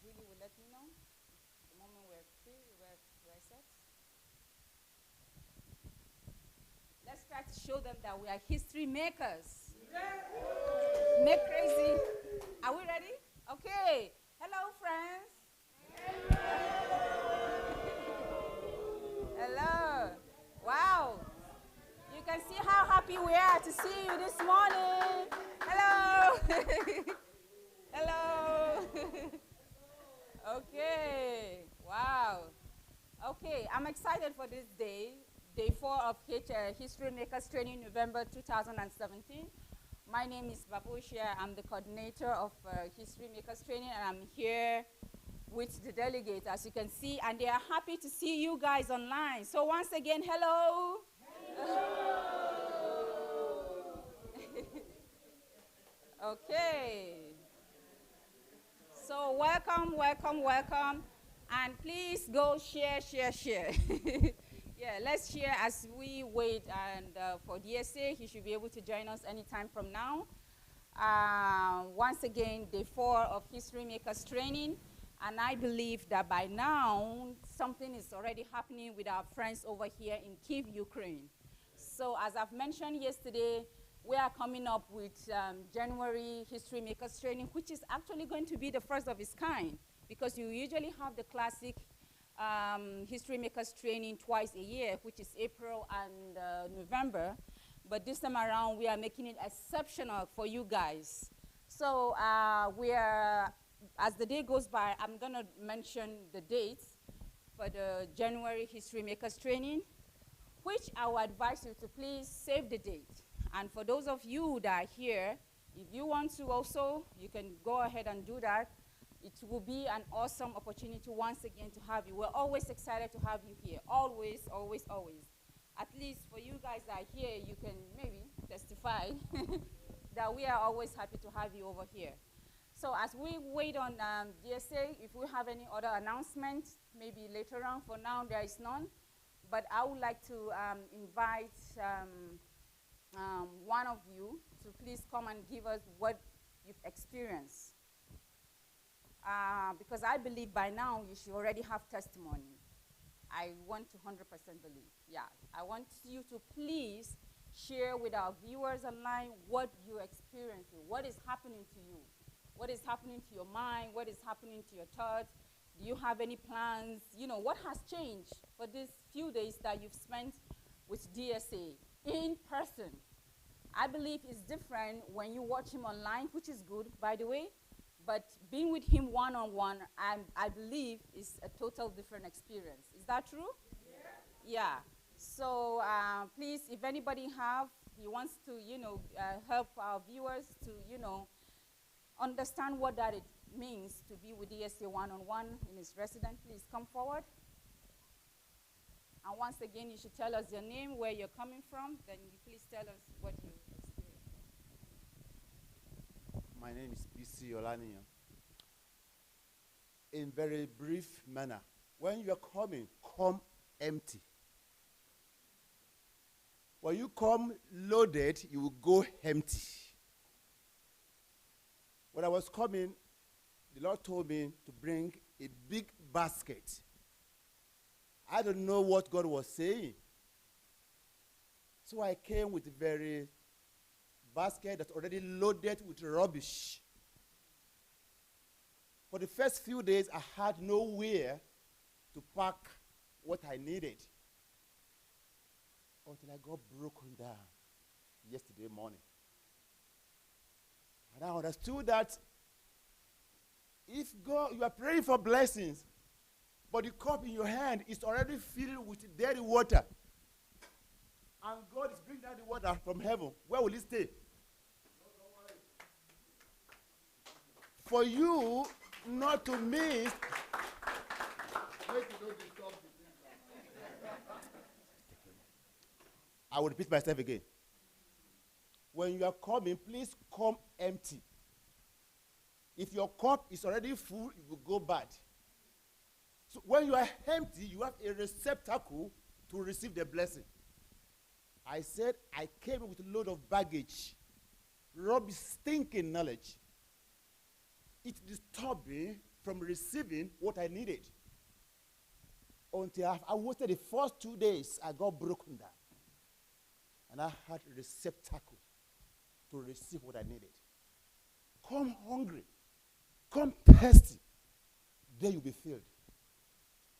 Julie will let me know the moment we're free, we're set. Let's try to show them that we are history makers. Make crazy. Are we ready? Okay. Hello, friends. Hello. Wow. You can see how happy we are to see you this morning. Hello. Hello. Okay. Wow. Okay, I'm excited for this day 4 of History Makers Training November 2017. My name is Babushia. I'm the coordinator of History Makers Training, and I'm here with the delegates, as you can see, and they are happy to see you guys online. So once again, hello. Okay. So welcome, welcome, welcome. And please go share. Yeah, let's share as we wait. And for DSA, he should be able to join us anytime from now. Once again, day 4 of History Makers Training. And I believe that by now, something is already happening with our friends over here in Kyiv, Ukraine. So as I've mentioned yesterday, we are coming up with January History Makers Training, which is actually going to be the first of its kind, because you usually have the classic History Makers Training twice a year, which is April and November. But this time around, we are making it exceptional for you guys. So as the day goes by, I'm going to mention the dates for the January History Makers Training, which I will advise you to please save the date. And for those of you that are here, if you want to also, you can go ahead and do that. It will be an awesome opportunity once again to have you. We're always excited to have you here. Always, always, always. At least for you guys that are here, you can maybe testify that we are always happy to have you over here. So as we wait on DSA, if we have any other announcements, maybe later on. For now, there is none. But I would like to invite one of you to please come and give us what you've experienced. Because I believe by now you should already have testimony. I want to 100% believe. Yeah, I want you to please share with our viewers online what you're experiencing, what is happening to you, what is happening to your mind, what is happening to your thoughts. Do you have any plans? You know, what has changed for these few days that you've spent with DSA in person? I believe it's different when you watch him online, which is good, by the way, but being with him one-on-one, I believe is a total different experience. Is that true? Yeah. So please, if anybody he wants to, help our viewers to, understand what that it means to be with DSA one-on-one in his residence, please come forward. And once again, you should tell us your name, where you're coming from, then you please tell us what you experienced. My name is PC Olaniyan. In very brief manner, when you are coming, come empty. When you come loaded, you will go empty. When I was coming, the Lord told me to bring a big basket. I don't know what God was saying. So I came with a very basket that's already loaded with rubbish. For the first few days, I had nowhere to pack what I needed until I got broken down yesterday morning. And I understood that if God, you are praying for blessings, but the cup in your hand is already filled with dirty water, and God is bringing down the water from heaven, where will it stay? For you not to miss. I will repeat myself again. When you are coming, please come empty. If your cup is already full, it will go bad. So when you are empty, you have a receptacle to receive the blessing. I said I came with a load of baggage, rubbish, stinking knowledge. It disturbed me from receiving what I needed. Until I waited the first 2 days, I got broken down. And I had a receptacle to receive what I needed. Come hungry. Come thirsty. Then you'll be filled.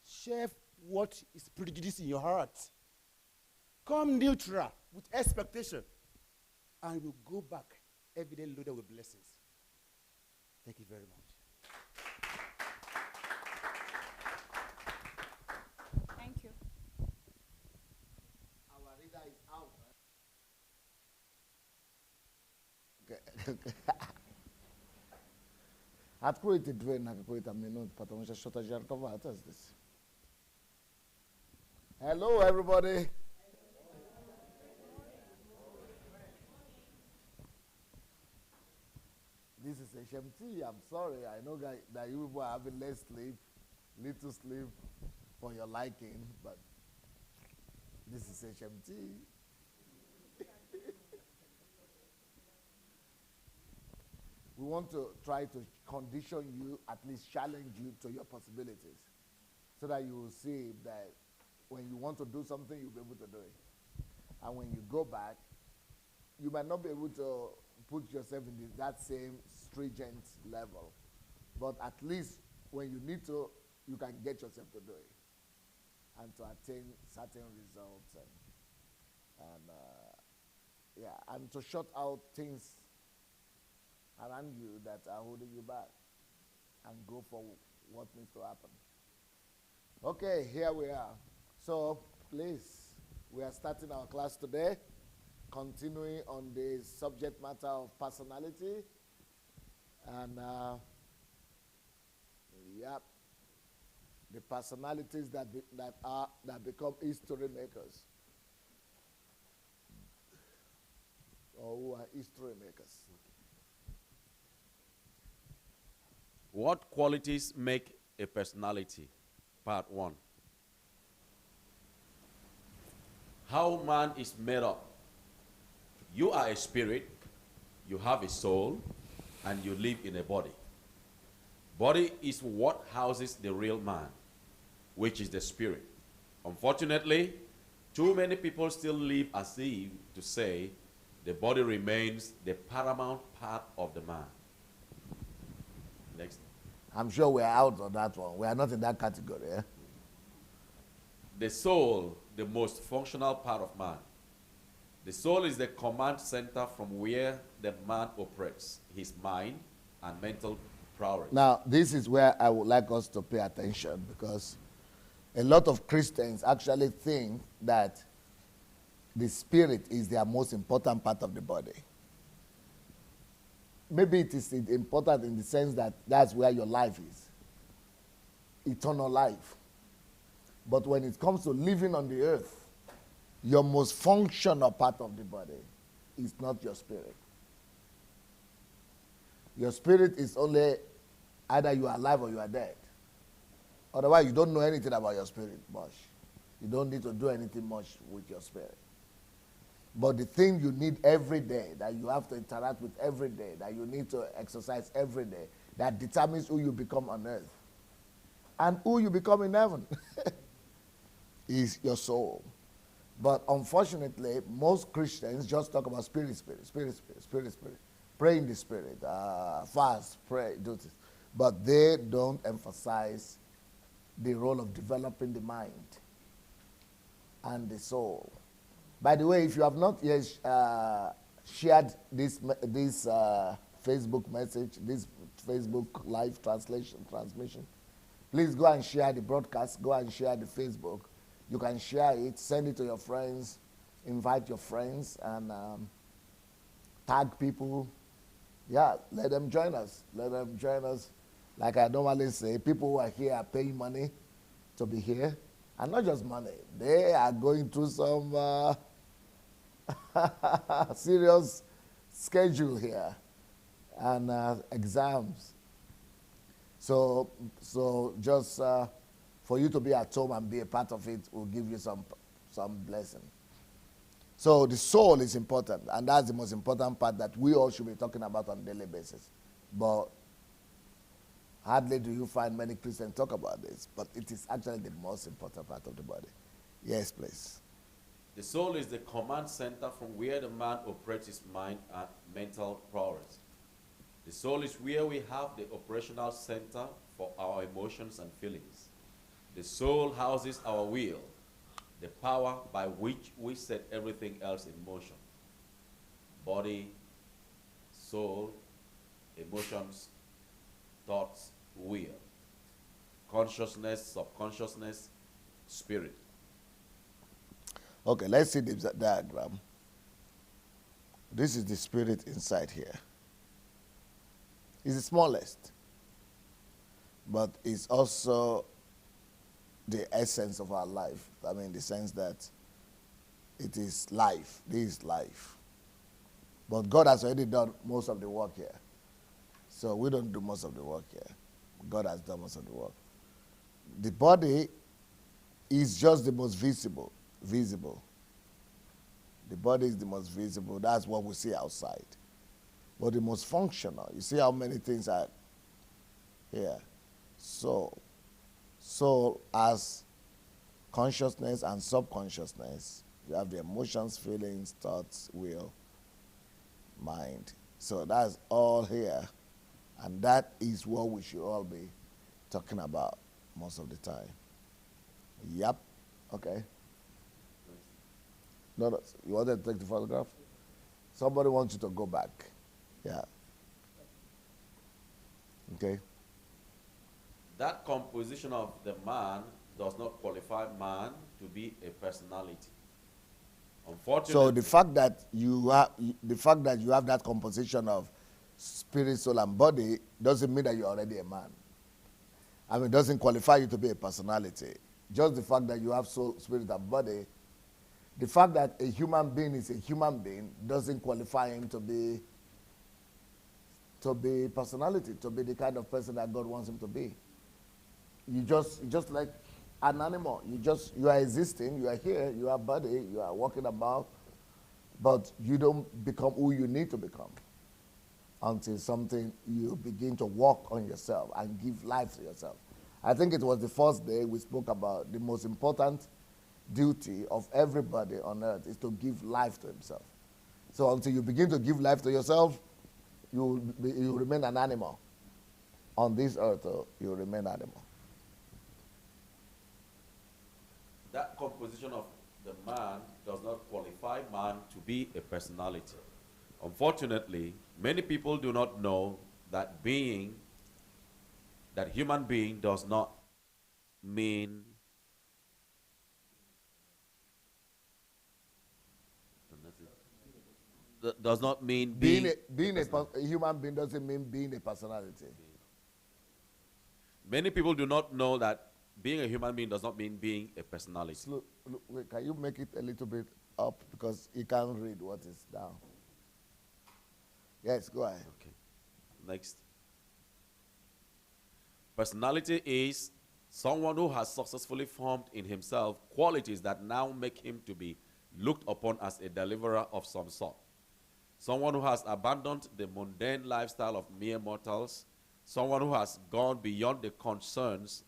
Share what is prejudice in your heart. Come neutral with expectation. And we'll go back every day loaded with blessings. Thank you very much. Thank you. Our reader is out. Откройте дверь на какой-то минут, потому что что-то жарковато здесь. Hello, everybody. This is HMT. I'm sorry. I know that you people are having less sleep, little sleep for your liking, but this is HMT. We want to try to condition you, at least challenge you to your possibilities, so that you will see that when you want to do something, you'll be able to do it. And when you go back, you might not be able to put yourself in that same stringent level. But at least when you need to, you can get yourself to do it and to attain certain results and to shut out things around you that are holding you back and go for what needs to happen. Okay, here we are. So please, we are starting our class today, continuing on the subject matter of personality. And the personalities that become history makers, or who are history makers. What qualities make a personality? Part 1. How man is made up. You are a spirit, you have a soul, and you live in a body. Body is what houses the real man, which is the spirit. Unfortunately, too many people still live as if to say the body remains the paramount part of the man. Next. I'm sure we're out on that one. We are not in that category. Eh? The soul, the most functional part of man. The soul is the command center from where the man operates, his mind and mental priorities. Now, this is where I would like us to pay attention, because a lot of Christians actually think that the spirit is their most important part of the body. Maybe it is important in the sense that that's where your life is, eternal life. But when it comes to living on the earth, your most functional part of the body is not your spirit. Your spirit is only either you are alive or you are dead. Otherwise, you don't know anything about your spirit much. You don't need to do anything much with your spirit. But the thing you need every day, that you have to interact with every day, that you need to exercise every day, that determines who you become on earth and who you become in heaven, is your soul. But unfortunately, most Christians just talk about spirit. Pray in the spirit, fast, pray, do this. But they don't emphasize the role of developing the mind and the soul. By the way, if you have not yet shared this Facebook message, this Facebook live transmission, please go and share the broadcast, go and share the Facebook. You can share it, send it to your friends, invite your friends, and tag people. Yeah, let them join us. Let them join us. Like I normally say, people who are here are paying money to be here. And not just money. They are going through some serious schedule here and exams. So just for you to be at home and be a part of it will give you some blessing. So the soul is important, and that's the most important part that we all should be talking about on a daily basis. But Hardly do you find many Christians talk about this, but it is actually the most important part of the body. Yes, please. The soul is the command center from where the man operates his mind and mental powers. The soul is where we have the operational center for our emotions and feelings. The soul houses our will, the power by which we set everything else in motion. Body, soul, emotions, thoughts, will. Consciousness, subconsciousness, spirit. Okay, let's see the diagram. This is the spirit inside here. It's the smallest, but it's also the essence of our life. I mean, the sense that it is life. This is life. But God has already done most of the work here. So we don't do most of the work here. God has done most of the work. The body is just the most visible. The body is the most visible. That's what we see outside. But the most functional, you see how many things are here. Soul as consciousness and subconsciousness. You have the emotions, feelings, thoughts, will, mind. So that's all here. And that is what we should all be talking about most of the time. Yep. Okay. No, you wanted to take the photograph? Somebody wants you to go back. Yeah. Okay. That composition of the man does not qualify man to be a personality. Unfortunately, So the fact that you have that composition of spirit, soul, and body doesn't mean that you're already a man. I mean, it doesn't qualify you to be a personality. Just the fact that you have soul, spirit, and body, the fact that a human being is a human being doesn't qualify him to be personality, to be the kind of person that God wants him to be. You just like an animal. You are existing, you are here, you are body, you are walking about, but you don't become who you need to become until you begin to walk on yourself and give life to yourself. I think it was the first day we spoke about the most important duty of everybody on earth is to give life to himself. So until you begin to give life to yourself, you remain an animal. On this earth, you remain animal. that composition of the man does not qualify man to be a personality. Unfortunately, many people do not know that human being does not mean does not mean being a human being doesn't mean being a personality. Many people do not know that being a human being does not mean being a personality. Look, wait, can you make it a little bit up because you can't read what is down? Yes, go ahead. Okay. Next. Personality is someone who has successfully formed in himself qualities that now make him to be looked upon as a deliverer of some sort. Someone who has abandoned the mundane lifestyle of mere mortals. Someone who has gone beyond the concerns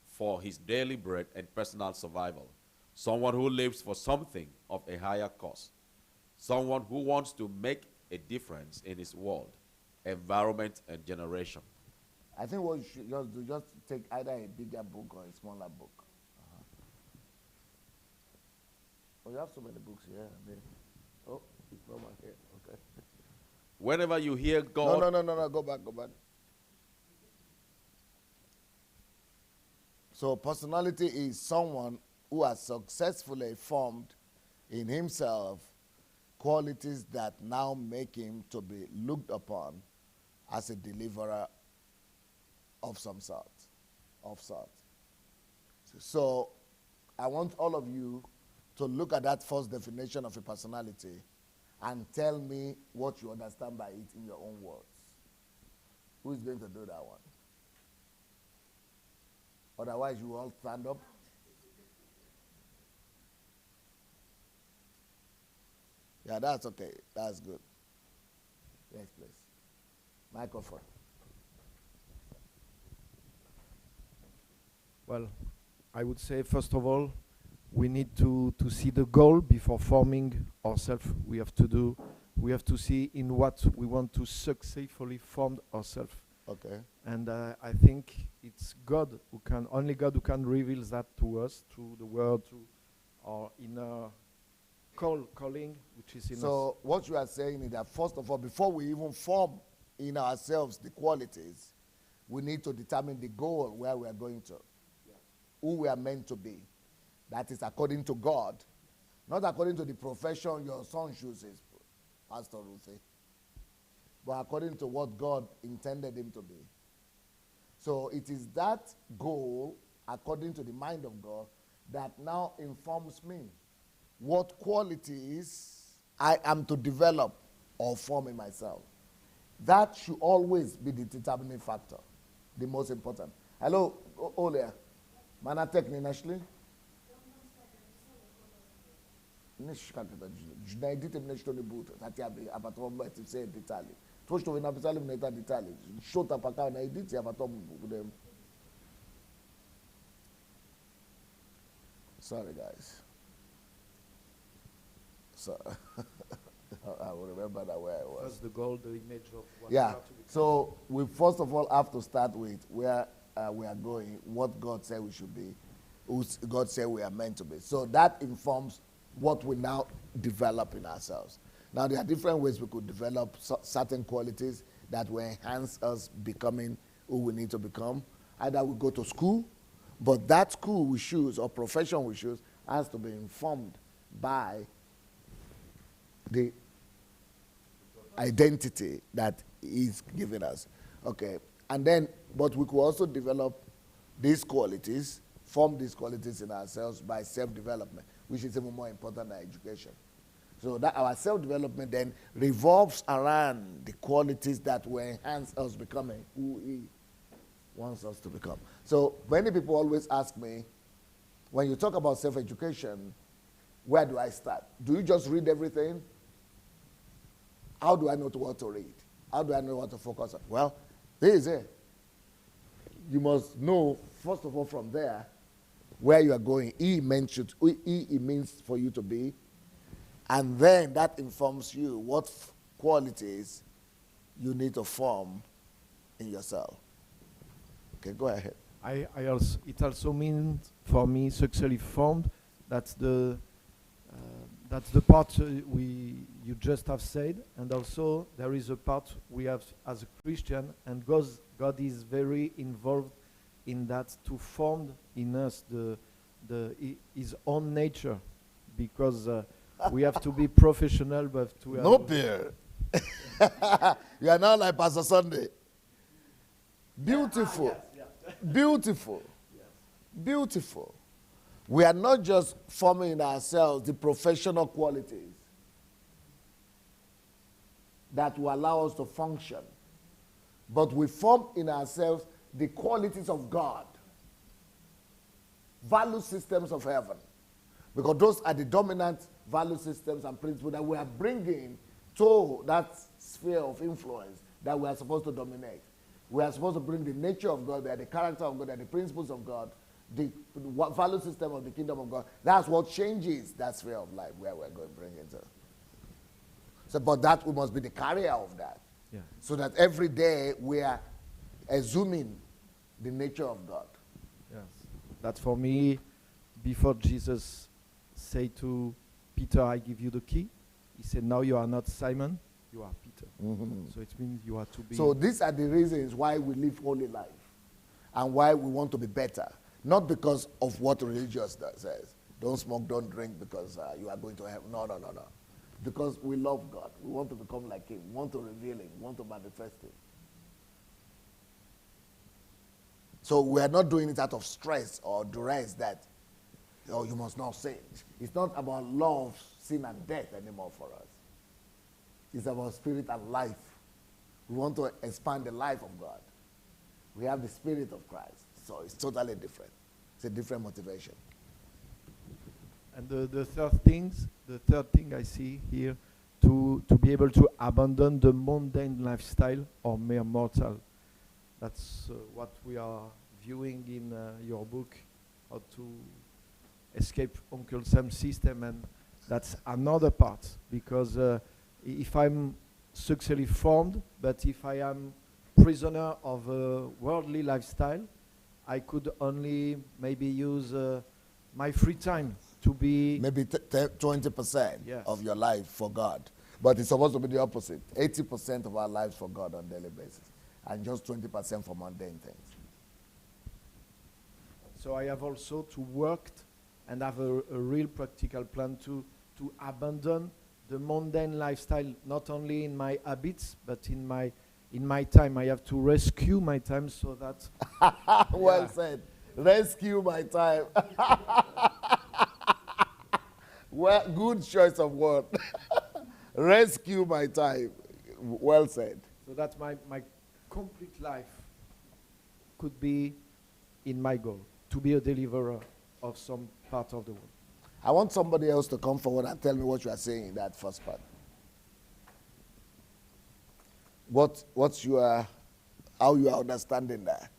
for his daily bread and personal survival. Someone who lives for something of a higher cause. Someone who wants to make a difference in his world, environment, and generation. I think what you should just do, just take either a bigger book or a smaller book. Oh, you have so many books here. Oh, it's not here. Okay. Whenever you hear God... No, go back. So personality is someone who has successfully formed in himself qualities that now make him to be looked upon as a deliverer of some sort. So I want all of you to look at that first definition of a personality and tell me what you understand by it in your own words. Who is going to do that one? Otherwise, you all stand up. Yeah, that's okay. That's good. Yes, please. Microphone. Well, I would say, first of all, we need to see the goal before forming ourselves. We have to see in what we want to successfully form ourselves. Okay. And I think it's only God who can reveal that to us through the word, through our inner calling, which is in us. So what you are saying is that, first of all, before we even form in ourselves the qualities, we need to determine the goal where we are going to, who we are meant to be. That is according to God, not according to the profession your son chooses, Pastor Ruthie, but according to what God intended him to be. So it is that goal, according to the mind of God, that now informs me what qualities I am to develop or form in myself. That should always be the determining factor, the most important. Hello, Olia. Mana tekni našli? Junaidite nešto ne bude. Tati abi abatom eti se detali. To što vi napisali mneta detali. Shota paka na editi abatom bude. Sorry guys. So I will remember that where I was. That's the goal, the image of what Yeah. we are to become. So we first of all have to start with where we are going, what God said we should be, who God said we are meant to be. So that informs what we now develop in ourselves. Now there are different ways we could develop certain qualities that will enhance us becoming who we need to become. Either we go to school, but that school we choose or profession we choose has to be informed by the identity that He's given us. Okay. And then, but we could also develop these qualities, form these qualities in ourselves by self-development, which is even more important than education. So that our self-development then revolves around the qualities that will enhance us becoming who He wants us to become. So many people always ask me, when you talk about self-education, where do I start? Do you just read everything? How do I know what to read? How do I know what to focus on? Well, this is it. You must know, first of all, from there, where you are going. He means for you to be. And then that informs you what qualities you need to form in yourself. Okay, go ahead. It also means for me successfully formed. That's the part you just have said, and also there is a part we have as a Christian, and God is very involved in that to form in us His own nature, because we have to be professional, but to No beer. You are now like Pastor Sunday. Beautiful. Beautiful. Beautiful. We are not just forming in ourselves the professional qualities that will allow us to function, but we form in ourselves the qualities of God, value systems of heaven, because those are the dominant value systems and principles that we are bringing to that sphere of influence that we are supposed to dominate. We are supposed to bring the nature of God, the character of God, the principles of God, the value system of the kingdom of God. That's what changes that sphere of life where we're going to bring into. So, but that we must be the carrier of that. Yeah. So that every day we are assuming the nature of God. Yes. That for me, before Jesus said to Peter, I give you the key, He said, now you are not Simon, you are Peter. Mm-hmm. So it means you are to be. So these are the reasons why we live holy life and why we want to be better. Not because of what religious says. Don't smoke, don't drink because you are going to heaven. No. Because we love God. We want to become like Him. We want to reveal Him. We want to manifest Him. So we are not doing it out of stress or duress that, oh, you must not sin. It's not about love, sin, and death anymore for us. It's about spirit and life. We want to expand the life of God. We have the Spirit of Christ. So it's totally different. It's a different motivation. And the third thing I see here, to be able to abandon the mundane lifestyle or mere mortal. That's what we are viewing in your book. how to escape Uncle Sam's system, and that's another part, because if I'm sexually formed, but if I am prisoner of a worldly lifestyle, I could only maybe use my free time to be Maybe 20% Yes. of your life for God. But it's supposed to be the opposite. 80% of our lives for God on a daily basis. And just 20% for mundane things. So I have also to work and have a real practical plan to abandon the mundane lifestyle, not only in my habits, but in my time. I have to rescue my time so that Well Yeah. said. Rescue my time. Well, good choice of word. Rescue my time. Well said. so that my complete life could be in my goal, to be a deliverer of some part of the world. I want somebody else to come forward and tell me what you are saying in that first part. What's your, how you are understanding that?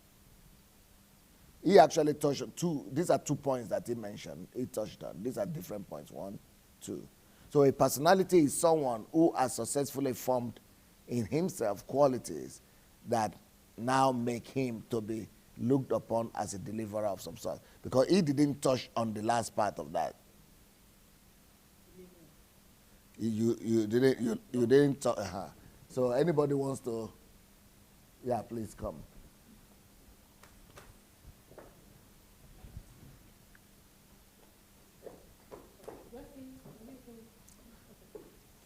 He actually touched on two. These are 2 points that he mentioned. He touched on. These are different points. 1, 2. So a personality is someone who has successfully formed in himself qualities that now make him to be looked upon as a deliverer of some sort. Because he didn't touch on the last part of that. You didn't talk. So anybody wants to? Yeah, please come.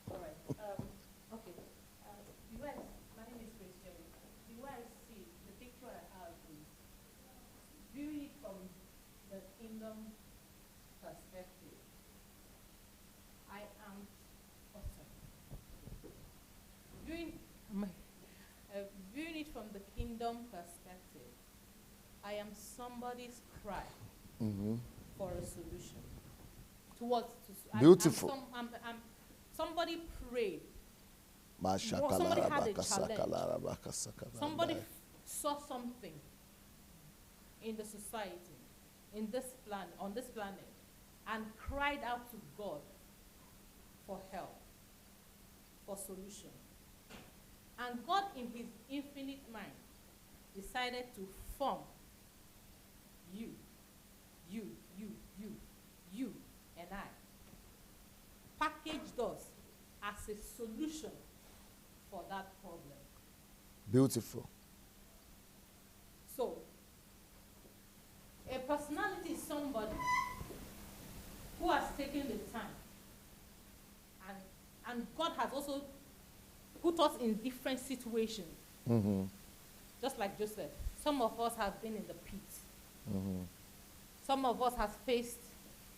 All right. Okay. The way my name is Christian. The way I see the picture I have is viewing it from the kingdom perspective. I am awesome. Viewing it from the kingdom perspective, I am somebody's cry for a solution. Beautiful. Somebody prayed. Somebody had a challenge. Somebody saw something in the society, in this planet, on this planet, and cried out to God for help, for solution. And God, in his infinite mind, decided to form you, and I. Packaged us as a solution for that problem. Beautiful. So, a personality is somebody who has taken the time, and God has also put us in different situations. Just like Joseph. Some of us have been in the pit. Some of us have faced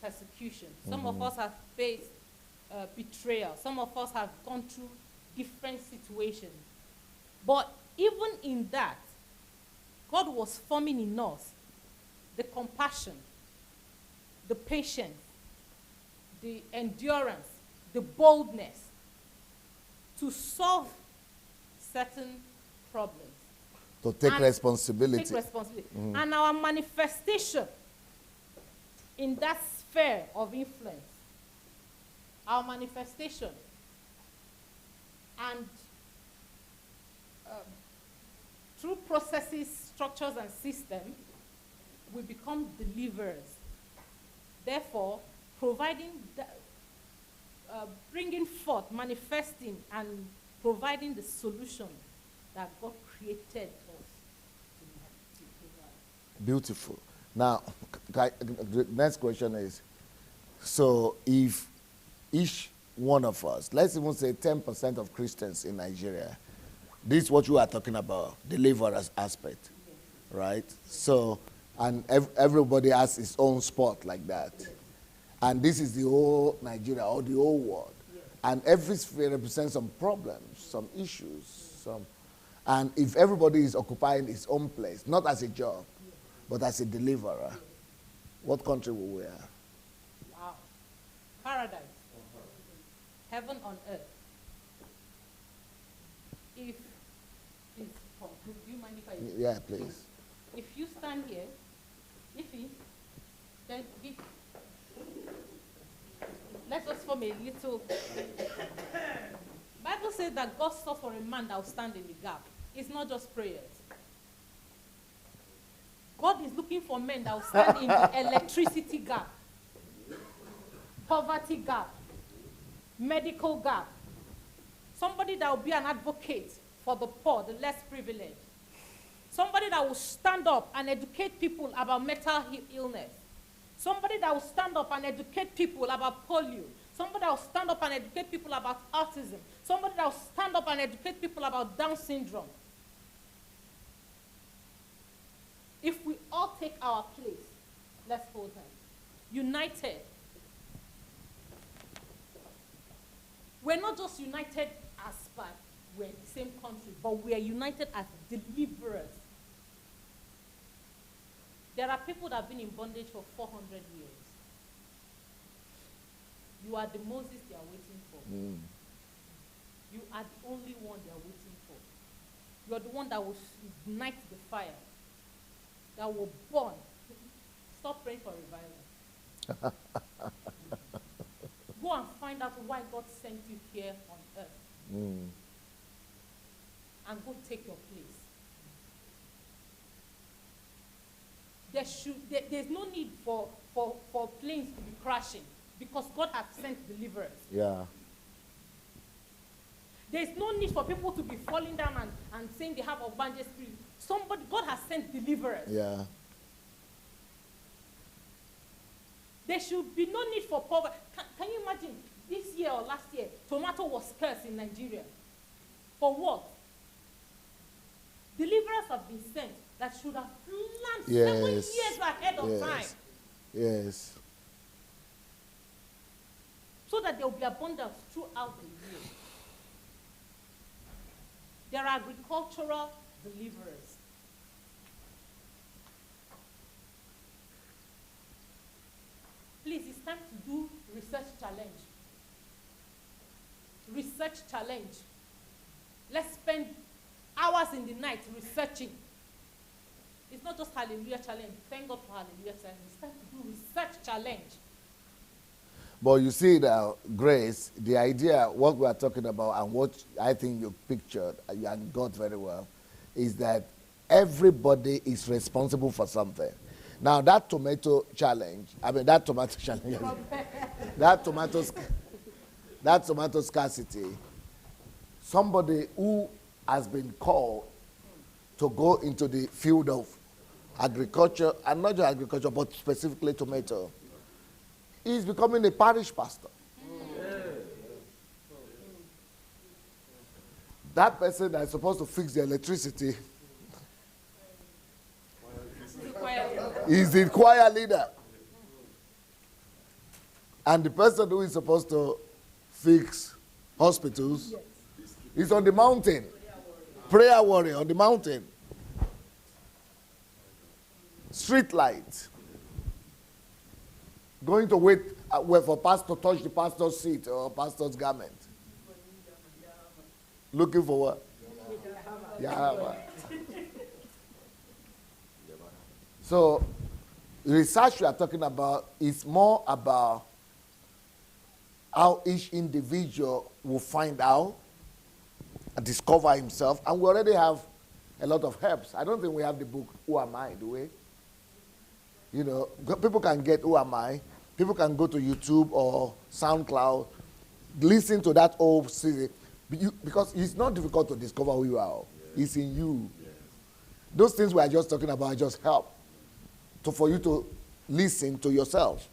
persecution. Some of us have faced betrayal. Some of us have gone through different situations. But even in that, God was forming in us the compassion, the patience, the endurance, the boldness to solve certain problems. To take And responsibility. Take responsibility. And our manifestation in that sphere of influence, our manifestation, and through processes, structures, and systems, we become deliverers. Therefore, providing, bringing forth, manifesting, and providing the solution that God created us to provide. Beautiful. Now, the next question is, so if each one of us, let's even say 10% of Christians in Nigeria, this is what you are talking about, deliverers aspect, right? So, and everybody has his own spot like that. And this is the whole Nigeria or the whole world. And every sphere represents some problems, some issues, and if everybody is occupying his own place, not as a job, but as a deliverer, what country will we have? Wow. Paradise. Heaven on earth. If, please, do you mind if I? Yeah, please. If you stand here, Then let's just form a little. Bible says that God sought for a man that will stand in the gap. It's not just prayers. God is looking for men that will stand in the electricity gap, poverty gap, medical gap. Somebody that will be an advocate for the poor, the less privileged. Somebody that will stand up and educate people about mental illness. Somebody that will stand up and educate people about polio. Somebody that will stand up and educate people about autism. Somebody that will stand up and educate people about Down syndrome. If we all take our place, let's hold hands. United. We're not just united as part, we're in the same country, but we are united as deliverers. There are people that have been in bondage for 400 years. You are the Moses they are waiting for. You are the only one they are waiting for. You are the one that will ignite the fire, that will burn. Stop praying for revival. Go and find out why God sent you here on earth. And go take your place. There's no need for planes to be crashing because God has sent deliverers. Yeah. There's no need for people to be falling down and saying they have a Ogbanje spirit. God has sent deliverers. Yeah. There should be no need for poverty. Can you imagine this year or last year, tomato was scarce in Nigeria? For what? Deliverers have been sent that should have planned 7 years ahead of time. Yes. So that there will be abundance throughout the year. There are agricultural deliverers. Please, it's time to do research challenge. Research challenge. Let's spend hours in the night researching. It's not just hallelujah challenge. Thank God for hallelujah challenge. It's time to do research challenge. But you see now, Grace, the idea, what we are talking about and what I think you pictured and got very well, is that everybody is responsible for something. Now that tomato challenge, that tomato scarcity, somebody who has been called to go into the field of agriculture, and not just agriculture, but specifically tomato, is becoming a parish pastor. That person that is supposed to fix the electricity is the choir leader. And the person who is supposed to fix hospitals is on the mountain. Prayer warrior on the mountain. Street light. Going to wait for pastor to touch the pastor's seat or pastor's garment. Looking for what? Yahama. So, research we are talking about is more about how each individual will find out and discover himself. And we already have a lot of helps. I don't think we have the book, Who Am I, do we? You know, people can get Who Am I. People can go to YouTube or SoundCloud, listen to that old CD. Because it's not difficult to discover who you are. It's in you. Those things we are just talking about just help for you to listen to yourself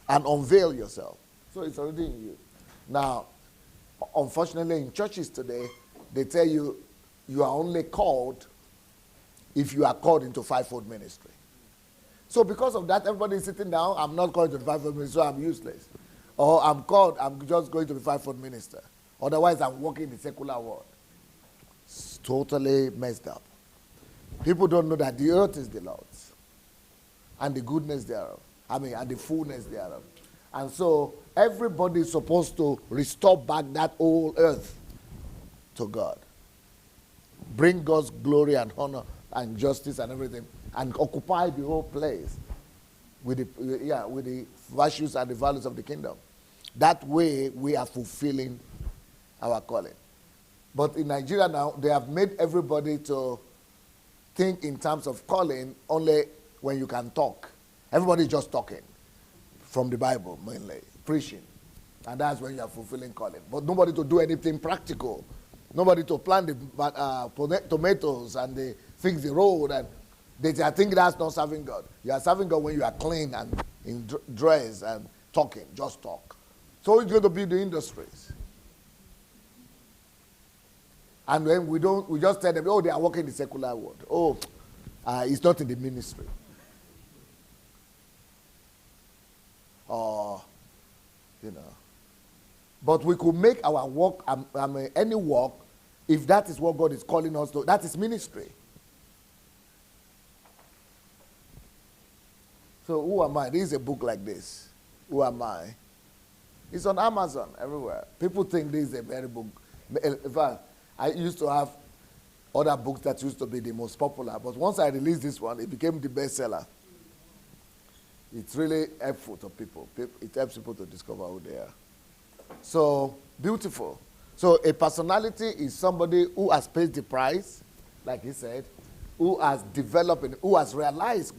and unveil yourself. So it's already in you. Now, unfortunately, in churches today, they tell you you are only called if you are called into fivefold ministry. So because of that, everybody is sitting down, I'm not called to the fivefold ministry, so I'm useless. Or I'm called, I'm just going to be fivefold minister. Otherwise, I'm working in the secular world. It's totally messed up. People don't know that the earth is the Lord's. And the goodness thereof. And the fullness thereof. And so, everybody is supposed to restore back that whole earth to God. Bring God's glory and honor and justice and everything. And occupy the whole place. with the virtues and the values of the kingdom. That way, we are fulfilling our calling. But in Nigeria now, they have made everybody to think in terms of calling only when you can talk. Everybody's just talking from the Bible, mainly, preaching. And that's when you are fulfilling calling. But nobody to do anything practical. Nobody to plant the tomatoes and they fix the road. And I think that's not serving God. You are serving God when you are clean and in dress and talking. Just talk. So it's going to be the industries. And when we just tell them, oh, they are working in the secular world. Oh, it's not in the ministry. Or, you know. But we could make our work, any work, if that is what God is calling us to, that is ministry. So who am I? There is a book like this. Who am I? It's on Amazon, everywhere. People think this is a very book. In fact, I used to have other books that used to be the most popular, but once I released this one, it became the bestseller. It's really helpful to people. It helps people to discover who they are. So, beautiful. So, a personality is somebody who has paid the price, like he said, who has developed, who has realized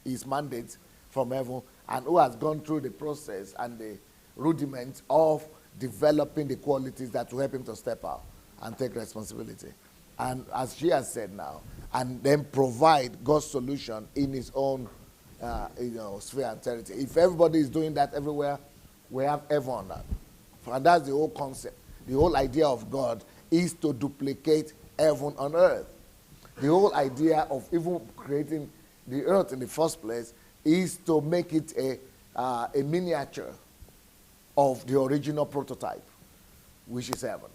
his mandate from heaven, and who has gone through the process and the rudiments of developing the qualities that will help him to step out and take responsibility. And as she has said now, and then provide God's solution in his own sphere and territory. If everybody is doing that everywhere, we have heaven on that. And that's the whole concept. The whole idea of God is to duplicate heaven on earth. The whole idea of even creating the earth in the first place is to make it a miniature of the original prototype, which is heaven.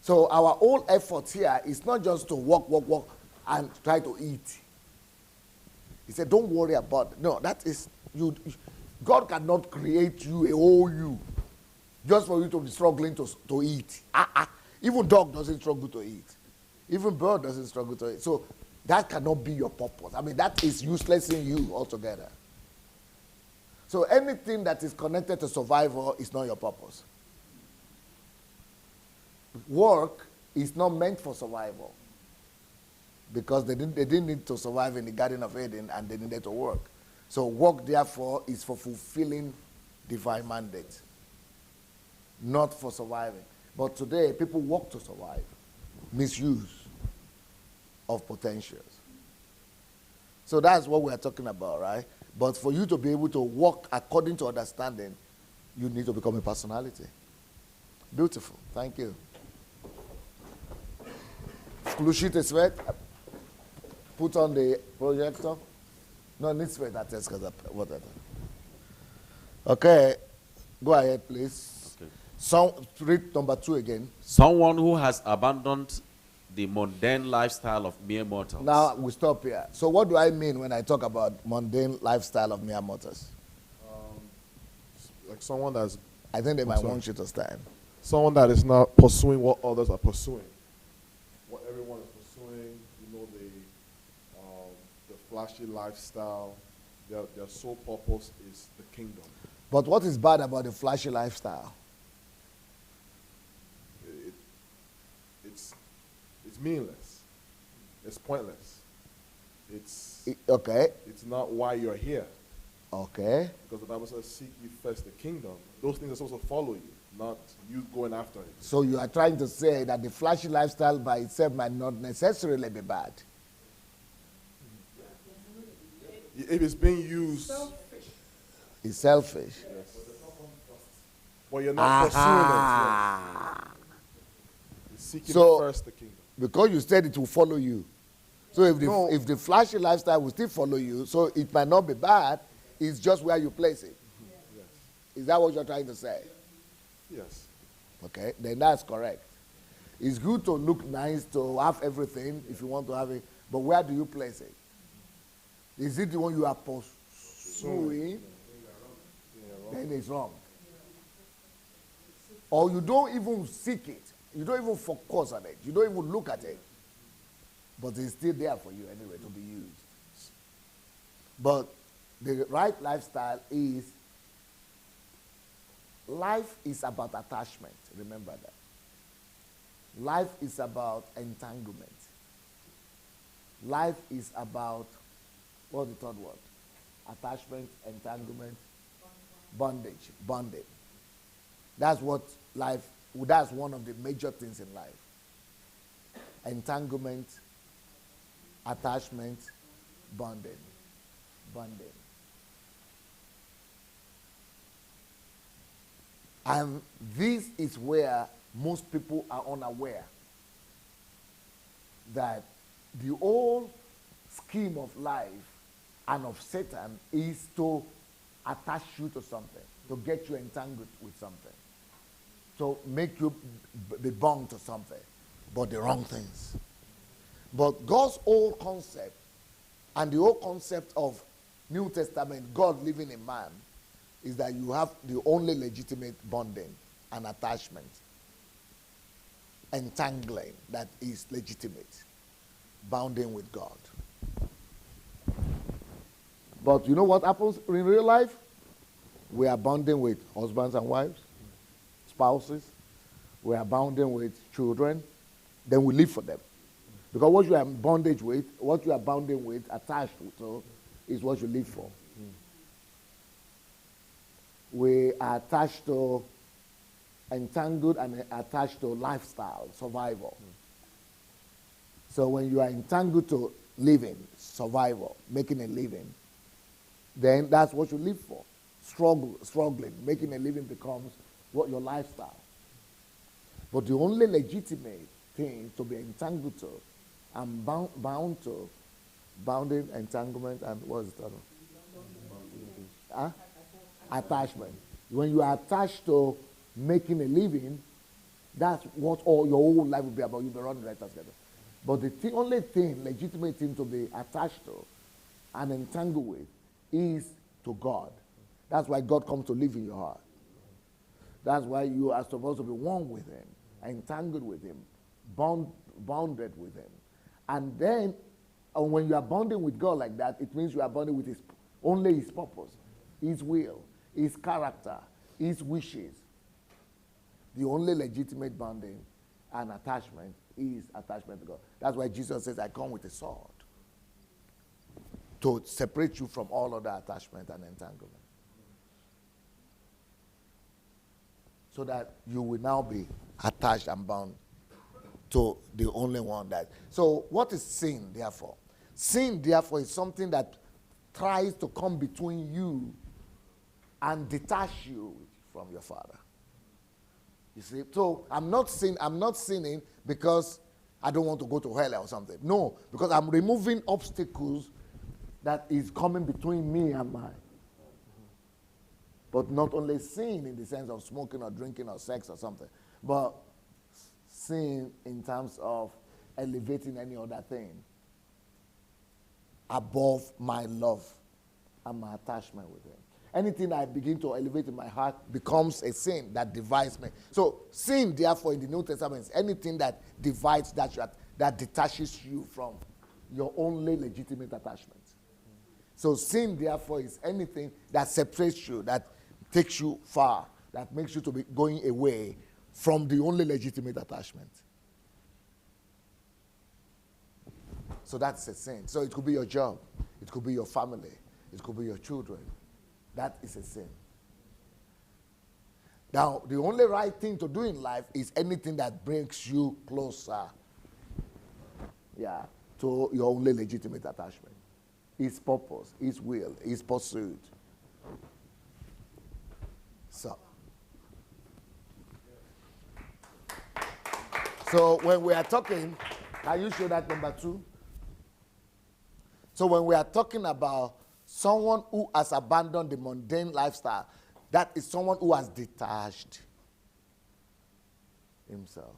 So our whole effort here is not just to walk, and try to eat. He said, don't worry about it. No, that is, God cannot create you, a whole you, just for you to be struggling to eat. Even dog doesn't struggle to eat. Even bird doesn't struggle to eat. So that cannot be your purpose. I mean, that is useless in you altogether. So anything that is connected to survival is not your purpose. Work is not meant for survival. Because they didn't need to survive in the Garden of Eden and they needed to work. So work, therefore, is for fulfilling divine mandate, not for surviving. But today, people work to survive. Misuse of potentials. So that's what we are talking about, right? But for you to be able to walk according to understanding, you need to become a personality. Beautiful. Thank you. Включите свет. Put on the projector. No, need свет. That's because whatever. Okay. Go ahead, please. Okay. Read number 2 again. Someone who has abandoned the mundane lifestyle of mere mortals. Now we stop here. So what do I mean when I talk about mundane lifestyle of mere mortals? Like someone that's... I think they might want you to stand. Someone that is not pursuing what others are pursuing. What everyone is pursuing, the flashy lifestyle, their sole purpose is the kingdom. But what is bad about the flashy lifestyle? It's meaningless. It's pointless. Okay. It's not why you're here. Okay. Because the Bible says, seek ye first the kingdom. Those things are supposed to follow you, not you going after it. So you are trying to say that the flashy lifestyle by itself might not necessarily be bad. If it's being used... It's selfish. Yes. But you're not pursuing it. Yes. You're seeking first the kingdom. Because you said it will follow you. So if the flashy lifestyle will still follow you, so it might not be bad, it's just where you place it. Yes. Is that what you're trying to say? Yes. Okay, then that's correct. It's good to look nice, to have everything if you want to have it, but where do you place it? Is it the one you are pursuing? Then it's wrong. Or you don't even seek it. You don't even focus on it. You don't even look at it. But it's still there for you anyway to be used. But the right lifestyle is, life is about attachment. Remember that. Life is about entanglement. Life is about, what's the third word? Attachment, entanglement, bondage. That's what life, that's one of the major things in life. Entanglement, attachment, bonding. And this is where most people are unaware that the whole scheme of life and of Satan is to attach you to something, to get you entangled with something, to make you be bound to something, but the wrong things. But God's whole concept and the whole concept of New Testament, God living in man, is that you have the only legitimate bonding and attachment, entangling that is legitimate, bounding with God. But you know what happens in real life? We are bonding with husbands and wives, spouses. We are bonding with children. Then we live for them. Because what you are in bondage with, what you are bounding with, attached to, is what you live for. We are attached to, entangled and attached to lifestyle, survival. So when you are entangled to living, survival, making a living, then that's what you live for. Struggling, making a living becomes what your lifestyle. But the only legitimate thing to be entangled to and bound to, bounding, entanglement, and what is the other? Attachment. When you are attached to making a living, that's what all your whole life will be about. You'll be running right together. But the only thing, legitimate thing to be attached to and entangled with is to God. That's why God comes to live in your heart. That's why you are supposed to be one with him, entangled with him, bounded with him. And then, when you are bonding with God like that, it means you are bonding with only his purpose, his will, his character, his wishes. The only legitimate bonding and attachment is attachment to God. That's why Jesus says, I come with a sword to separate you from all other attachment and entanglement. So that you will now be attached and bound to the only one that. So what is sin, therefore? Sin, therefore, is something that tries to come between you and detach you from your Father. You see? So I'm not sinning because I don't want to go to hell or something. No, because I'm removing obstacles that is coming between me and mine. But not only sin in the sense of smoking or drinking or sex or something, but sin in terms of elevating any other thing above my love and my attachment with him. Anything I begin to elevate in my heart becomes a sin that divides me. So sin, therefore, in the New Testament is anything that divides, that detaches you from your only legitimate attachment. So sin, therefore, is anything that separates you, that takes you far, that makes you to be going away from the only legitimate attachment. So that's a sin. So it could be your job. It could be your family. It could be your children. That is a sin. Now, the only right thing to do in life is anything that brings you closer, to your only legitimate attachment. His purpose, his will, his pursuit. So when we are talking, can you show that number 2? So when we are talking about someone who has abandoned the mundane lifestyle, that is someone who has detached himself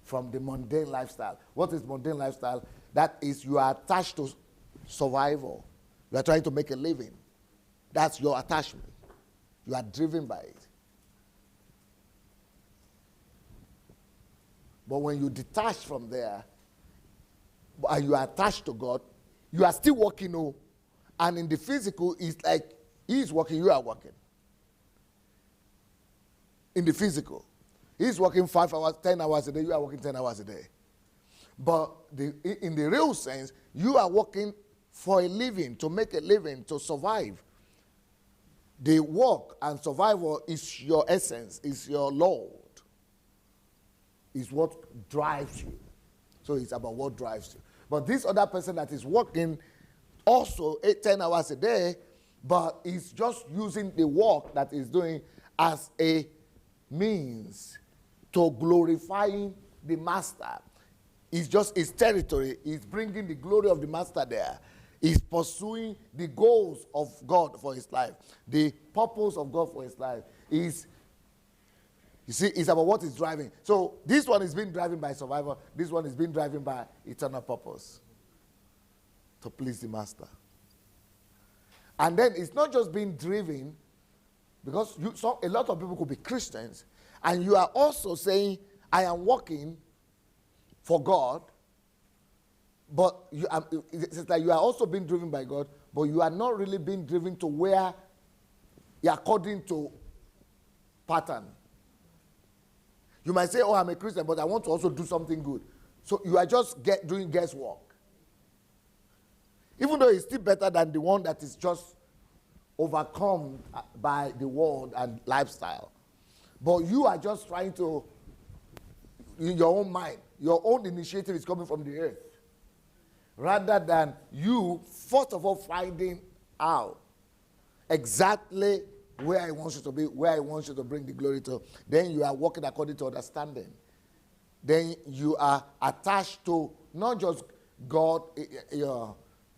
from the mundane lifestyle. What is mundane lifestyle? That is, you are attached to survival. You are trying to make a living. That's your attachment. You are driven by it. But when you detach from there, and you are attached to God, you are still working, And in the physical, it's like he's working, you are working. In the physical, he's working 5 hours, 10 hours a day, you are working 10 hours a day. But in the real sense, you are working for a living, to make a living, to survive. The work and survival is your essence, is your Lord, is what drives you. So it's about what drives you. But this other person that is working also 8-10 hours a day, but is just using the work that he's doing as a means to glorifying the master. It's just his territory. He's bringing the glory of the master there. He's pursuing the goals of God for his life. The purpose of God for his life is, you see, it's about what is driving. So this one is being driven by survival. This one is being driven by eternal purpose, to please the master. And then it's not just being driven, because a lot of people could be Christians, and you are also saying, I am working for God, but it's like you are also being driven by God, but you are not really being driven to where, according to pattern. You might say, oh, I'm a Christian, but I want to also do something good. So you are just doing guesswork. Even though it's still better than the one that is just overcome by the world and lifestyle. But you are just trying to, in your own mind, your own initiative is coming from the earth. Rather than you, first of all, finding out exactly where he wants you to be, where he wants you to bring the glory to. Then you are walking according to understanding. Then you are attached to not just God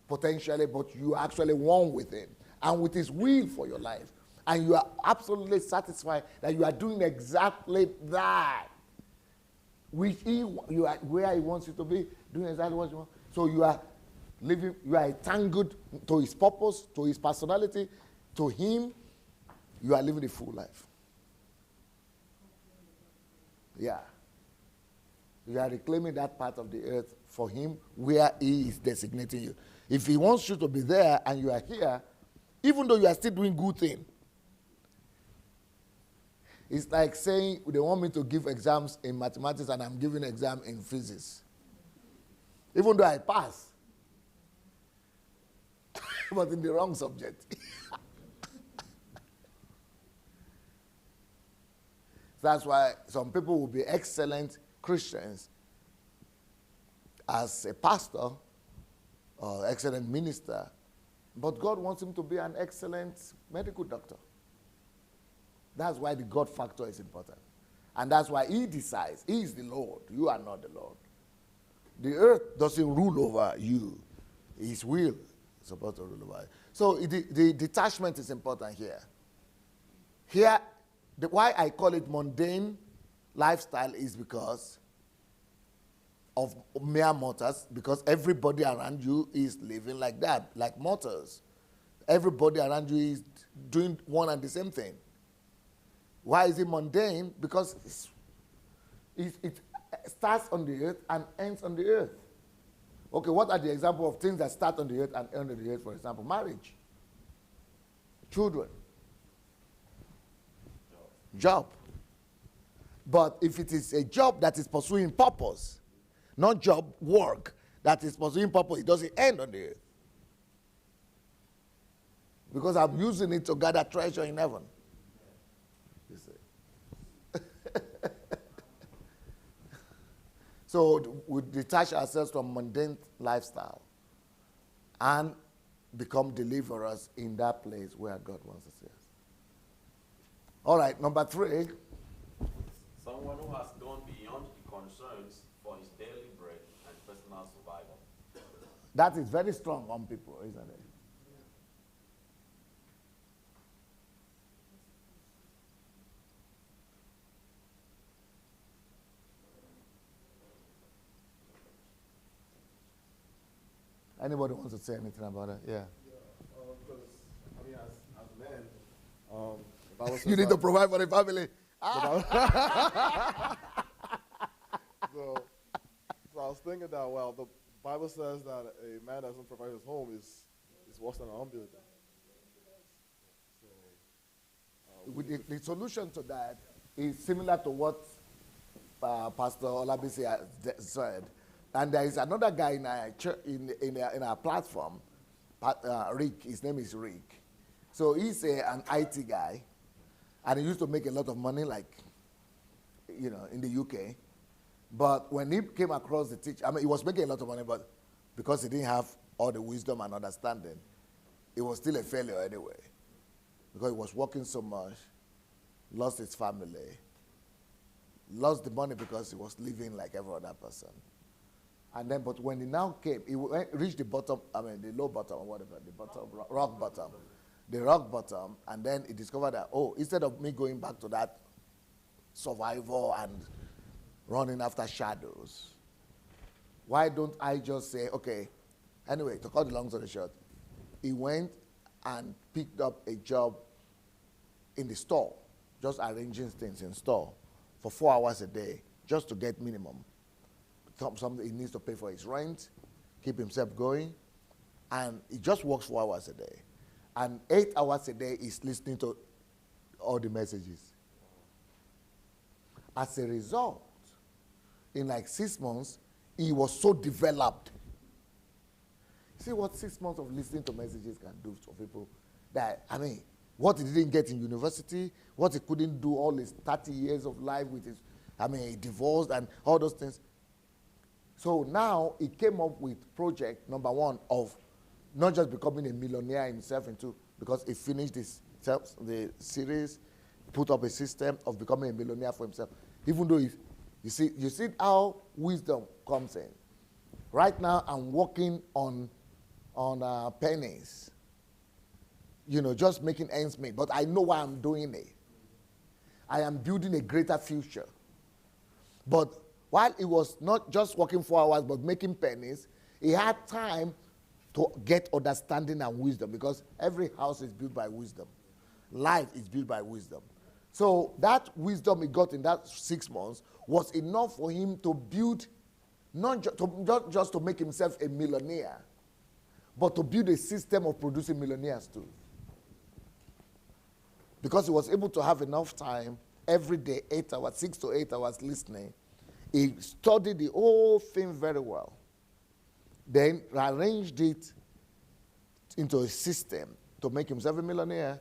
potentially, but you are actually one with him and with his will for your life. And you are absolutely satisfied that you are doing exactly that, which where he wants you to be, doing exactly what you want. So you are living, you are entangled to his purpose, to his personality, to him. You are living a full life. Yeah. You are reclaiming that part of the earth for him where he is designating you. If he wants you to be there and you are here, even though you are still doing good things, it's like saying they want me to give exams in mathematics and I'm giving exam in physics. Even though I pass, but in the wrong subject. That's why some people will be excellent Christians as a pastor or excellent minister, but God wants him to be an excellent medical doctor. That's why the God factor is important. And that's why he decides. He is the Lord. You are not the Lord. The earth doesn't rule over you. His will is supposed to rule over you. So the detachment is important here. Here, why I call it mundane lifestyle is because of mere mortals, because everybody around you is living like that, like mortals. Everybody around you is doing one and the same thing. Why is it mundane? Because it starts on the earth and ends on the earth. Okay, what are the examples of things that start on the earth and end on the earth? For example, marriage, children, job. But if it is a job that is pursuing purpose, not job work that is pursuing purpose, it doesn't end on the earth. Because I'm using it to gather treasure in heaven. You see. So we detach ourselves from mundane lifestyle and become deliverers in that place where God wants us to see us. All right, number 3. Someone who has gone beyond the concerns for his daily bread and personal survival. That is very strong on people, isn't it? Anybody wants to say anything about it? Yeah. Because, I mean, as men, the Bible says You need to provide for the family. So I was thinking that, well, the Bible says that a man that doesn't provide his home is It's worse than our own building. With the solution to that is similar to what Pastor Olabisi has said. And there is another guy in our in our platform, Rick. His name is Rick. So he's an IT guy, and he used to make a lot of money, like, in the UK. But when he came across the teach, he was making a lot of money, but because he didn't have all the wisdom and understanding, it was still a failure anyway. Because he was working so much, lost his family, lost the money because he was living like every other person. And then, but when he now came, he reached the bottom, the low bottom or whatever, the bottom, rock bottom. The rock bottom, and then he discovered that, instead of me going back to that survival and running after shadows, why don't I just say, okay, anyway, to cut the long story short, he went and picked up a job in the store, just arranging things in store for 4 hours a day, just to get minimum. Something he needs to pay for his rent, keep himself going, and he just works 4 hours a day. And 8 hours a day is listening to all the messages. As a result, in like 6 months, he was so developed. See what 6 months of listening to messages can do for people? That, what he didn't get in university, what he couldn't do all his 30 years of life with his, he divorced and all those things. So now he came up with project number one of not just becoming a millionaire himself because he finished the series, put up a system of becoming a millionaire for himself. Even though you see how wisdom comes in. Right now I'm working on pennies, just making ends meet. But I know why I'm doing it. I am building a greater future. But while he was not just working 4 hours but making pennies, he had time to get understanding and wisdom, because every house is built by wisdom. Life is built by wisdom. So that wisdom he got in that 6 months was enough for him to build, not just to make himself a millionaire, but to build a system of producing millionaires too. Because he was able to have enough time every day, 8 hours, 6 to 8 hours listening. He studied the whole thing very well. Then arranged it into a system to make himself a millionaire,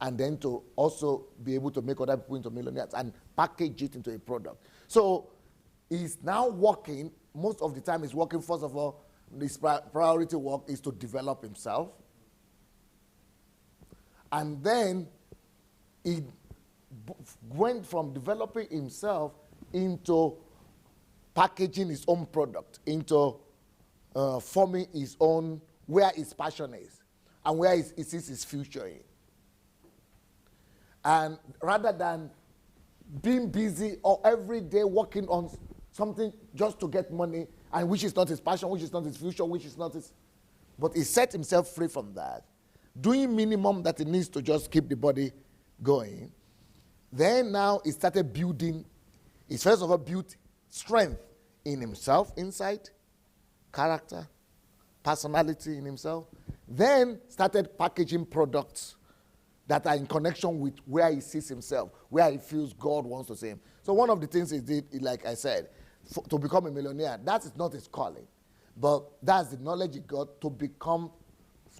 and then to also be able to make other people into millionaires and package it into a product. So he's now working, most of the time he's working, first of all, his priority work is to develop himself. And then he went from developing himself into packaging his own product, into forming his own, where his passion is and where he sees his future in. And rather than being busy or every day working on something just to get money, and which is not his passion, which is not his future, which is not his, but he set himself free from that, doing minimum that he needs to just keep the body going. Then now he started building, he first of all built strength in himself, inside, character, personality in himself. Then started packaging products that are in connection with where he sees himself, where he feels God wants to see him. So one of the things he did, like I said, to become a millionaire, that is not his calling, but that's the knowledge he got to become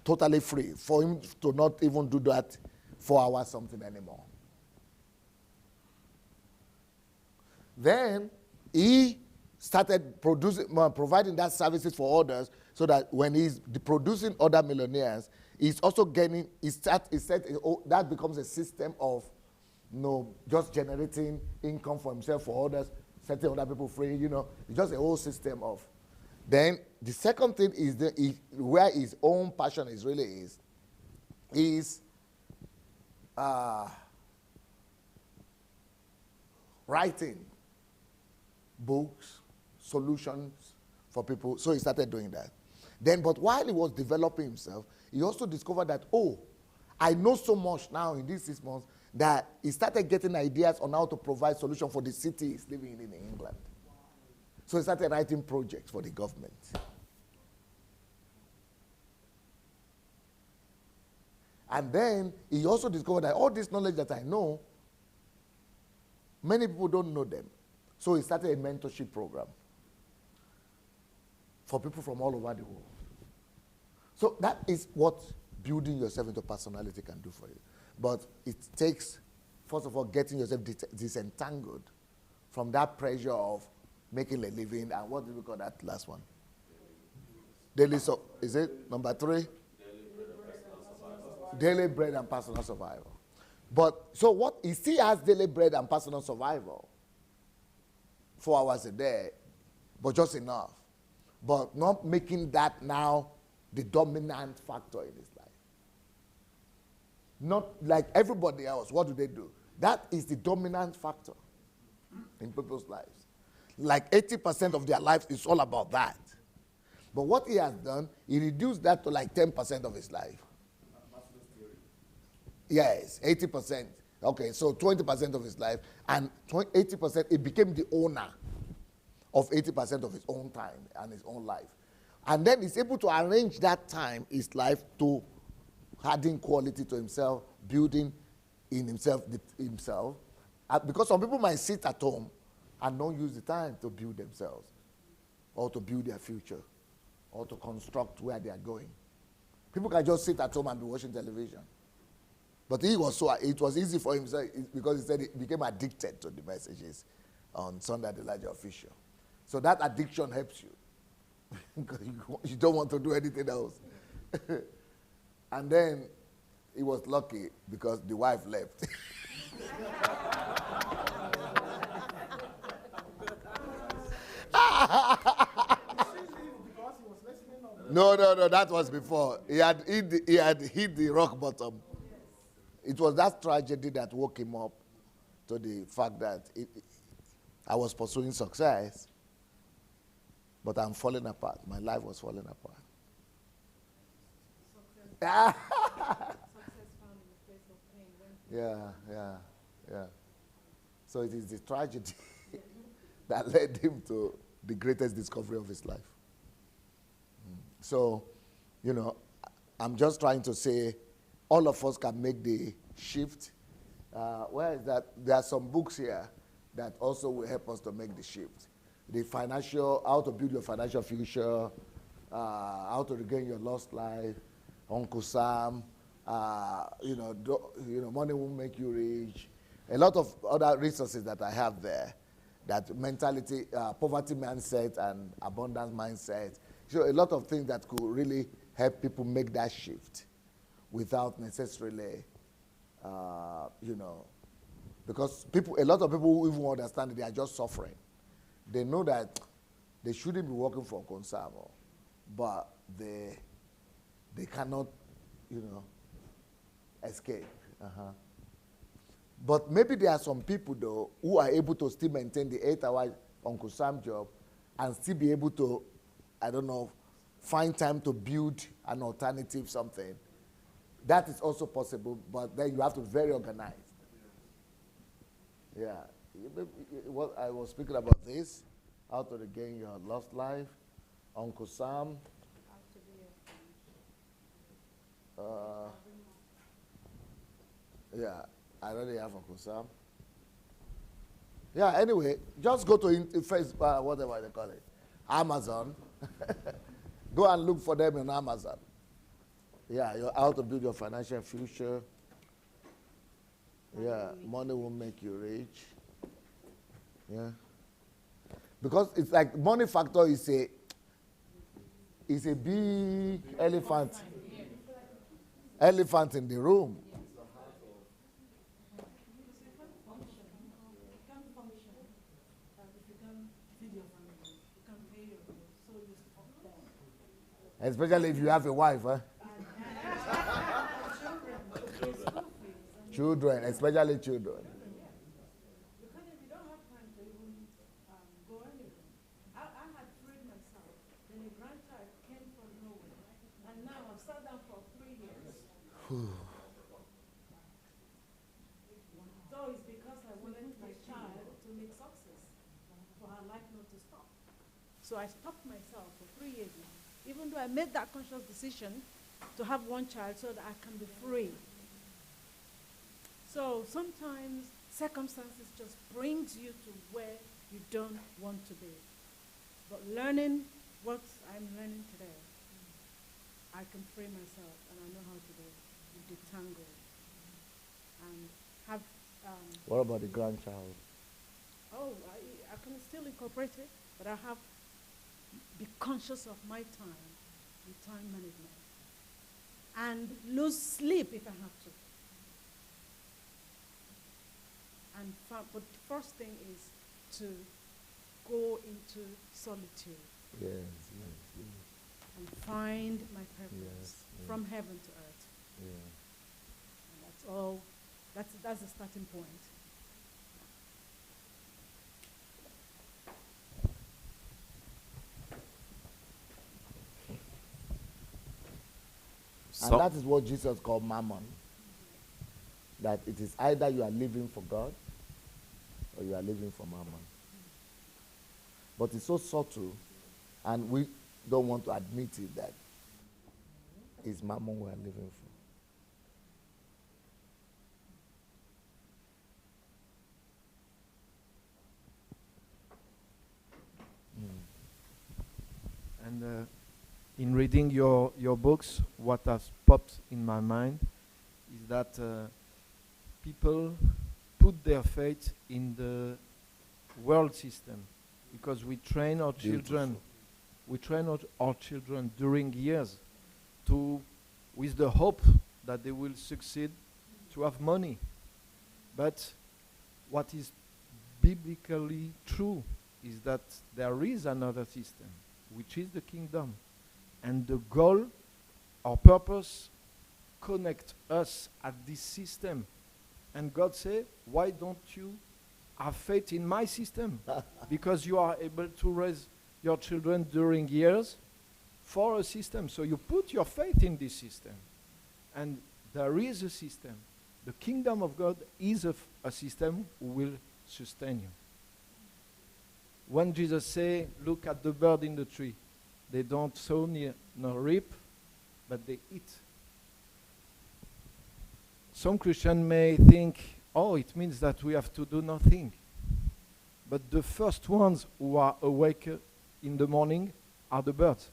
totally free, for him to not even do that 4 hours something anymore. Then he started providing that services for others, so that when he's producing other millionaires, he's also gaining, that becomes a system of just generating income for himself, for others, setting other people free, it's just a whole system of. Then the second thing is where his own passion is writing books, solutions for people. So he started doing that. Then, but while he was developing himself, he also discovered that, I know so much now in these 6 months, that he started getting ideas on how to provide solutions for the city he's living in England. So he started writing projects for the government. And then he also discovered that all this knowledge that I know, many people don't know them. So he started a mentorship program for people from all over the world. So that is what building yourself into personality can do for you. But it takes, first of all, getting yourself disentangled from that pressure of making a living. And what do we call that last one? Daily, so is it number 3? Daily bread and personal survival. But so what he still has daily bread and personal survival, 4 hours a day, but just enough. But not making that now the dominant factor in his life. Not like everybody else. What do? That is the dominant factor in people's lives. Like 80% of their lives is all about that. But what he has done, he reduced that to like 10% of his life. Yes, 80%. Okay, so 20% of his life, and 80%, he became the owner of 80% of his own time and his own life. And then he's able to arrange that time, his life, to adding quality to himself, building in himself. Because some people might sit at home and don't use the time to build themselves, or to build their future, or to construct where they are going. People can just sit at home and be watching television. But it was easy for him because he said he became addicted to the messages on Sunday the Elijah Official. So that addiction helps you because you don't want to do anything else. And then he was lucky because the wife left. No, that was before. He had hit the rock bottom. It was that tragedy that woke him up to the fact that I was pursuing success, but I'm falling apart. My life was falling apart. Success found in the place of pain. Yeah. So it is the tragedy that led him to the greatest discovery of his life. So, I'm just trying to say, all of us can make the shift. Where is that? There are some books here that also will help us to make the shift. How to build your financial future, how to regain your lost life, Uncle Sam, money won't make you rich. A lot of other resources that I have there, that mentality, poverty mindset and abundance mindset. So a lot of things that could really help people make that shift without necessarily, because a lot of people who even understand that they are just suffering. They know that they shouldn't be working for Consamo, but they cannot, escape. But maybe there are some people, though, who are able to still maintain the 8-hour Uncle Sam job and still be able to, find time to build an alternative something. That is also possible, but then you have to be very organized. Yeah. What I was speaking about this, how to regain your lost life, Uncle Sam. Yeah, I already have Uncle Sam. Yeah, anyway, just go to Facebook, whatever they call it, Amazon. Go and look for them on Amazon. Yeah, how to build your financial future. Yeah, money will make you rich. Yeah. Because it's like money factor is a big elephant in the room. Especially if you have a wife, huh? Children, especially children. Because if you don't have time to even go anywhere, I had freed myself. Then a grandchild came from nowhere, and now I've sat down for 3 years. So it's because I wanted my child to make success, for her life not to stop. So I stopped myself for 3 years now. Even though I made that conscious decision to have one child so that I can be free. So sometimes circumstances just brings you to where you don't want to be. But learning what I'm learning today, I can free myself, and I know how to do it, detangle, and have. What about the grandchild? Oh, I can still incorporate it, but I have be conscious of my time, and time management, and lose sleep if I have to. And but the first thing is to go into solitude. Yes, yes, yes. And find my purpose Yes, from heaven to earth. Yeah. And that's all. That's the starting point. And that is what Jesus called mammon. That it is either you are living for God or you are living for mammon. But it's so subtle, and we don't want to admit it, that it's mammon we are living for. And in reading your books, what has popped in my mind is that people put their faith in the world system, because we train our children. We train our children during years with the hope that they will succeed, to have money. But what is biblically true is that there is another system, which is the kingdom. And the goal, our purpose, connect us at this system. And God say, why don't you have faith in my system? Because you are able to raise your children during years for a system. So you put your faith in this system. And there is a system. The kingdom of God is a system who will sustain you. When Jesus say, look at the bird in the tree, they don't sow nor reap, but they eat. Some Christians may think, oh, it means that we have to do nothing. But the first ones who are awake in the morning are the birds.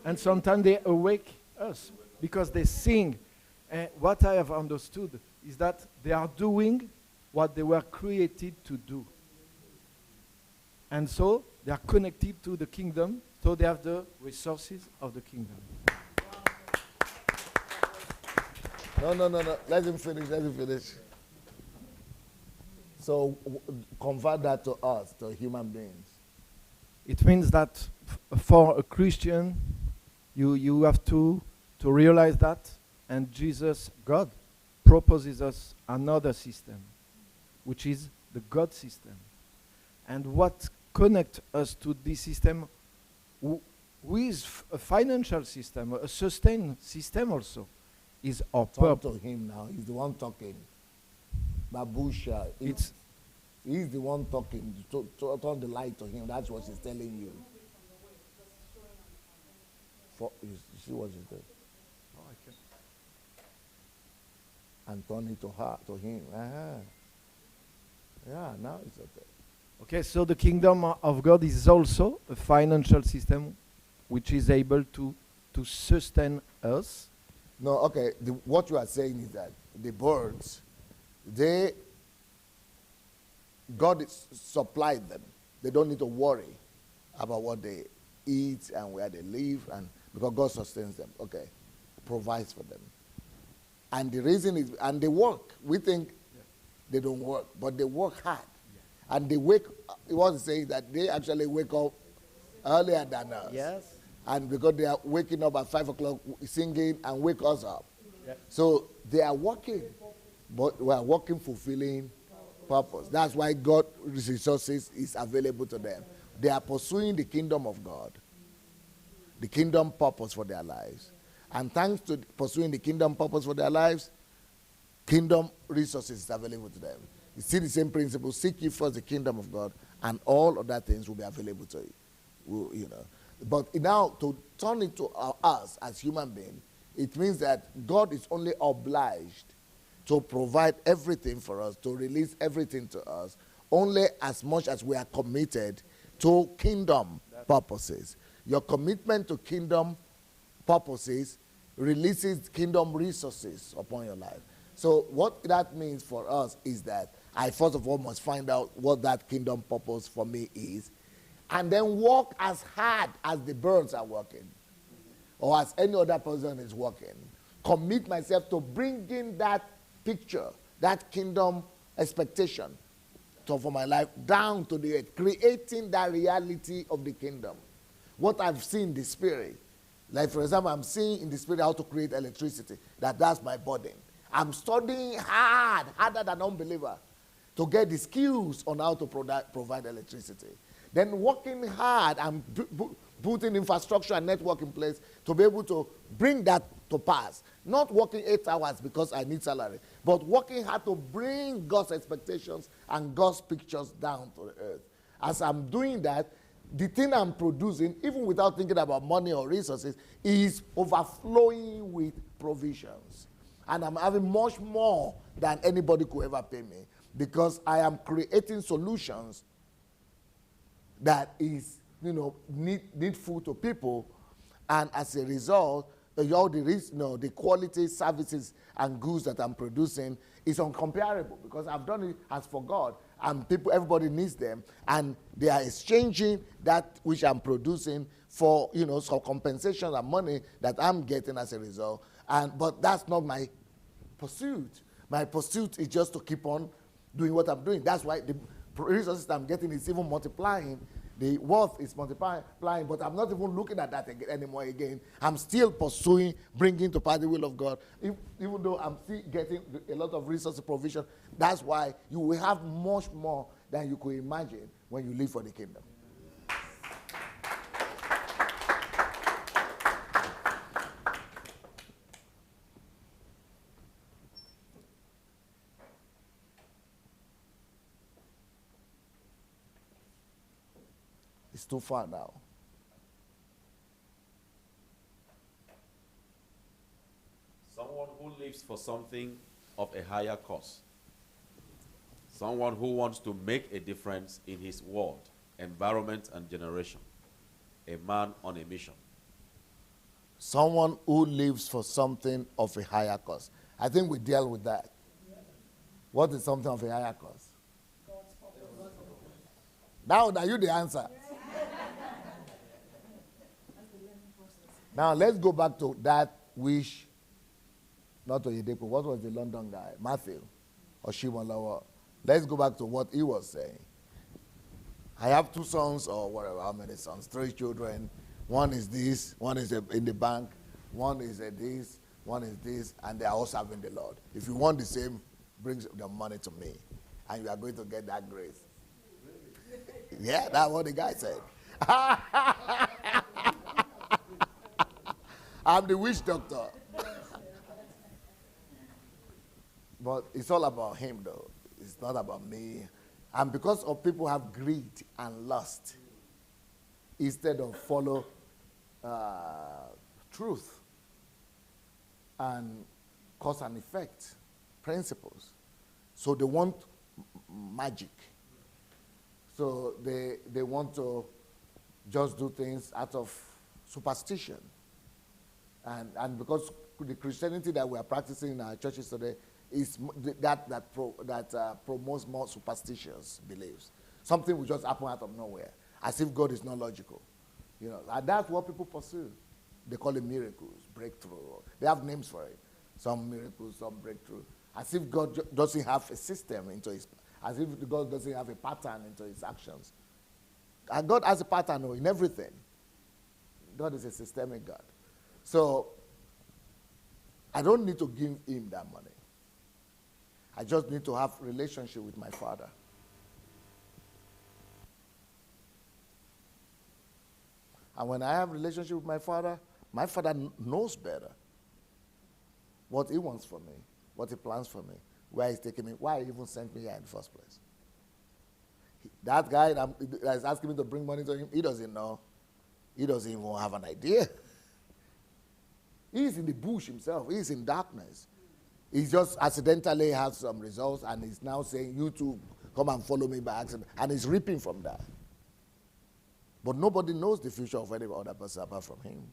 And sometimes they awake us because they sing. And what I have understood is that they are doing what they were created to do. And so they are connected to the kingdom, so they have the resources of the kingdom. No. Let him finish. So convert that to us, to human beings. It means that for a Christian, you have to realize that, and Jesus, God, proposes us another system, which is the God system. And what connects us to this system with a financial system, a sustained system also, is our Talk purpose. to him now. He's the one talking. Babusha. It's He's the one talking. Turn the light to him. That's what she's telling you. You see what she's doing? oh, I can. And turn it to her, to him. Yeah, now it's okay. Okay, so the kingdom of God is also a financial system which is able to sustain us. No, okay. What you are saying is that the birds, God supplied them. They don't need to worry about what they eat and where they live, and because God sustains them. Okay, provides for them. And the reason is, and they work. We think they don't work, but they work hard. And they wake, it was saying that they actually wake up earlier than us. Yes. And because they are waking up at 5 o'clock singing and wake us up. Yeah. So they are working, but we are working fulfilling purpose. That's why God's resources is available to them. They are pursuing the kingdom of God, the kingdom purpose for their lives. And thanks to pursuing the kingdom purpose for their lives, kingdom resources is available to them. You see the same principle: seek ye first the kingdom of God, and all other things will be available to you. But now to turn it to us as human beings, it means that God is only obliged to provide everything for us, to release everything to us, only as much as we are committed to kingdom purposes. Your commitment to kingdom purposes releases kingdom resources upon your life. So what that means for us is that I first of all must find out what that kingdom purpose for me is, and then work as hard as the birds are working, or as any other person is working. Commit myself to bringing that picture, that kingdom expectation for my life down to the earth, creating that reality of the kingdom. What I've seen in the spirit, like for example, I'm seeing in the spirit how to create electricity. That's my burden. I'm studying harder than unbeliever, to get the skills on how to provide electricity. Then working hard and putting infrastructure and network in place to be able to bring that to pass. Not working 8 hours because I need salary, but working hard to bring God's expectations and God's pictures down to the earth. As I'm doing that, the thing I'm producing, even without thinking about money or resources, is overflowing with provisions. And I'm having much more than anybody could ever pay me, because I am creating solutions that is, needful to people, and as a result, the quality services and goods that I'm producing is uncomparable, because I've done it as for God, and everybody needs them, and they are exchanging that which I'm producing for, some compensation and money that I'm getting as a result. But that's not my pursuit. My pursuit is just to keep on doing what I'm doing. That's why the resources I'm getting is even multiplying. The wealth is multiplying, but I'm not even looking at that anymore again. I'm still pursuing, bringing to pass the will of God, even though I'm still getting a lot of resource provision. That's why you will have much more than you could imagine when you live for the kingdom. It's too far now. Someone who lives for something of a higher cause. Someone who wants to make a difference in his world, environment, and generation. A man on a mission. Someone who lives for something of a higher cause. I think we deal with that. What is something of a higher cause? Now you the answer. Now let's go back to that wish, not to Yedepo. What was the London guy? Matthew or Shimon. Let's go back to what he was saying. I have 2 sons, or whatever, how many sons? 3 children. One is this, one is in the bank, one is this, one is this, and they are all serving the Lord. If you want the same, bring the money to me, and you are going to get that grace. Yeah, that's what the guy said. I'm the witch doctor. But it's all about him, though. It's not about me. And because of people have greed and lust, instead of follow truth and cause and effect principles. So they want magic. So they want to just do things out of superstition. And because the Christianity that we are practicing in our churches today is that promotes more superstitious beliefs. Something will just happen out of nowhere, as if God is not logical. And that's what people pursue. They call it miracles, breakthrough. They have names for it. Some miracles, some breakthrough. As if God doesn't have a system as if God doesn't have a pattern into his actions. And God has a pattern in everything. God is a systemic God. So, I don't need to give him that money. I just need to have a relationship with my Father. And when I have a relationship with my Father knows better what he wants for me, what he plans for me, where he's taking me, why he even sent me here in the first place. That guy that is asking me to bring money to him, he doesn't know. He doesn't even have an idea. He's in the bush himself. He's in darkness. He just accidentally has some results and he's now saying, you two come and follow me by accident. And he's reaping from that. But nobody knows the future of any other person apart from him.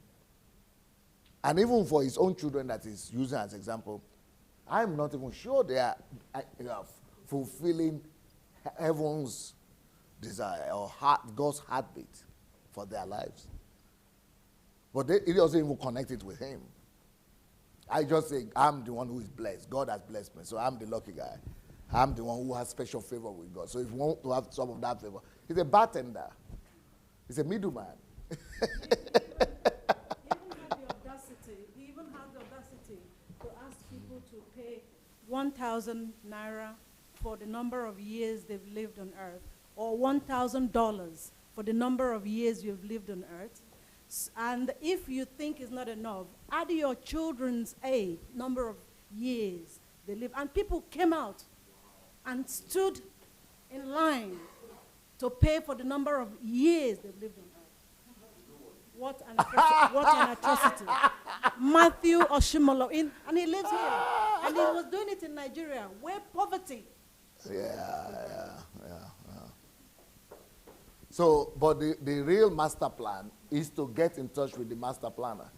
And even for his own children that he's using as example, I'm not even sure they are fulfilling heaven's desire or God's heartbeat for their lives. But it doesn't even connect it with him. I just say, I'm the one who is blessed. God has blessed me, so I'm the lucky guy. I'm the one who has special favor with God. So if you want to have some of that favor, he's a bartender. He's a middleman. He even had the audacity to ask people to pay 1,000 naira for the number of years they've lived on earth, or $1,000 for the number of years you've lived on earth. And if you think it's not enough, add your children's age, number of years they live. And people came out and stood in line to pay for the number of years they've lived on earth. What an atrocity. Matthew Oshimolo, and he lives here. And he was doing it in Nigeria, where poverty. Yeah. So, but the real master plan is to get in touch with the master planner.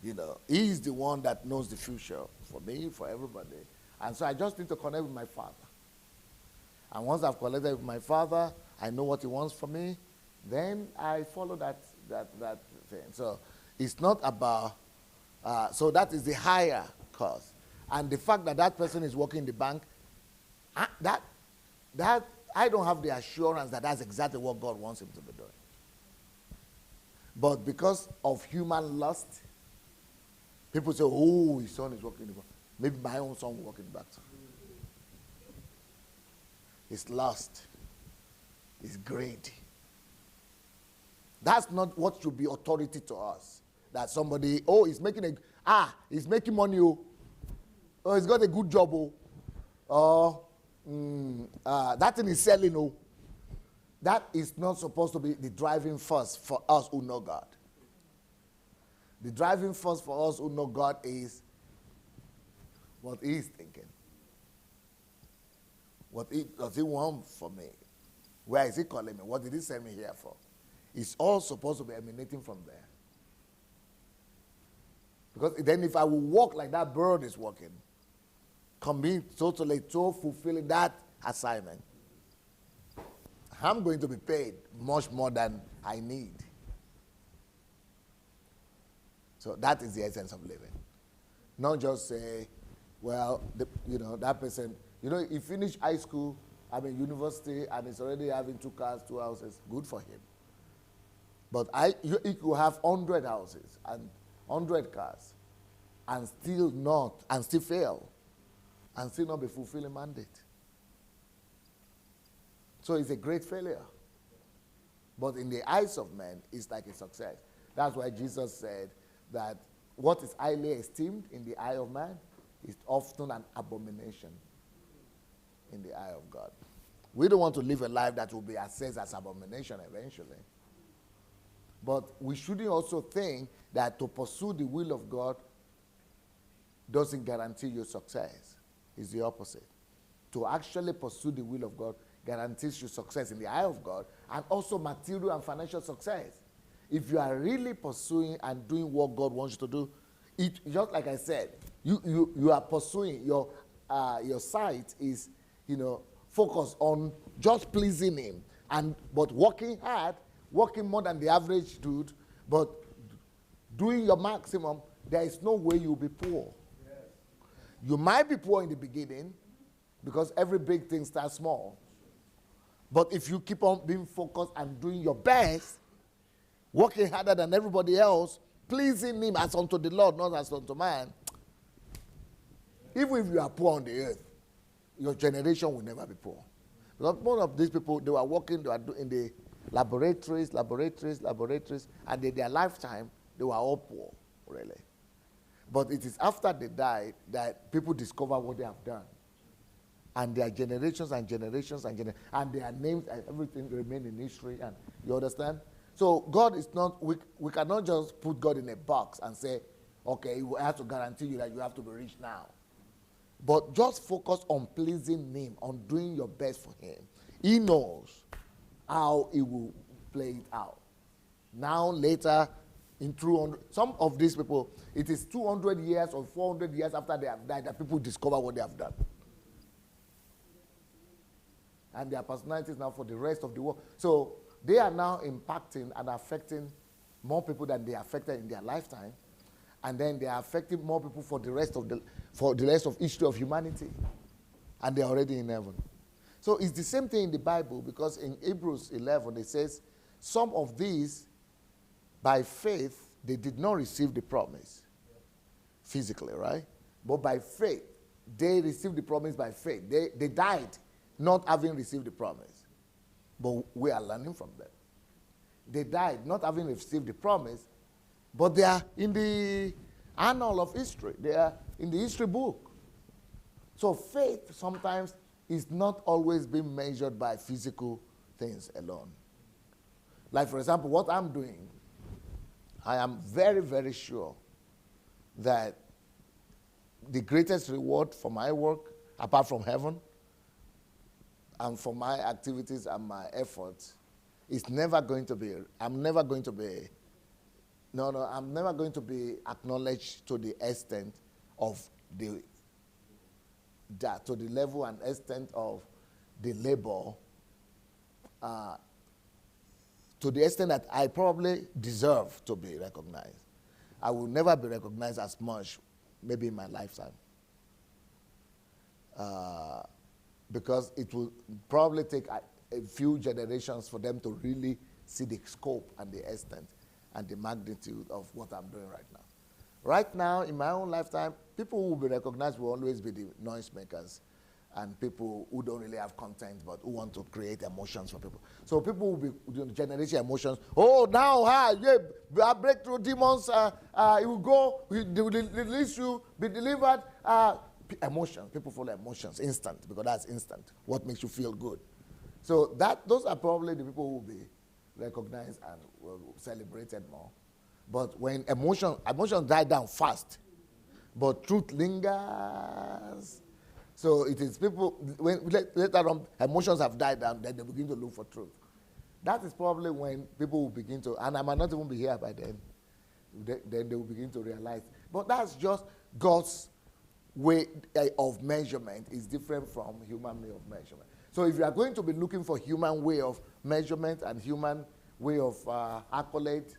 You know, he's the one that knows the future for me, for everybody. And so I just need to connect with my Father. And once I've connected with my Father, I know what he wants for me, then I follow that thing. So it's not about, so that is the higher cause. And the fact that that person is working in the bank, that I don't have the assurance that that's exactly what God wants him to be doing. But because of human lust, people say, oh, his son is working in the bank. Maybe my own son will work in the bank too. It's lust. It's greed. That's not what should be authority to us. That somebody, oh, he's making he's making money, oh, he's got a good job, that thing is selling, oh. That is not supposed to be the driving force for us who know God. The driving force for us who know God is what he is thinking. What does he want for me? Where is he calling me? What did he send me here for? It's all supposed to be emanating from there. Because then if I will walk like that bird is walking, commit totally to fulfilling that assignment, I'm going to be paid much more than I need. So that is the essence of living. Not just say, well, that person, he finished high school, university, and he's already having 2 cars, 2 houses. Good for him. But he could have 100 houses and 100 cars and still fail and still not be fulfilling mandate. So it's a great failure. But in the eyes of men, it's like a success. That's why Jesus said that what is highly esteemed in the eye of man is often an abomination in the eye of God. We don't want to live a life that will be assessed as abomination eventually. But we shouldn't also think that to pursue the will of God doesn't guarantee your success. It's the opposite. To actually pursue the will of God guarantees you success in the eye of God and also material and financial success. If you are really pursuing and doing what God wants you to do, it just like I said, you are pursuing your sight is focused on just pleasing him but working hard, working more than the average dude, but doing your maximum. There is no way you'll be poor. Yes. You might be poor in the beginning because every big thing starts small. But if you keep on being focused and doing your best, working harder than everybody else, pleasing him as unto the Lord, not as unto man, even if you are poor on the earth, your generation will never be poor. Because most of these people, they were working, they were in the laboratories, and in their lifetime, they were all poor, really. But it is after they died that people discover what they have done. And their generations and their names and everything remain in history, and you understand? So God is not, we cannot just put God in a box and say, okay, we have to guarantee you that you have to be rich now. But just focus on pleasing him, on doing your best for him. He knows how he will play it out. Now, later, in 200, some of these people, it is 200 years or 400 years after they have died that people discover what they have done. And their personalities now for the rest of the world. So they are now impacting and affecting more people than they affected in their lifetime. And then they are affecting more people for the rest of history of humanity. And they are already in heaven. So it's the same thing in the Bible, because in Hebrews 11 it says, some of these, by faith, they did not receive the promise physically, right? But by faith, they received the promise by faith. They died not having received the promise. But we are learning from them. They died not having received the promise, but they are in the annal of history. They are in the history book. So faith sometimes is not always being measured by physical things alone. Like, for example, what I'm doing, I am very, very sure that the greatest reward for my work, apart from heaven, and for my activities and my efforts, is never going to be, I'm never going to be acknowledged to the extent of to the level and extent of the labor, to the extent that I probably deserve to be recognized. I will never be recognized as much, maybe in my lifetime. Because it will probably take a few generations for them to really see the scope and the extent and the magnitude of what I'm doing right now. Right now, in my own lifetime, people who will be recognized will always be the noisemakers and people who don't really have content but who want to create emotions for people. So people will be generating emotions. Oh, now, yeah, breakthrough demons, it will go, they will release you, be delivered. Emotions, people follow emotions, instant, because that's instant. What makes you feel good? So those are probably the people who will be recognized and will celebrated more. But when emotions die down fast, but truth lingers. So it is people, when later on emotions have died down, then they begin to look for truth. That is probably when people will begin to, and I might not even be here by then, then they will begin to realize. But that's just God's way of measurement is different from human way of measurement. So if you are going to be looking for human way of measurement and human way of accolade,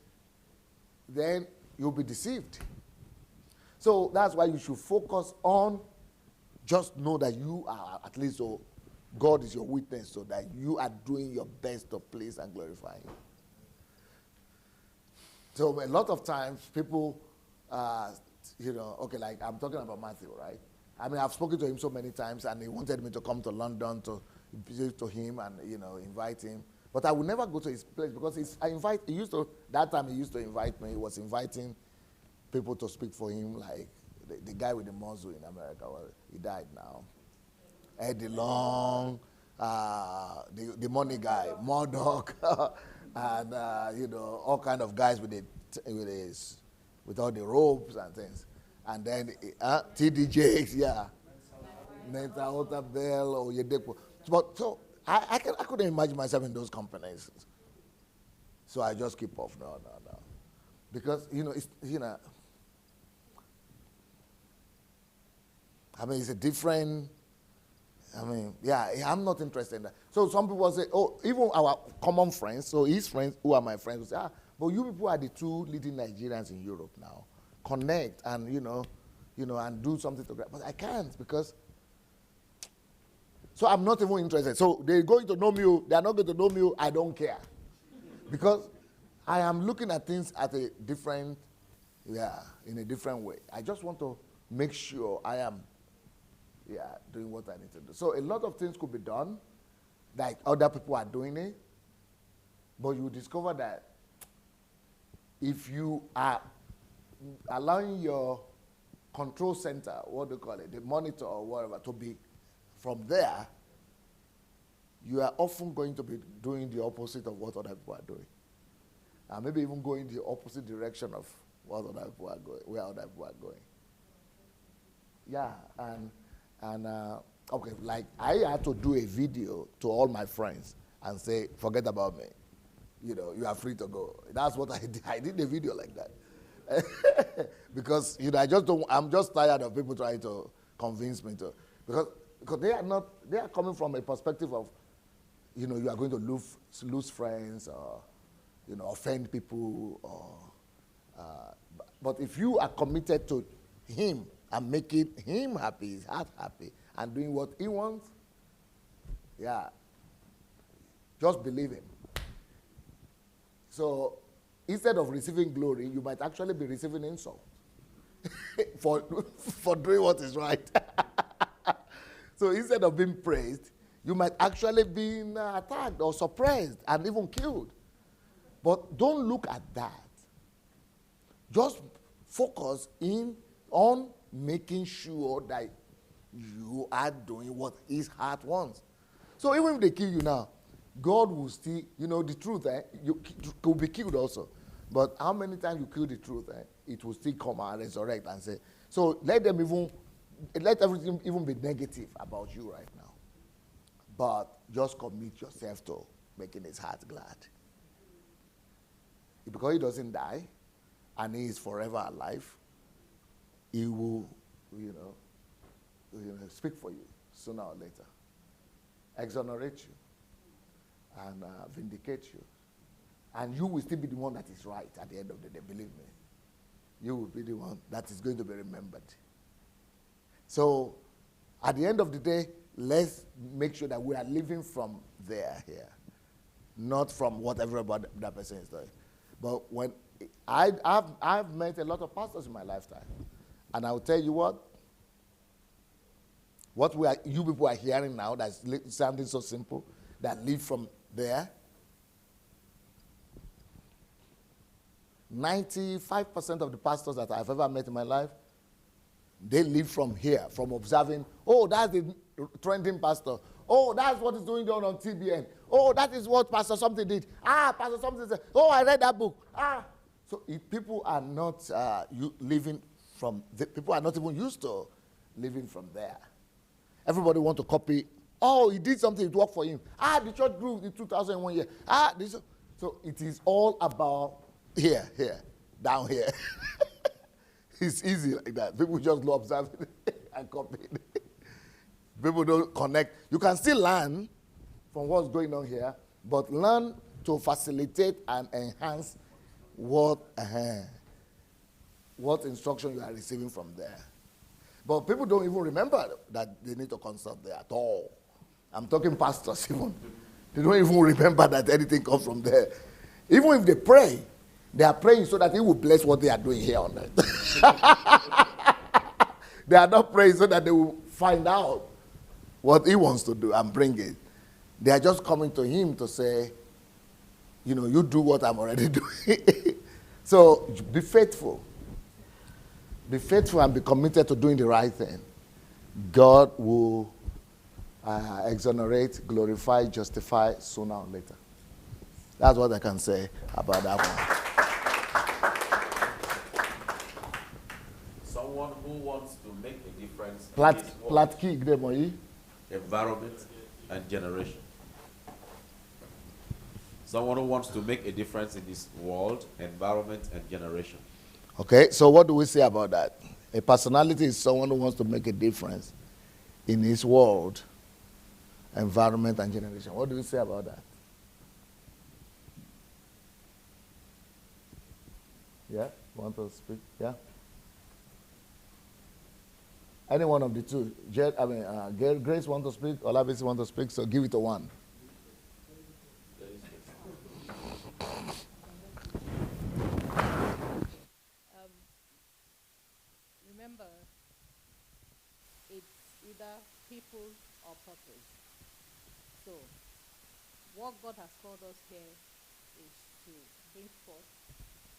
then you'll be deceived. So that's why you should focus on, just know that you are, at least so God is your witness, so that you are doing your best to please and glorify him. So a lot of times people, okay, like I'm talking about Matthew, right? I mean, I've spoken to him so many times, and he wanted me to come to London to visit to him and, invite him. But I would never go to his place because that time he used to invite me. He was inviting people to speak for him, like the guy with the muzzle in America. Well, he died now. Eddie Long, the money guy, Murdoch, and, all kind of guys with all the ropes and things. And then T.D. Jakes, yeah. Neta Otabel or Yedepo. But so I couldn't imagine myself in those companies. So I just keep off. No. Because, it's a different, I'm not interested in that. So some people say, even our common friends, so his friends who are my friends will say, but you people are the two leading Nigerians in Europe now. Connect and, and do something together. But I can't because, so I'm not even interested. So they're going to know me, they're not going to know me, I don't care. Because I am looking at things at a different, in a different way. I just want to make sure I am, doing what I need to do. So a lot of things could be done, like other people are doing it, but you discover that if you are allowing your control center, what do you call it, the monitor or whatever, to be from there, you are often going to be doing the opposite of what other people are doing. And maybe even go in the opposite direction of what other people are going, where other people are going. Yeah, and okay, like I had to do a video to all my friends and say, forget about me. You know, you are free to go. That's what I did. I did a video like that. Because, you know, I'm just tired of people trying to convince me to, because they are coming from a perspective of, you know, you are going to lose friends or, you know, offend people or, but if you are committed to him and making him happy, his heart happy, and doing what he wants, yeah, just believe him. So instead of receiving glory, you might actually be receiving insult for doing what is right. So instead of being praised, you might actually be attacked or suppressed and even killed. But don't look at that. Just focus on making sure that you are doing what his heart wants. So even if they kill you now, God will still, you know, the truth, you could be killed also. But how many times you kill the truth, it will still come and resurrect and say, so let everything even be negative about you right now. But just commit yourself to making his heart glad. Because he doesn't die, and he is forever alive, he will, you know, speak for you sooner or later, exonerate you, and vindicate you. And you will still be the one that is right at the end of the day, believe me. You will be the one that is going to be remembered. So, at the end of the day, let's make sure that we are living from there here, not from what everybody that person is doing. But when I've met a lot of pastors in my lifetime, and I'll tell you what you people are hearing now that's sounding so simple, that live from there. 95% of the pastors that I've ever met in my life, they live from here, from observing, oh, that's the trending pastor. Oh, that's what is going on TBN. Oh, that is what Pastor something did. Pastor something said, oh, I read that book. So if people are not living from, people are not even used to living from there. Everybody want to copy. Oh, he did something, it worked for him. The church grew in 2001 year. So it is all about here, down here. It's easy like that. People just love observing and copying. People don't connect. You can still learn from what's going on here, but learn to facilitate and enhance what instruction you are receiving from there. But people don't even remember that they need to consult there at all. I'm talking pastors even. They don't even remember that anything comes from there. Even if they pray, they are praying so that he will bless what they are doing here on earth. They are not praying so that they will find out what he wants to do and bring it. They are just coming to him to say, you know, you do what I'm already doing. So be faithful. Be faithful and be committed to doing the right thing. God will exonerate, glorify, justify sooner or later. That's what I can say about that one. Someone who wants to make a difference in his world, environment and generation. Someone who wants to make a difference in this world, environment, and generation. Okay, so what do we say about that? A personality is someone who wants to make a difference in his world, environment, and generation. What do we say about that? Yeah, want to speak? Yeah. Any one of the two. Grace want to speak, Olabisi want to speak, so give it to one. Remember, it's either people or purpose. So, what God has called us here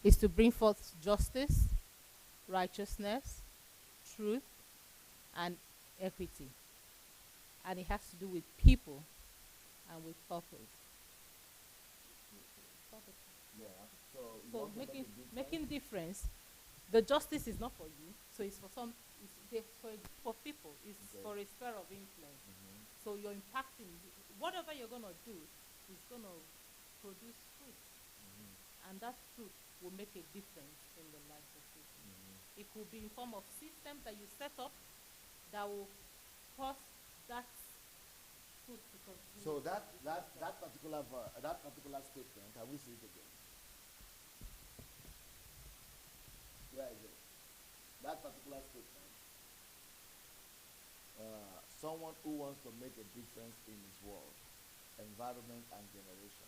is to bring forth justice, righteousness, truth, and equity. And it has to do with people and with purpose. Yeah. So making difference. The justice is not for you, so it's for for a group of people. It's for a sphere of influence. So you're impacting. Whatever you're gonna do is gonna produce fruit, and that fruit will make a difference in the lives of people. It could be in form of systems that you set up that will cause that fruit to continue. So that particular statement, can we see it again? Where is it? That particular statement. Someone who wants to make a difference in his world, environment, and generation.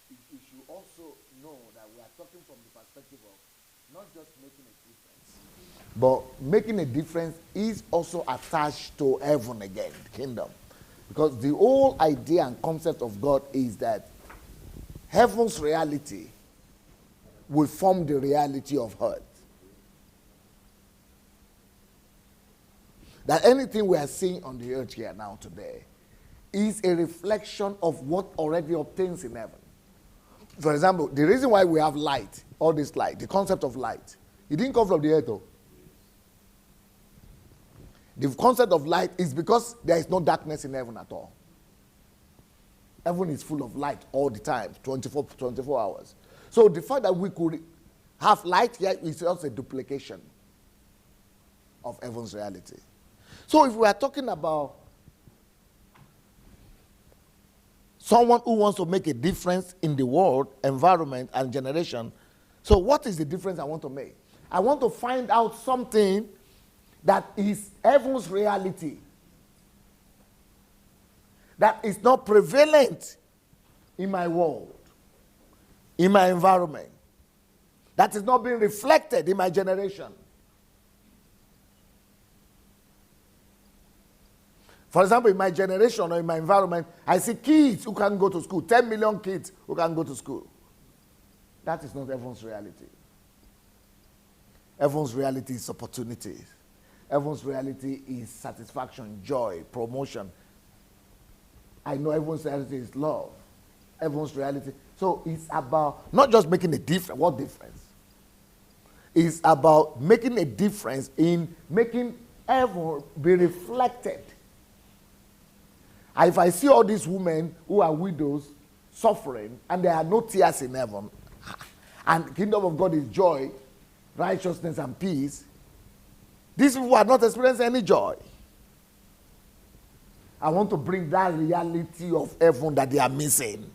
You should also know that we are talking from the perspective of not just making a difference, but making a difference is also attached to heaven again, the kingdom. Because the whole idea and concept of God is that heaven's reality will form the reality of earth. That anything we are seeing on the earth here now today is a reflection of what already obtains in heaven. For example, the reason why we have light, all this light, the concept of light, it didn't come from the earth though. The concept of light is because there is no darkness in heaven at all. Heaven is full of light all the time, 24 hours. So the fact that we could have light here is just a duplication of heaven's reality. So if we are talking about someone who wants to make a difference in the world, environment, and generation, so what is the difference I want to make? I want to find out something that is heaven's reality, that is not prevalent in my world, in my environment, that is not being reflected in my generation. For example, in my generation or in my environment, I see kids who can go to school, 10 million kids who can go to school. That is not heaven's reality. Heaven's reality is opportunities. Heaven's reality is satisfaction, joy, promotion. I know heaven's reality is love. Heaven's reality. So it's about not just making a difference. What difference? It's about making a difference in making heaven be reflected. If I see all these women who are widows suffering and there are no tears in heaven, and the kingdom of God is joy, righteousness, and peace, these people are not experiencing any joy. I want to bring that reality of heaven that they are missing.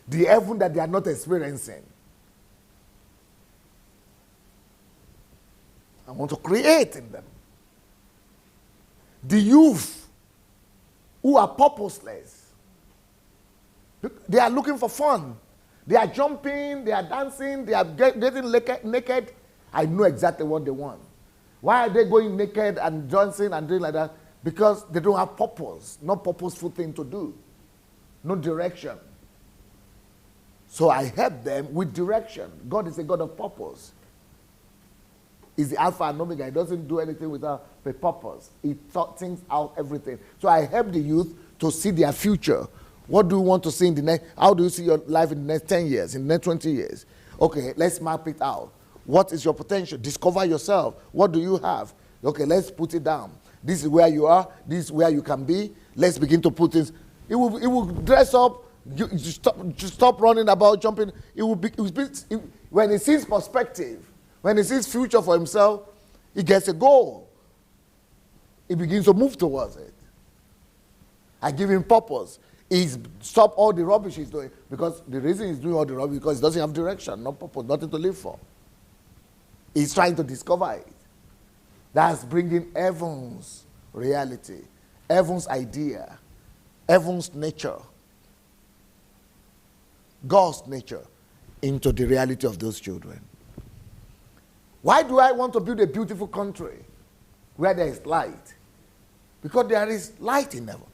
The heaven that they are not experiencing. I want to create in them. The youth who are purposeless. They are looking for fun. They are jumping, they are dancing, they are getting naked. I know exactly what they want. Why are they going naked and dancing and doing like that? Because they don't have purpose, no purposeful thing to do, no direction. So I help them with direction. God is a God of purpose. He's the Alpha and Omega. He doesn't do anything without a purpose. He thinks out everything. So I help the youth to see their future. What do you want to see in the next? How do you see your life in the next 10 years, in the next 20 years? Okay, let's map it out. What is your potential? Discover yourself. What do you have? Okay, let's put it down. This is where you are. This is where you can be. Let's begin to put things. It will dress up. You stop running about, jumping. When he sees perspective, when he sees future for himself, he gets a goal. He begins to move towards it. I give him purpose. He's stop all the rubbish he's doing. Because the reason he's doing all the rubbish is because he doesn't have direction, no purpose, nothing to live for. He's trying to discover it. That's bringing heaven's reality, heaven's idea, heaven's nature, God's nature into the reality of those children. Why do I want to build a beautiful country where there is light? Because there is light in heaven.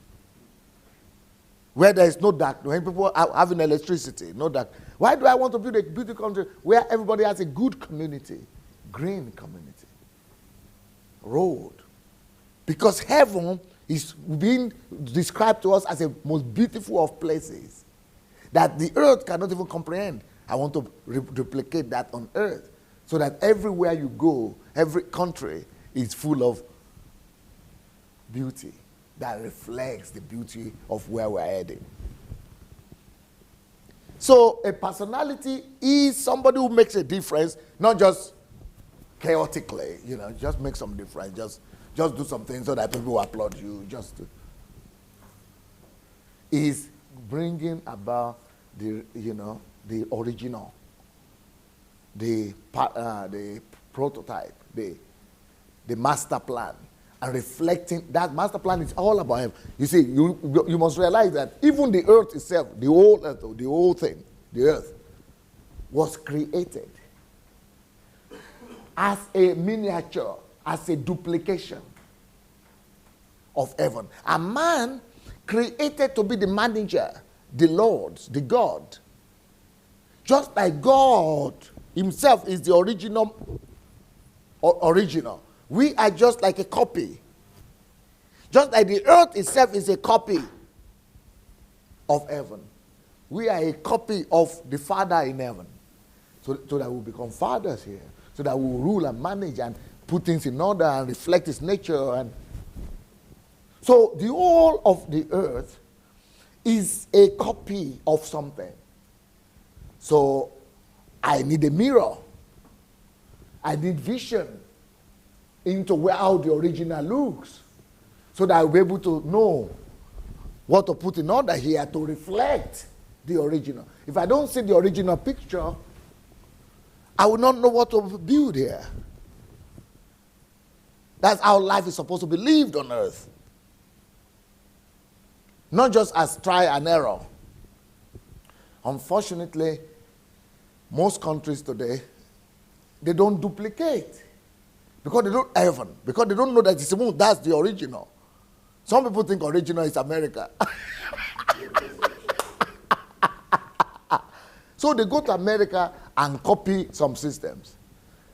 Where there is no dark, when people are having electricity, no dark. Why do I want to build a beautiful country where everybody has a good community, green community, road? Because heaven is being described to us as the most beautiful of places. that the earth cannot even comprehend. I want to replicate that on earth so that everywhere you go, every country is full of beauty that reflects the beauty of where we're heading. So a personality is somebody who makes a difference, not just chaotically, just make some difference, just do something so that people will applaud you. Is bringing about the original, the prototype, the master plan, and reflecting that master plan is all about him. You see, you must realize that even the earth itself, the whole earth, the whole thing, the earth, was created as a miniature, as a duplication of heaven. A man created to be the manager, the Lord, the God. Just like God himself is the original. We are just like a copy. Just like the earth itself is a copy of heaven. We are a copy of the Father in heaven. So that we become fathers here. So that we will rule and manage and put things in order and reflect his nature. So the whole of the earth is a copy of something. So I need a mirror. I need vision into how the original looks, so that I'll be able to know what to put in order here to reflect the original. If I don't see the original picture, I will not know what to build here. That's how life is supposed to be lived on earth. Not just as try and error. Unfortunately, most countries today, they don't duplicate. Because they don't heaven. Because they don't know that that's the original. Some people think original is America. So they go to America and copy some systems.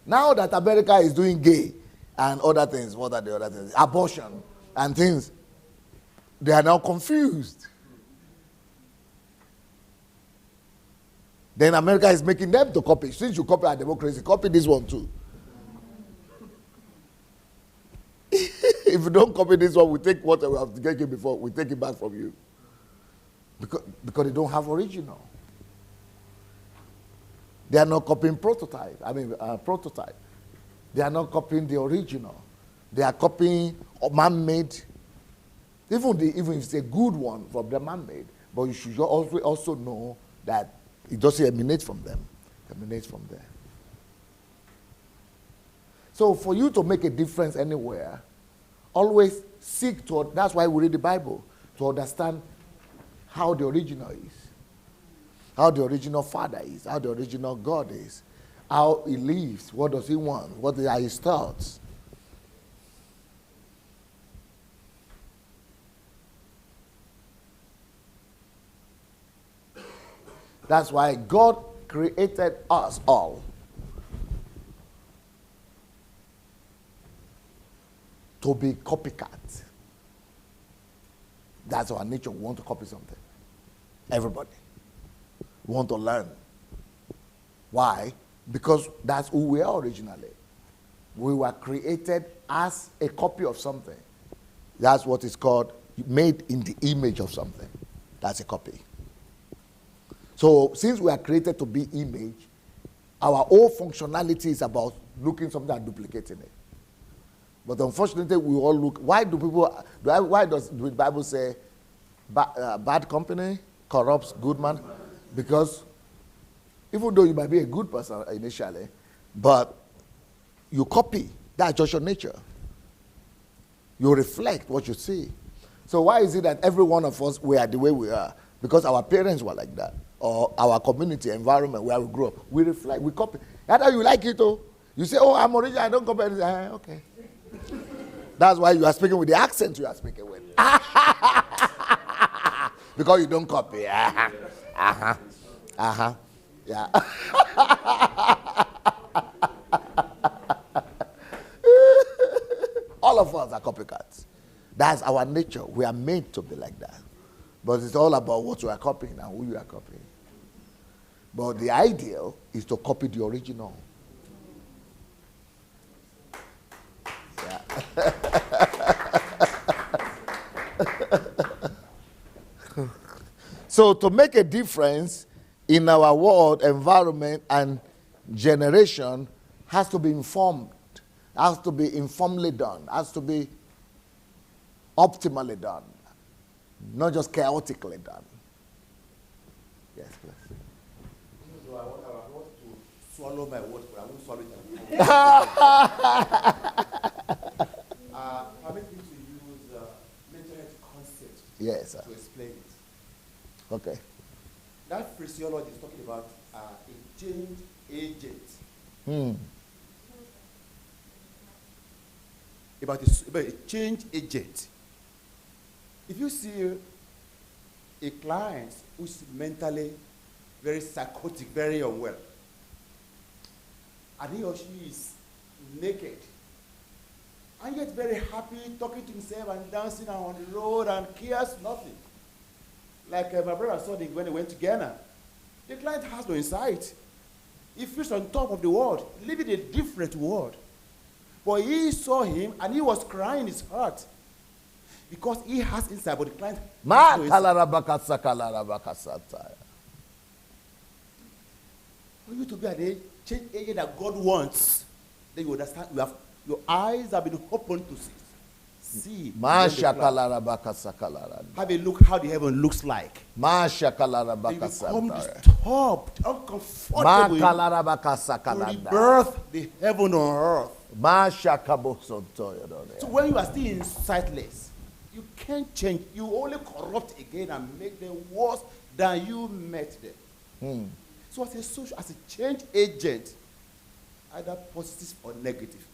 Now that America is doing gay and other things, what are the other things? Abortion and things. They are now confused. Then America is making them to copy. Since you copy our democracy, copy this one too. If you don't copy this one, we take what we have taken before, we take it back from you. Because they don't have original. They are not copying prototype. They are not copying the original. They are copying man-made, even if it's a good one from the man-made, but you should also know that it doesn't emanate from them. It emanates from there. So for you to make a difference anywhere, always seek to, that's why we read the Bible, to understand how the original is, how the original Father is, how the original God is, how he lives, what does he want, what are his thoughts. That's why God created us all to be copycats. That's our nature. We want to copy something. Everybody. We want to learn. Why? Because that's who we are originally. We were created as a copy of something. That's what is called made in the image of something. That's a copy. So since we are created to be image, our whole functionality is about looking something and duplicating it. But unfortunately, we all look. Why does the Bible say bad company corrupts good man? Because even though you might be a good person initially, but you copy. That's just your nature. You reflect what you see. So why is it that every one of us, we are the way we are? Because our parents were like that. Or our community, environment where we grew up. We reflect, we copy. Either you like it or you say, oh, I'm original, I don't copy anything. Okay. That's why you are speaking with the accent you are speaking with. Because you don't copy. Yeah. All of us are copycats. That's our nature. We are made to be like that. But it's all about what you are copying and who you are copying. But the ideal is to copy the original. Yeah. So to make a difference in our world, environment, and generation has to be informed, has to be informally done, has to be optimally done, not just chaotically done. Yes, please. So I want to swallow my words, but I won't swallow it. Permit me to use mental health concept Yes, sir. to explain it. Okay. That phraseology is talking about a change agent. About a change agent. If you see a client who's mentally very psychotic, very unwell, and he or she is naked, and yet very happy, talking to himself and dancing on the road and cares nothing. Like my brother saw when he went to Ghana. The client has no insight. He feels on top of the world, living a different world. But he saw him and he was crying his heart because he has insight, but the client has no insight. For you to be at a change agent that God wants, then you understand, your eyes have been opened to see. Have a look how the heaven looks like. You become disturbed, uncomfortable to rebirth the heaven on earth. So when you are still sightless, you can't change. You only corrupt again and make them worse than you met them. So as a change agent, either positive or negative,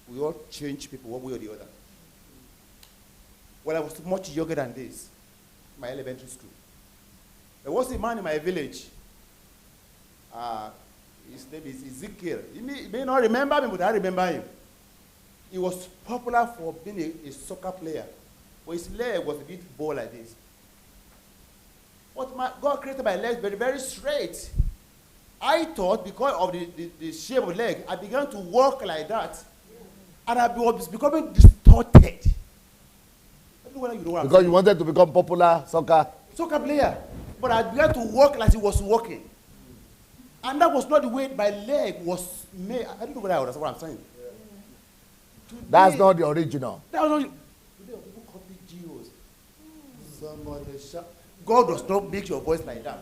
we all change people one way or the other. When I was much younger than this, my elementary school, there was a man in my village. His name is Ezekiel. You may not remember me, but I remember him. He was popular for being a soccer player, but his leg was a bit bowed like this. But God created my legs very, very straight. I thought because of the shape of the leg, I began to walk like that. And I was becoming distorted. Because you wanted to become popular soccer player. But I began to walk like he was walking. And that was not the way my leg was made. I don't know whether I understand what I'm saying. Today, that's not the original. That was not today people copy geos. Somebody shout. God does not make your voice like that.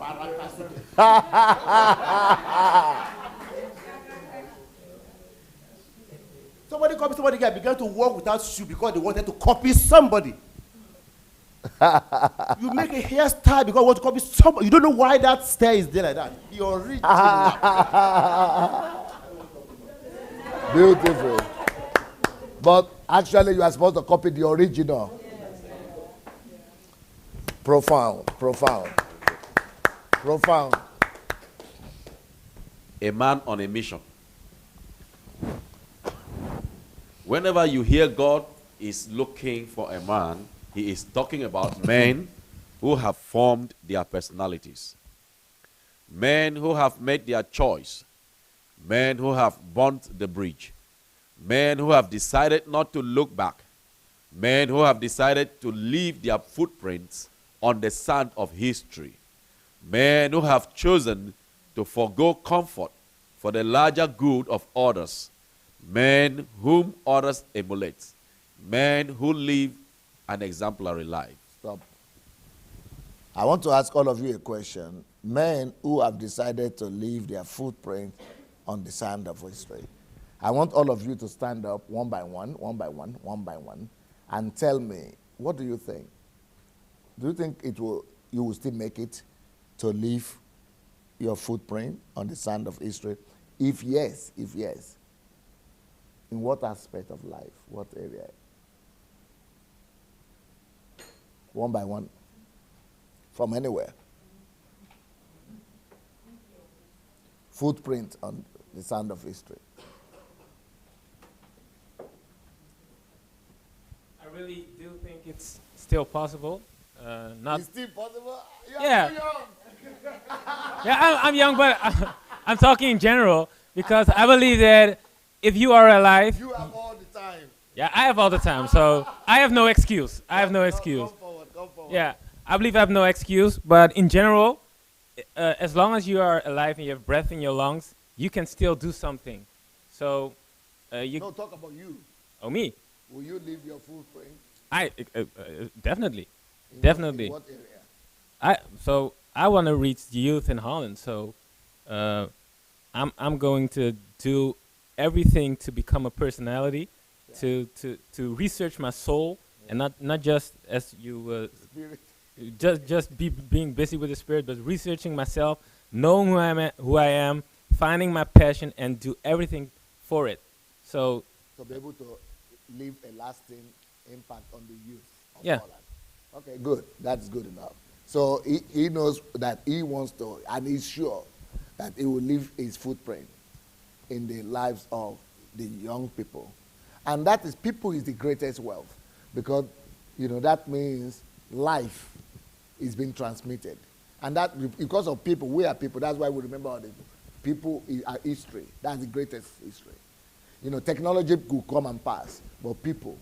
Somebody copied somebody guy began to walk without shoe because they wanted to copy somebody. You make a hairstyle because you want to copy somebody. You don't know why that style is there like that. The original. Beautiful. But actually you are supposed to copy the original. Profound. A man on a mission. Whenever you hear God is looking for a man, he is talking about men who have formed their personalities, men who have made their choice, men who have burnt the bridge, men who have decided not to look back, men who have decided to leave their footprints on the sand of history, men who have chosen to forego comfort for the larger good of others, men whom others emulate, men who live an exemplary life. Stop. I want to ask all of you a question. Men who have decided to leave their footprint on the sand of history. I want all of you to stand up one by one, and tell me, what do you think? Do you think you will still make it to leave your footprint on the sand of history? If yes, in what aspect of life? What area? One by one. From anywhere. Footprint on the sand of history. I really do think it's still possible. not. It's still possible. You're Yeah. so young. Yeah, I'm young, but I'm talking in general because I believe that if you are alive, You have all the time. yeah, I have all the time, so I have no excuse. I have no excuse. Come forward, come forward. Yeah, I believe I have no excuse, but in general, as long as you are alive and you have breath in your lungs, you can still do something. So, you. No, talk about you. Oh, me? Will you leave your footprint? Definitely, In definitely. What area? I want to reach the youth in Holland. So, I'm going to do everything to become a personality, to research my soul, and not just as you Spirit. just being busy with the spirit, but researching myself, knowing who I am, finding my passion, and do everything for it. So To be able to leave a lasting impact on the youth of Yeah. Holland. Okay, good. That's good enough. So he knows that he wants to, and he's sure that he will leave his footprint in the lives of the young people. And that is, people is the greatest wealth, because, that means life is being transmitted. And that, because of people, we are people. That's why we remember all the people are history. That's the greatest history. Technology could come and pass, but people.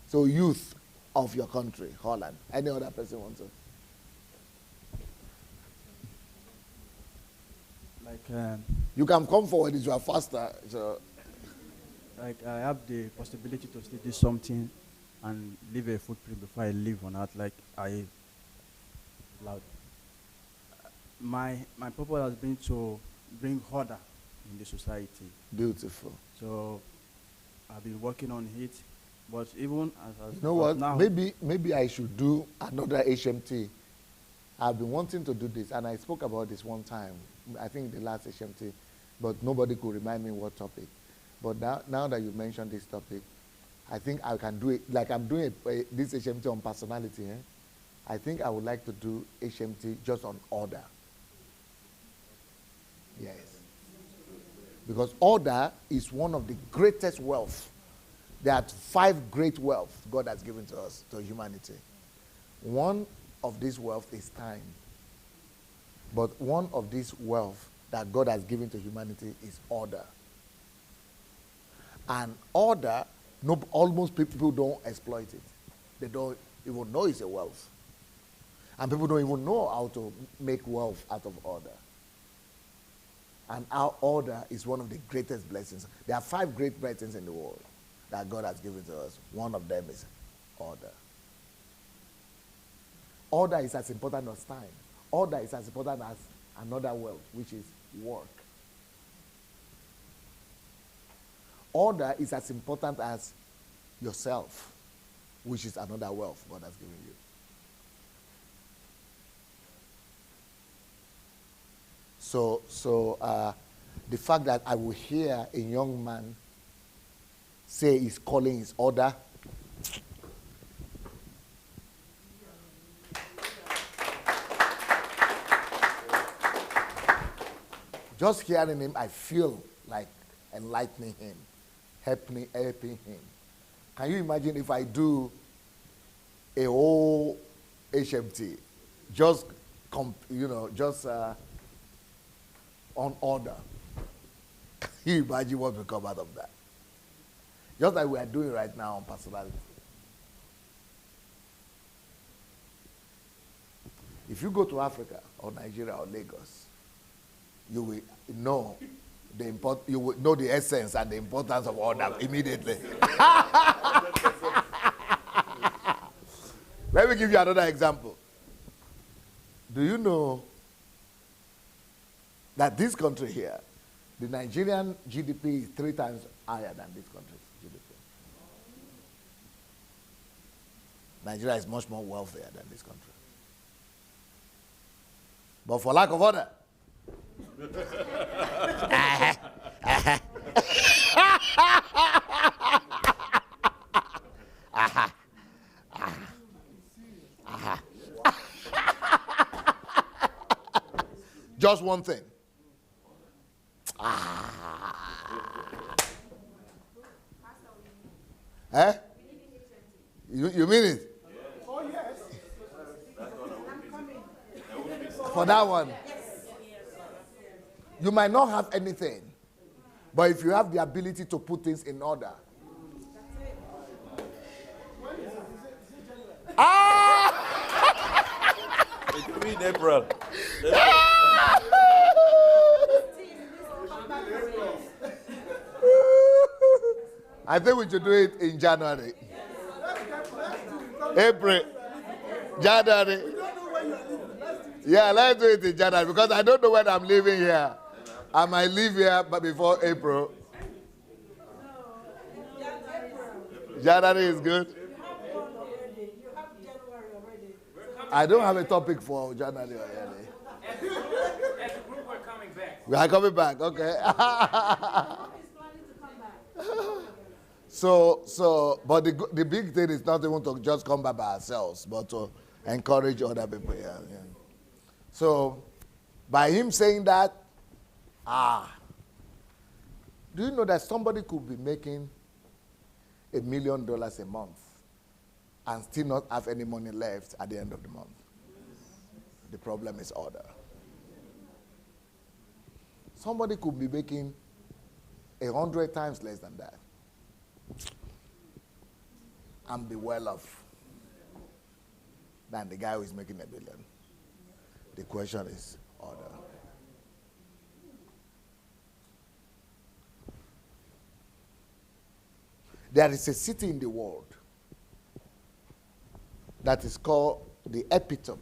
So youth of your country, Holland. Any other person wants to? Like, You can come forward if you are faster. So like I have the possibility to still do something and leave a footprint before I leave on earth. Like loud. My purpose has been to bring order in the society. beautiful. So I've been working on it, but even as You know what? now, Maybe I should do another HMT. I've been wanting to do this, and I spoke about this one time. I think the last HMT, but nobody could remind me what topic. But now that you mentioned this topic, I think I can do it. Like I'm doing this HMT on personality. I think I would like to do HMT just on order. Yes. Because order is one of the greatest wealth. There are 5 great wealth God has given to us, to humanity. One of this wealth is time. But one of this wealth that God has given to humanity is order. And order, almost people don't exploit it. They don't even know it's a wealth. And people don't even know how to make wealth out of order. And our order is one of the greatest blessings. There are 5 great blessings in the world that God has given to us. One of them is order. Order is as important as time. Order is as important as another wealth, which is work. Order is as important as yourself, which is another wealth God has given you. So the fact that I will hear a young man say he's calling his order, just hearing him, I feel like enlightening him, helping him. Can you imagine if I do a whole HMT, just on order? Can you imagine what will come out of that? Just like we are doing right now on personality. If you go to Africa or Nigeria or Lagos, you will know you will know the essence and the importance of order immediately. Let me give you another example. Do you know that this country here, the Nigerian GDP is 3 times higher than this country's GDP? Nigeria is much more wealthier than this country. But for lack of order, just one thing. You mean it? Oh, yes. For that one. You might not have anything, but if you have the ability to put things in order. It will be in April. I think we should do it in January. April. January. Yeah, let's do it in January because I don't know when I'm leaving here. I might leave here but before April. January is good. I don't have a topic for January already. As a group, we're coming back. We are coming back, okay. But the big thing is not even to just come back by ourselves, but to encourage other people. Yeah. So, by him saying that, do you know that somebody could be making $1 million a month and still not have any money left at the end of the month? The problem is order. Somebody could be making 100 times less than that and be well off than the guy who is making $1 billion. The question is order. There is a city in the world that is called the epitome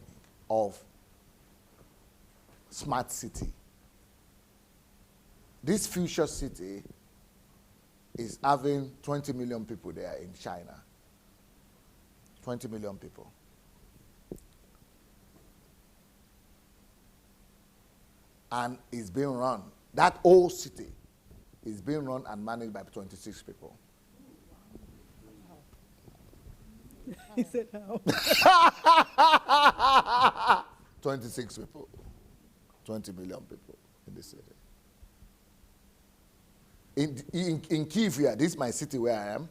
of smart city. This future city is having 20 million people there in China. 20 million people. And it's being run, that whole city is being run and managed by 26 people. He said how? 26 people. 20 million people in the city. In Kyiv here, this is my city where I am,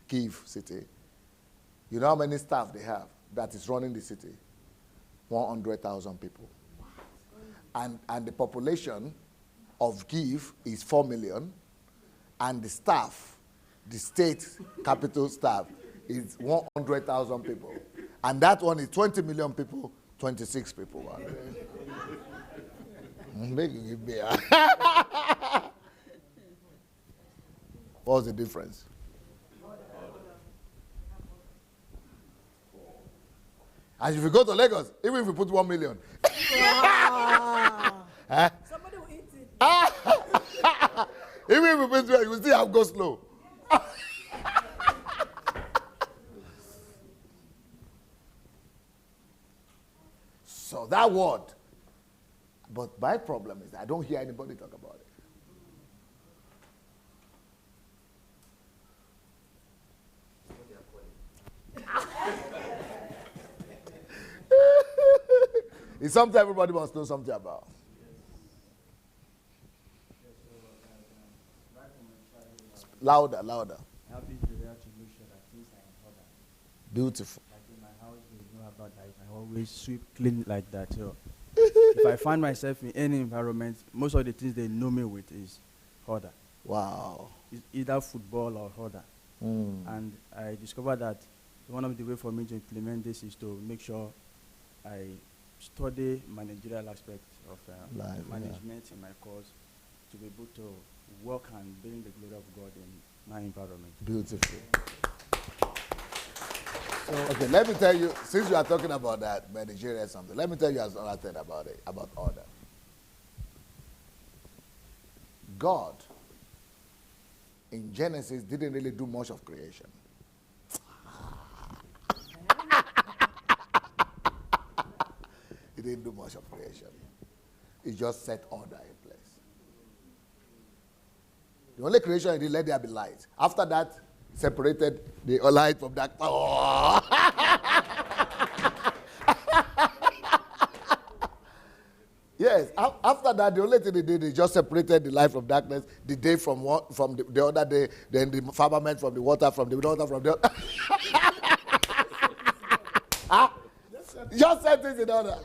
Kyiv city. You know how many staff they have that is running the city? 100,000 people. And the population of Kyiv is 4 million, and the staff, the state capital staff, is 100,000 people. And that one is 20 million people, 26 people. What's the difference? And if you go to Lagos, even if you put 1 million, Somebody will eat it. even if you put 2 million, you will still have go slow. So that word. But my problem is I don't hear anybody talk about it. It's something everybody must know something about. Louder, louder. Helping to make sure that things are in order. Beautiful. Like in my house, you know about that. I always sweep clean like that. So if I find myself in any environment, most of the things they know me with is order. Wow. It's either football or order. And I discovered that one of the ways for me to implement this is to make sure I study managerial aspects of management in my course to be able to work and bring the glory of God in my environment. Beautiful. So, okay, let me tell you, since you are talking about that managerial something, let me tell you another thing about it, about order. God, in Genesis, didn't really do much of creation. He didn't do much of creation. He just set order in place. The only creation he did, let there be light. After that, separated the light from dark. Oh. Yes, after that, the only thing he did is just separated the light from darkness, the day from the other day, then the firmament from the water, from the water, from the other. Just set things in order.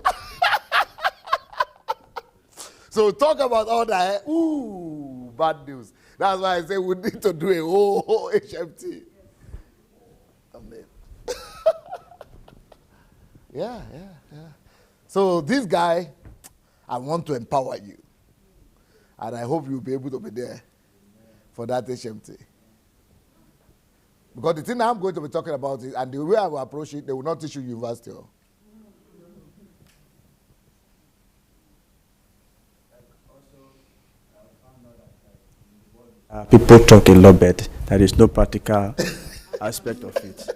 So talk about all that. Ooh, bad news. That's why I say we need to do a whole HMT. Amen. Yeah. So this guy, I want to empower you. And I hope you'll be able to be there for that HMT. Because the thing I'm going to be talking about is, and the way I will approach it, they will not teach you university. People talk a lot, but there is no practical aspect of it.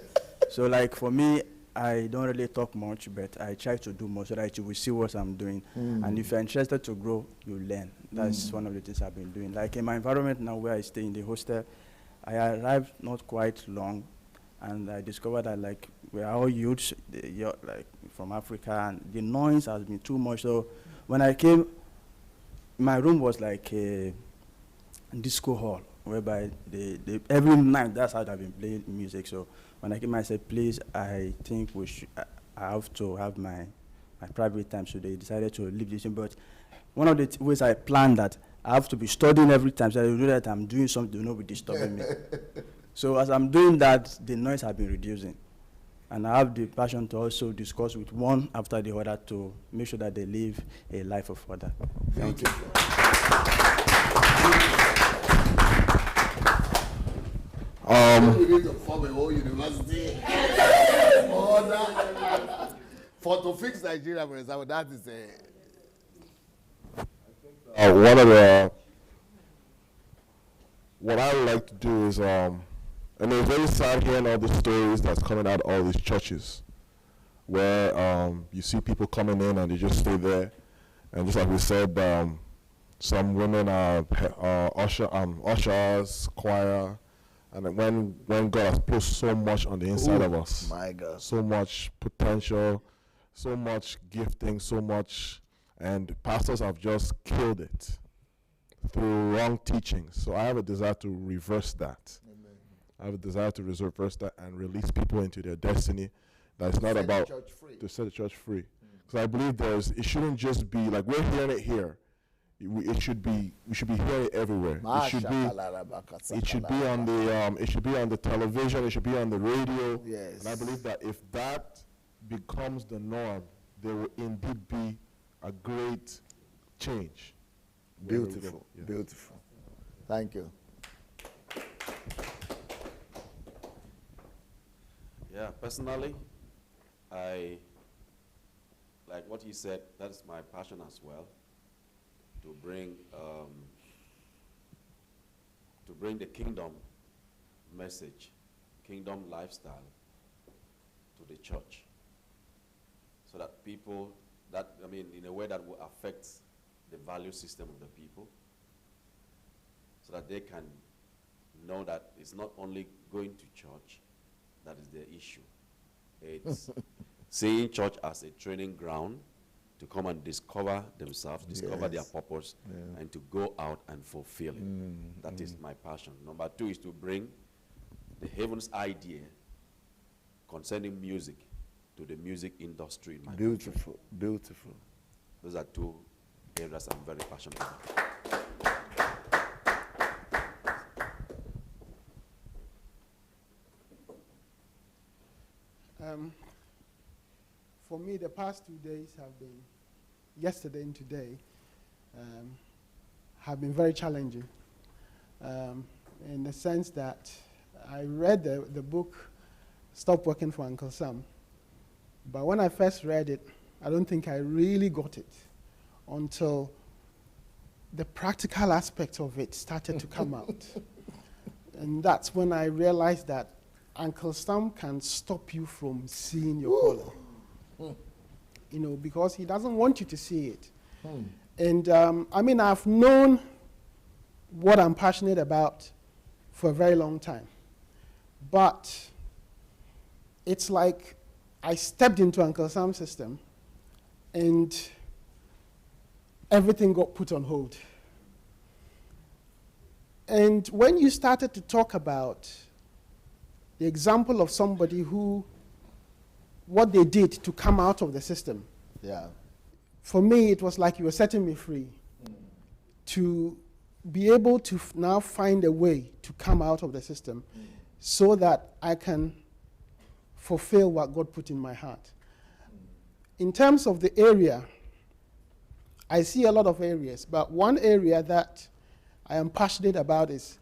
So like for me, I don't really talk much, but I try to do more so that you will see what I'm doing. And if you're interested to grow, you learn. That's one of the things I've been doing. Like in my environment now where I stay in the hostel, I arrived not quite long, and I discovered that like we are all youths, like from Africa, and the noise has been too much. So when I came, my room was like a disco hall, whereby every night that's how I've been playing music. So when I came, I said, please, I think I have to have my private time. So they decided to leave this. But one of the ways I planned that, I have to be studying every time, so I know that I'm doing something to not be disturbing me. So as I'm doing that, the noise has been reducing. And I have the passion to also discuss with one after the other to make sure that they live a life of order. Thank you. We need to form a whole university. For to fix Nigeria, for example, that is one of the, what I would like to do is, and it's very sad hearing all the stories that's coming out of all these churches, where you see people coming in and they just stay there, and just like we said, some women are ushers, choir, and when God has put so much on the inside of us, my God, so much potential, so much gifting, so much, and pastors have just killed it through wrong teachings. So I have a desire to reverse that. Amen. I have a desire to reverse that and release people into their destiny. That is not about to set the church free. Because I believe it shouldn't just be like we're hearing it here. We should be hearing it everywhere. It should be on the television. It should be on the radio. Yes. And I believe that if that becomes the norm, there will indeed be a great change. Beautiful, beautiful. Thank you. Yeah, personally, I like what you said. That's my passion as well. To bring the kingdom message, kingdom lifestyle to the church, so that people, in a way that will affect the value system of the people, so that they can know that it's not only going to church that is the issue. It's seeing church as a training ground to come and discover themselves, discover their purpose, and to go out and fulfill it. That is my passion. Number two is to bring the heaven's idea concerning music to the music industry in my country. Beautiful. Those are two areas I'm very passionate about. For me, the past 2 days have been, yesterday and today, have been very challenging in the sense that I read the book, Stop Working for Uncle Sam, but when I first read it, I don't think I really got it until the practical aspects of it started to come out. And that's when I realized that Uncle Sam can stop you from seeing your calling. Because he doesn't want you to see it. And I've known what I'm passionate about for a very long time. But it's like I stepped into Uncle Sam's system and everything got put on hold. And when you started to talk about the example of somebody who, what they did to come out of the system, for me, it was like you were setting me free. to be able to now find a way to come out of the system so that I can fulfill what God put in my heart. In terms of the area, I see a lot of areas, but one area that I am passionate about is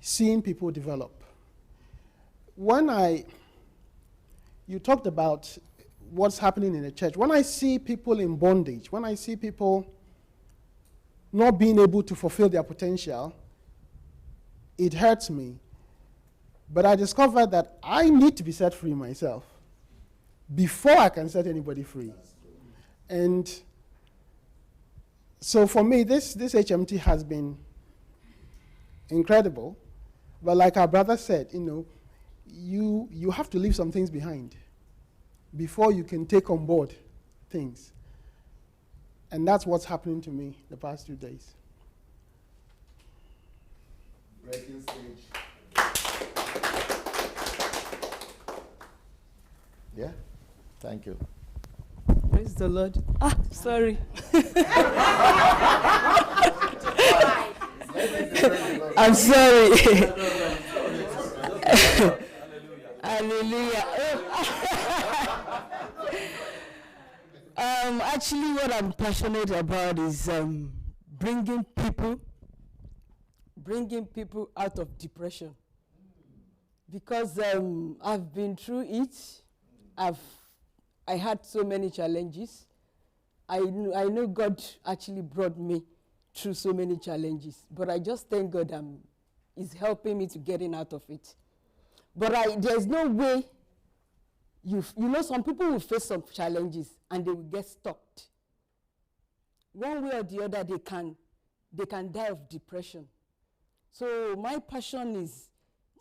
seeing people develop. You talked about what's happening in the church. When I see people in bondage, when I see people not being able to fulfill their potential, it hurts me. But I discovered that I need to be set free myself before I can set anybody free. And so for me, this HMT has been incredible. But like our brother said, you have to leave some things behind before you can take on board things. And that's what's happening to me the past 2 days. Breaking stage. Yeah, thank you. Praise the Lord. Sorry. I'm sorry. Hallelujah. Actually, what I'm passionate about is bringing people out of depression. Because I've been through it. I had so many challenges. I know God actually brought me through so many challenges, but I just thank God He's helping me to getting out of it. But there's no way, some people will face some challenges and they will get stuck. One way or the other, they can die of depression. So my passion is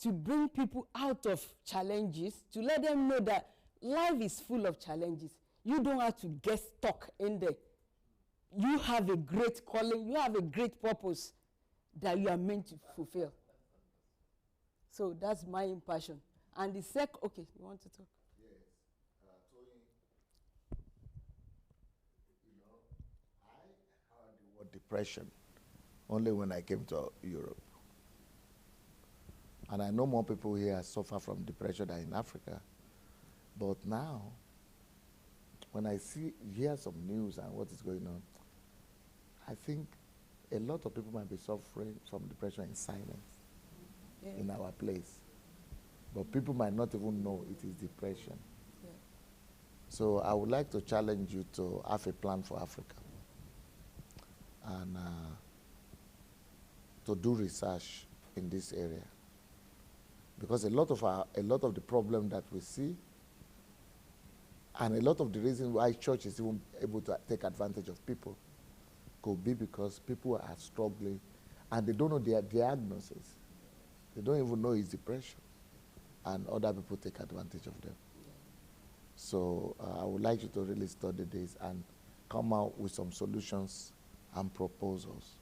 to bring people out of challenges, to let them know that life is full of challenges. You don't have to get stuck in there. You have a great calling, you have a great purpose that you are meant to fulfill. So that's my passion. And the okay, you want to talk? Yes. I heard the word depression only when I came to Europe. And I know more people here suffer from depression than in Africa. But now, when I hear some news and what is going on, I think a lot of people might be suffering from depression in silence in our place. But people might not even know it is depression. Yeah. So I would like to challenge you to have a plan for Africa and to do research in this area. Because a lot of the problem that we see and a lot of the reason why church is even able to take advantage of people could be because people are struggling and they don't know their diagnosis. They don't even know it's depression. And other people take advantage of them. So I would like you to really study this and come out with some solutions and proposals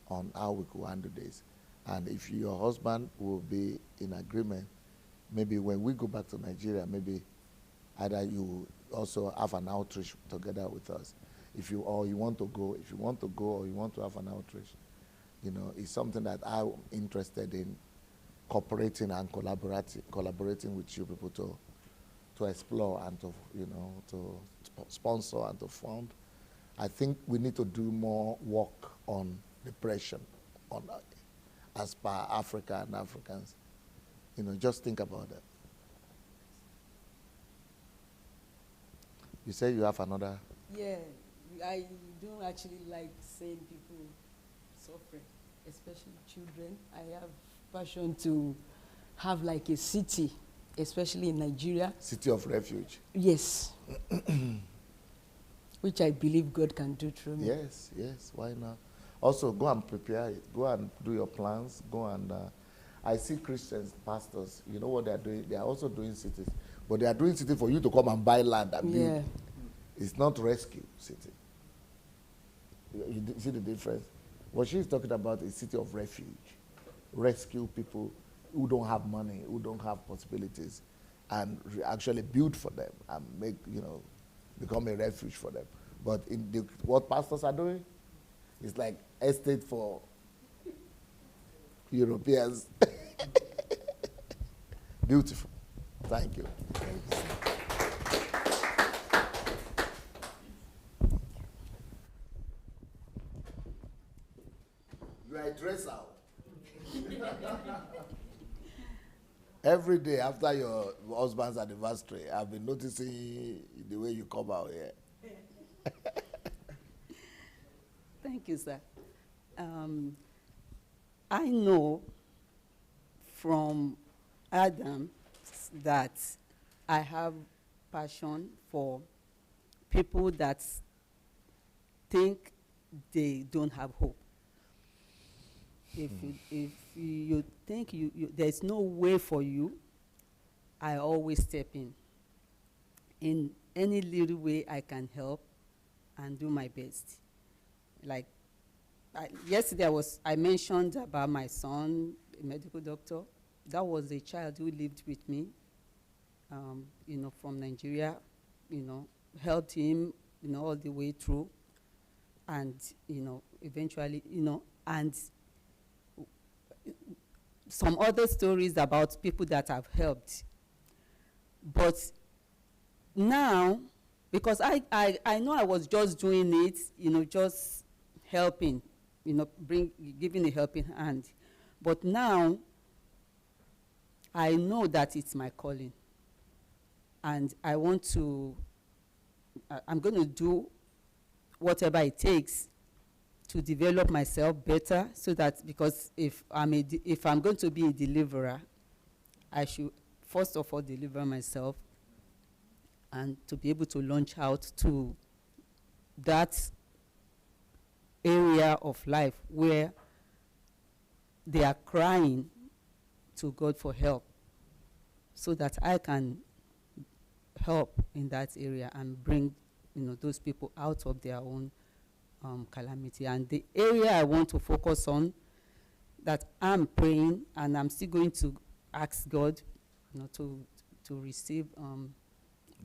on how we could handle this. And if your husband will be in agreement, maybe when we go back to Nigeria, maybe either you also have an outreach together with us. If you want to go or you want to have an outreach, it's something that I'm interested in cooperating and collaborating with you people to explore and to sponsor and to fund. I think we need to do more work on depression, as per Africa and Africans. Just think about that. You say you have another? Yeah, I don't actually like seeing people suffering, especially children. I have passion to have like a city, especially in Nigeria. City of refuge. Yes. Which I believe God can do through me. Yes, why not? Also, go and prepare it. Go and do your plans. Go and, I see Christians, pastors, you know what they're doing? They are also doing cities. But they are doing cities for you to come and buy land and build. Yeah. It's not rescue city. You see the difference? What she's talking about is city of refuge. Rescue people who don't have money, who don't have possibilities, and actually build for them and make, become a refuge for them. But what pastors are doing, It's like estate for Europeans. Beautiful. Thank you. You are a dresser. Every day after your husband's anniversary, I've been noticing the way you come out here. Thank you, sir. I know from Adam that I have passion for people that think they don't have hope. If you think there's no way for you, I always step in any little way I can help and do my best. Like yesterday I mentioned about my son, a medical doctor. That was a child who lived with me, from Nigeria, helped him, all the way through. And, eventually, and some other stories about people that I've helped. But now, because I know I was just doing it, just helping, giving a helping hand. But now, I know that it's my calling. And I want to, I'm going to do whatever it takes to develop myself better, so that, because if I'm going to be a deliverer, I should first of all deliver myself, and to be able to launch out to that area of life where they are crying to God for help, so that I can help in that area and bring those people out of their own calamity. And the area I want to focus on, that I'm praying and I'm still going to ask God, to receive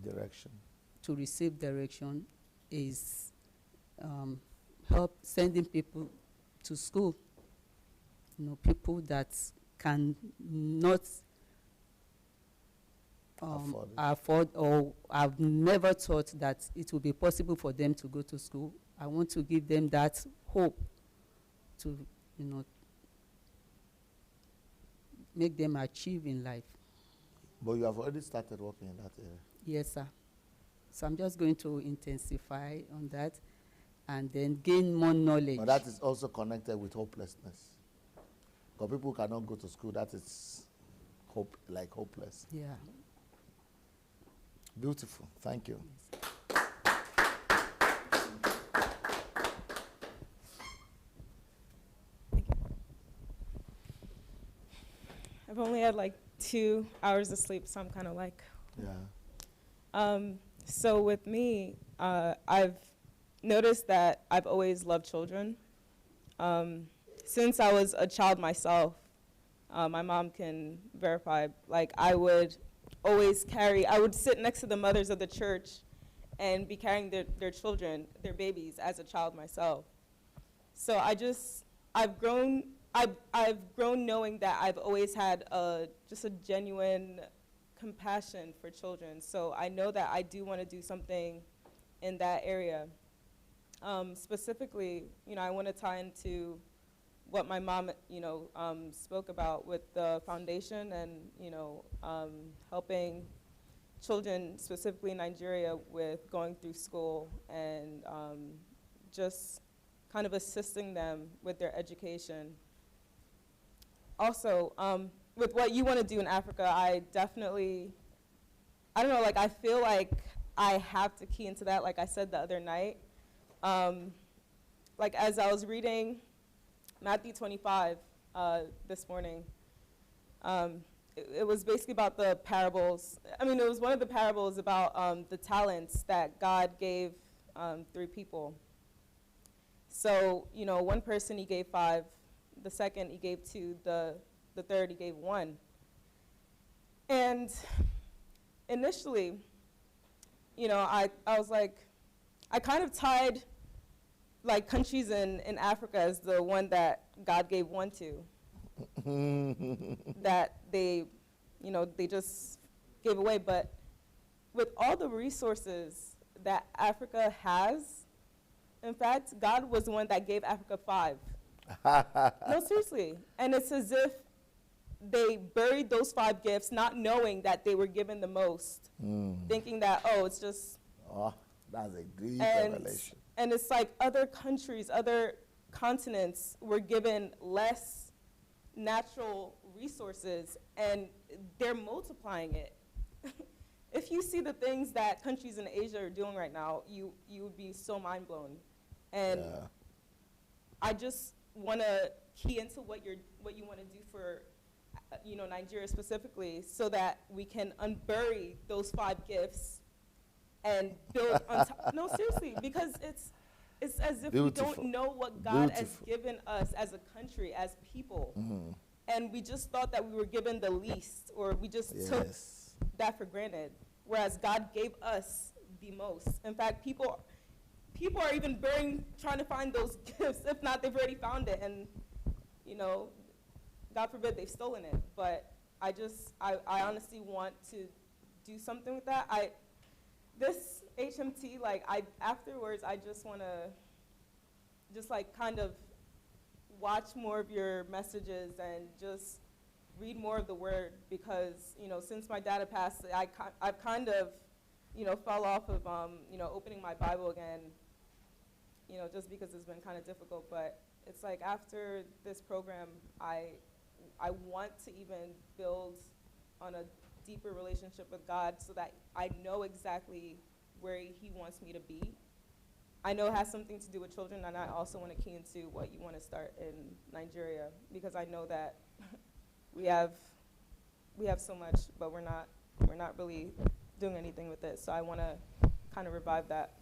Direction. To receive direction, is help sending people to school. People that can not afford, or I've never thought that it would be possible for them to go to school. I want to give them that hope to, make them achieve in life. But you have already started working in that area. Yes, sir. So I'm just going to intensify on that and then gain more knowledge. But that is also connected with hopelessness. Because people who cannot go to school, that is hopeless. Yeah. Beautiful. Thank you. I've only had like 2 hours of sleep, so I'm kind of like. Yeah. So with me, I've noticed that I've always loved children. Since I was a child myself, my mom can verify, like I would sit next to the mothers of the church and be carrying their children, their babies, as a child myself. So I've grown knowing that I've always had just a genuine compassion for children. So I know that I do want to do something in that area. Specifically, I want to tie into what my mom, spoke about with the foundation and, helping children, specifically in Nigeria, with going through school and just kind of assisting them with their education. Also, with what you want to do in Africa, I feel like I have to key into that, like I said the other night. Like as I was reading Matthew 25 this morning, it was basically about the parables. I mean, it was one of the parables about the talents that God gave 3 people. So, one person he gave 5, the second he gave 2, the third he gave 1. And initially, I was like, I kind of tied like countries in Africa as the one that God gave one to. That they, they just gave away. But with all the resources that Africa has, in fact, God was the one that gave Africa 5. No, seriously. And it's as if they buried those 5 gifts, not knowing that they were given the most, thinking that, it's just. Oh, that's a deep revelation. And it's like other countries, other continents were given less natural resources, and they're multiplying it. If you see the things that countries in Asia are doing right now, you would be so mind blown. And I just want to key into what you want to do for Nigeria specifically, so that we can unbury those 5 gifts and build on top. No, seriously, because it's as if we don't know what God has given us as a country, as people. And we just thought that we were given the least, or we just took that for granted, whereas God gave us the most. In fact, people are even trying to find those gifts. If not, they've already found it, and God forbid they've stolen it. But I honestly want to do something with that. This HMT, afterwards, I just want to kind of watch more of your messages and just read more of the word, because, since my dad had passed, I've kind of, fell off of, opening my Bible again, just because it's been kind of difficult. But it's like after this program, I want to even build on a deeper relationship with God, so that I know exactly where He wants me to be. I know it has something to do with children, and I also want to key into what you want to start in Nigeria, because I know that we have so much, but we're not really doing anything with it. So I want to kind of revive that.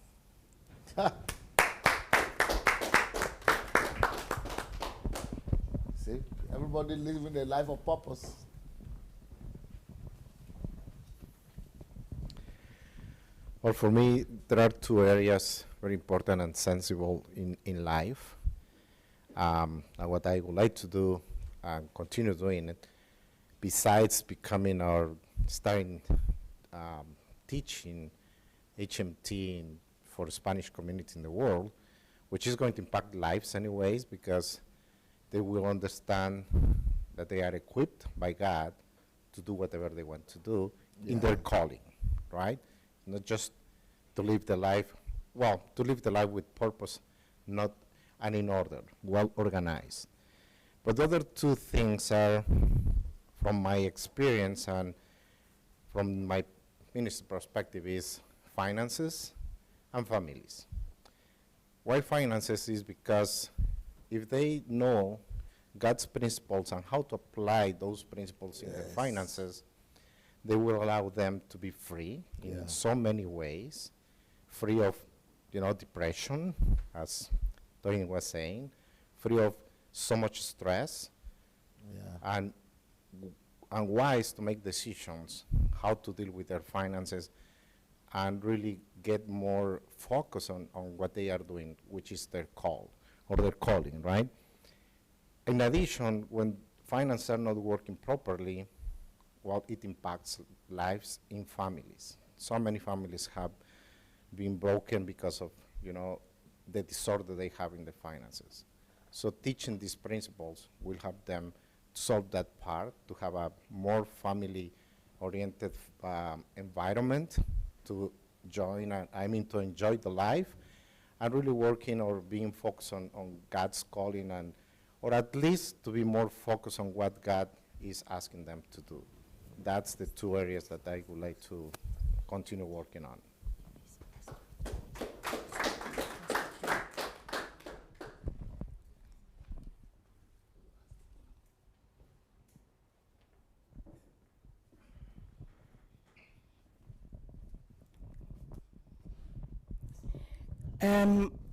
See, everybody living a life of purpose. Well, for me, there are 2 areas very important and sensible in life. And what I would like to do and continue doing it, besides becoming or starting teaching HMT for the Spanish community in the world, which is going to impact lives anyways, because they will understand that they are equipped by God to do whatever they want to do in their calling, right? Not just to live the life, to live the life with purpose, not and in order, well organized. But the other 2 things are, from my experience and from my ministry perspective, is finances and families. Why finances is because if they know God's principles and how to apply those principles in their finances, they will allow them to be free in so many ways, free of, depression, as Tony was saying, free of so much stress, and wise to make decisions how to deal with their finances, and really get more focus on what they are doing, which is their call or their calling, right? In addition, when finances are not working properly, it impacts lives in families. So many families have been broken because of, the disorder they have in the finances. So teaching these principles will help them solve that part, to have a more family-oriented environment to to enjoy the life, and really working or being focused on God's calling, or at least to be more focused on what God is asking them to do. That's the 2 areas that I would like to continue working on.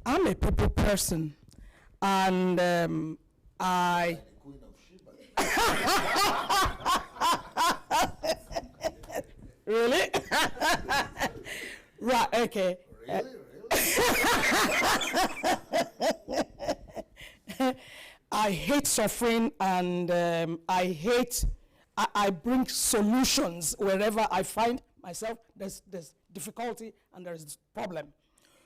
I'm a people person, and I. Really? Right. Okay. I hate suffering, and I bring solutions wherever I find myself. There's difficulty and there's problem.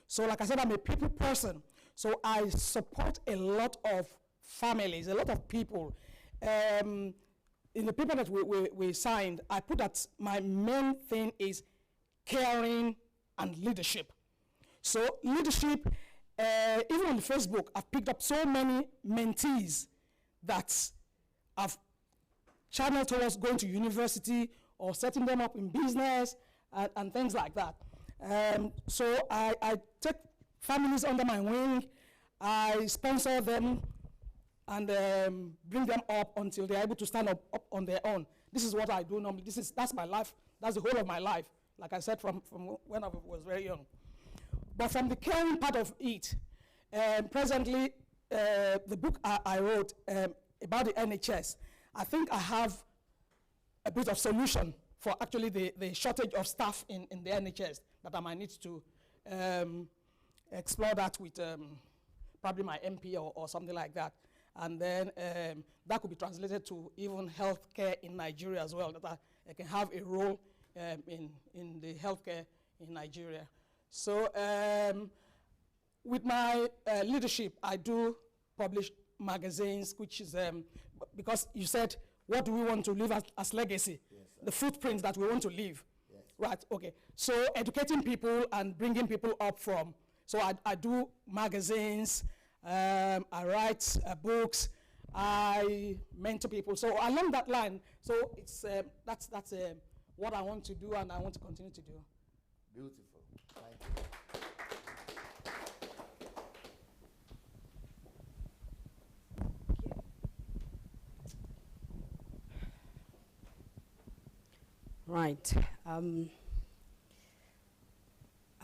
So like I said, I'm a people person. So I support a lot of families, a lot of people. In the paper that we signed, I put that my main thing is caring and leadership. So leadership, even on Facebook, I've picked up so many mentees that I've channeled towards going to university or setting them up in business and things like that. So I take families under my wing, I sponsor them, and bring them up until they're able to stand up on their own. This is what I do normally. That's my life. That's the whole of my life, like I said, from when I was very young. But from the caring part of it, presently, the book I wrote about the NHS, I think I have a bit of solution for actually the shortage of staff in the NHS, that I might need to explore that with probably my MP or something like that. And then that could be translated to even healthcare in Nigeria as well, that I can have a role in the healthcare in Nigeria. So with my leadership, I do publish magazines, which is, because you said, what do we want to leave as legacy? Yes, the footprints that we want to leave. Yes. Right, okay. So educating people and bringing people up from, so I do magazines, I write books, I mentor people. So along that line, so it's that's what I want to do and I want to continue to do. Beautiful. Thank you. Right. I'm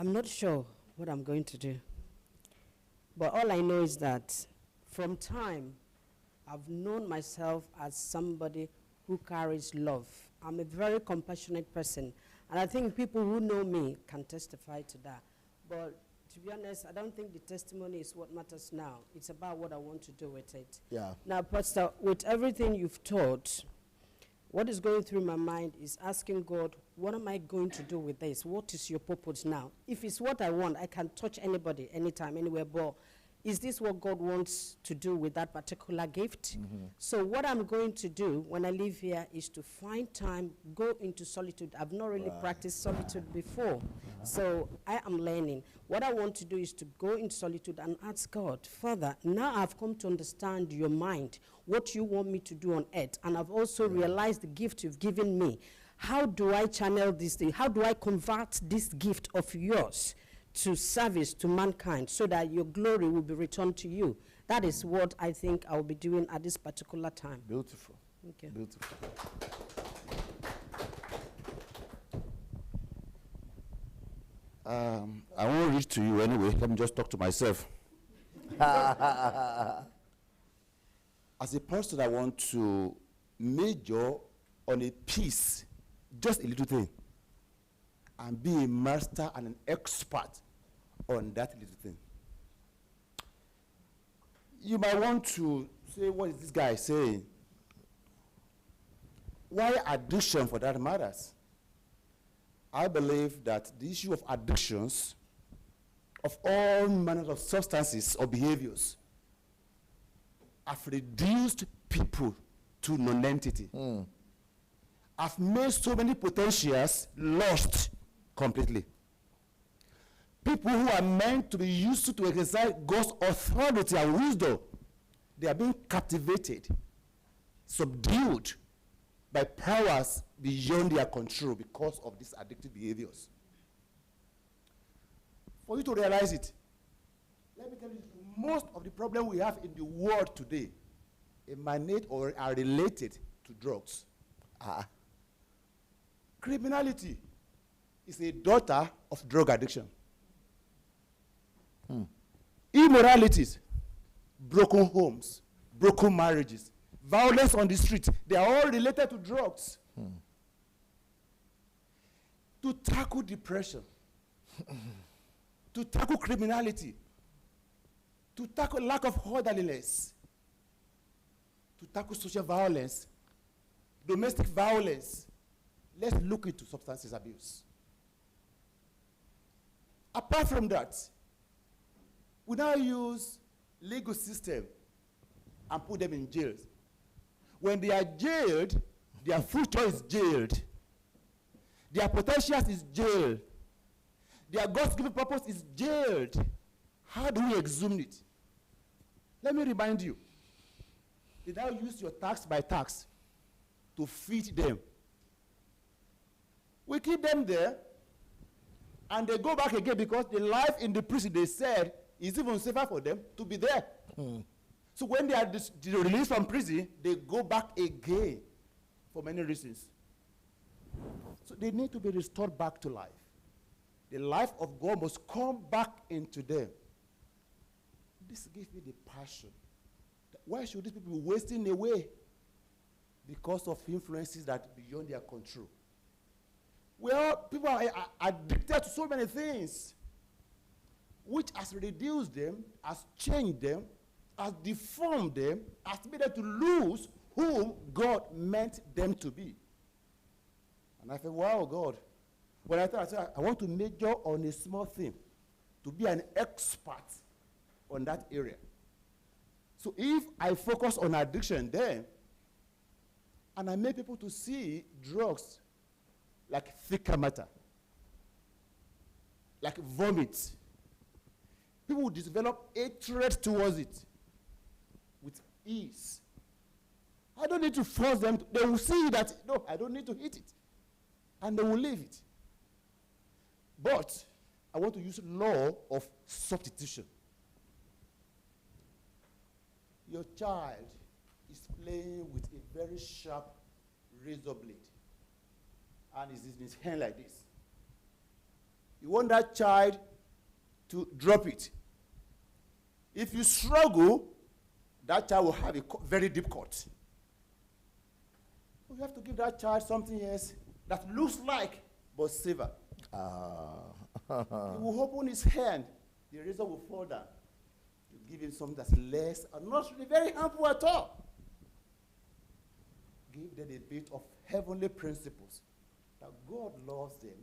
not sure what I'm going to do. But all I know is that from time, I've known myself as somebody who carries love. I'm a very compassionate person. And I think people who know me can testify to that. But to be honest, I don't think the testimony is what matters now. It's about what I want to do with it. Yeah. Now, Pastor, with everything you've taught, what is going through my mind is asking God, what am I going to do with this? What is your purpose now? If it's what I want, I can touch anybody, anytime, anywhere, but is this what God wants to do with that particular gift? Mm-hmm. So what I'm going to do when I leave here is to find time, go into solitude. I've not really practiced solitude before, so I am learning. What I want to do is to go into solitude and ask God, Father, now I've come to understand your mind, what you want me to do on earth, and I've also realized the gift you've given me. How do I channel this thing? How do I convert this gift of yours to service to mankind so that your glory will be returned to you? That is what I think I'll be doing at this particular time. Beautiful. Okay. Beautiful. I won't reach to you anyway. Let me just talk to myself. As a person, I want to major on a piece, just a little thing, and be a master and an expert on that little thing. You might want to say, what is this guy saying? Why addiction, for that matters? I believe that the issue of addictions, of all manners of substances or behaviors, have reduced people to non-entity. Have made so many potentials lost completely. People who are meant to be used to exercise God's authority and wisdom, they are being captivated, subdued by powers beyond their control because of these addictive behaviors. For you to realize it, let me tell you, most of the problem we have in the world today emanate or are related to drugs. Criminality is a daughter of drug addiction. Immoralities, broken homes, broken marriages, violence on the street, they are all related to drugs. To tackle depression, to tackle criminality, to tackle lack of orderliness, to tackle social violence, domestic violence, let's look into substance abuse. Apart from that, we now use legal system and put them in jails. When they are jailed, their future is jailed. Their potential is jailed. Their God-given purpose is jailed. How do we exhume it? Let me remind you. They now use your tax by tax to feed them. We keep them there, and they go back again because the life in the prison, they said, is even safer for them to be there. So when they are released from prison, they go back again for many reasons. So they need to be restored back to life. The life of God must come back into them. This gives me the passion. Why should these people be wasting away? Because of influences that are beyond their control. Well, people are addicted to so many things, which has reduced them, has changed them, has deformed them, has made them to lose whom God meant them to be. And I said, wow, God. When I thought, I said, I want to major on a small thing, to be an expert on that area. So if I focus on addiction then, and I make people to see drugs like thicker matter, like vomit, people will develop hatred towards it with ease. I don't need to force them. They will see that, no, I don't need to eat it. And they will leave it. But I want to use law of substitution. Your child is playing with a very sharp razor blade, and it's in his hand like this. You want that child to drop it. If you struggle, that child will have a very deep cut. You have to give that child something else that looks like but safer. He will open his hand, the razor will fall down. You give him something that's less and not really very harmful at all. Give them a bit of heavenly principles that God loves them,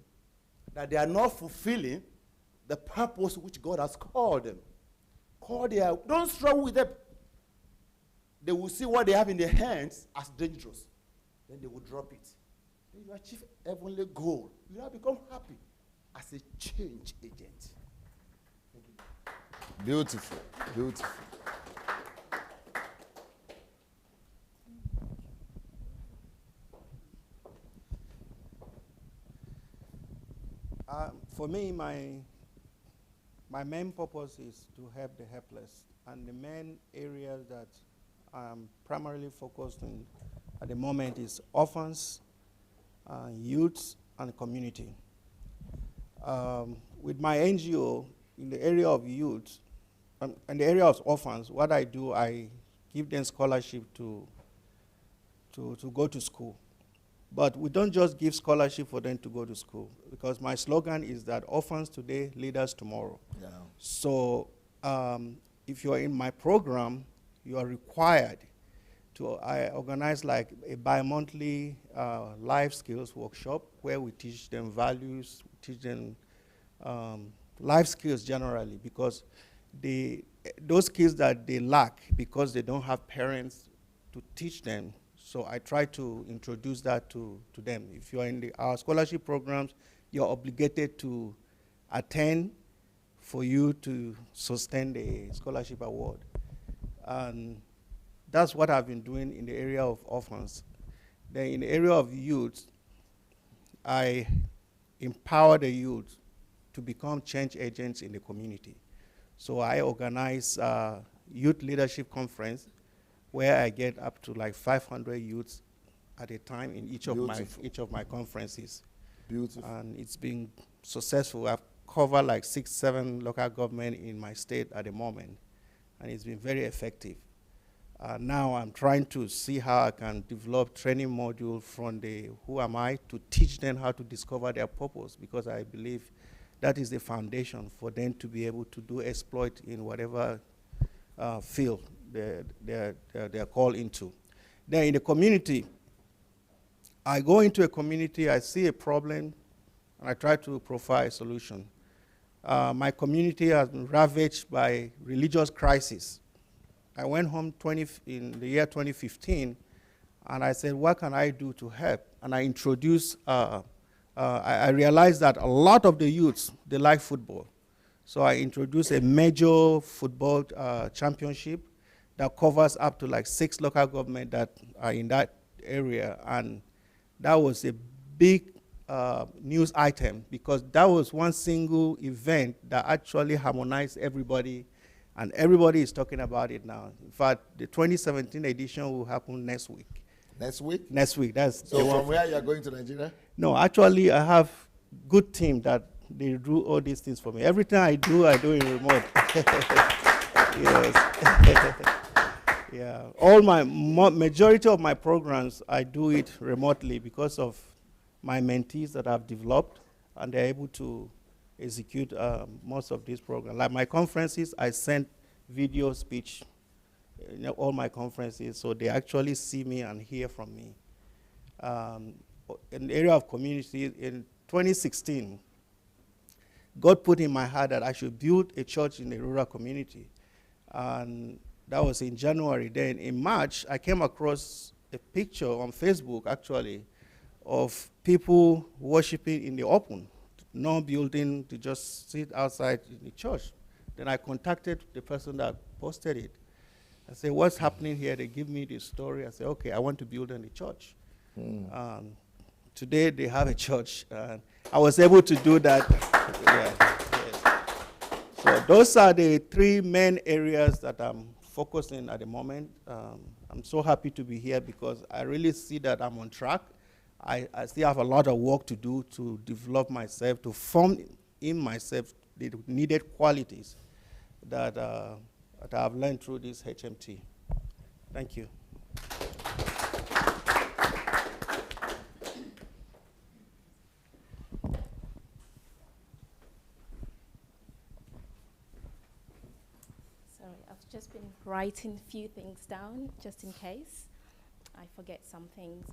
that they are not fulfilling the purpose which God has called them. Don't struggle with them. They will see what they have in their hands as dangerous. Then they will drop it. Then you achieve heavenly goal. You now become happy as a change agent. Thank you. Beautiful, beautiful. For me, my main purpose is to help the helpless. And the main areas that I'm primarily focused on at the moment is orphans, youth, and community. With my NGO, in the area of youth, in the area of orphans, what I do, I give them scholarship to go to school. But we don't just give scholarship for them to go to school, because my slogan is that orphans today, leaders tomorrow. Yeah. So if you're in my program, you are required to, I organize like a bi-monthly life skills workshop where we teach them values, teach them life skills generally, because those skills that they lack because they don't have parents to teach them. So I try to introduce that to them. If you're in our scholarship programs, you're obligated to attend for you to sustain the scholarship award. And that's what I've been doing in the area of orphans. Then in the area of youth, I empower the youth to become change agents in the community. So I organize a youth leadership conference where I get up to like 500 youths at a time in each of my conferences. Beautiful. And it's been successful. I've covered like 6-7 local government in my state at the moment, and it's been very effective. Now I'm trying to see how I can develop training module from the Who Am I to teach them how to discover their purpose, because I believe that is the foundation for them to be able to do exploit in whatever field they're called into. Then in the community, I go into a community, I see a problem, and I try to provide a solution. My community has been ravaged by religious crisis. I went home in the year 2015, and I said, what can I do to help? And I introduced, I realized that a lot of the youths, they like football. So I introduced a major football championship that covers up to like 6 local governments that are in that area. And that was a big news item because that was one single event that actually harmonized everybody, and everybody is talking about it now. In fact, the 2017 edition will happen next week. Next week? Next week. That's so from where you are going to Nigeria? No, actually, I have good team that they do all these things for me. Everything I do in remote. Yes. Yeah. All my majority of my programs, I do it remotely because of my mentees that I've developed, and they're able to execute most of these programs. Like my conferences, I send video speech all my conferences, so they actually see me and hear from me. In the area of community, in 2016, God put in my heart that I should build a church in a rural community. And that was in January. Then in March, I came across a picture on Facebook, actually, of people worshiping in the open, no building, to just sit outside in the church. Then I contacted the person that posted it. I said, what's happening here? They give me the story. I said, okay, I want to build in the church. Today, they have a church. I was able to do that. Yes. So those are the 3 main areas that I'm focusing at the moment. I'm so happy to be here because I really see that I'm on track. I still have a lot of work to do to develop myself, to form in myself the needed qualities that I've learned through this HMT. Thank you. Sorry, I've just been writing a few things down just in case I forget some things.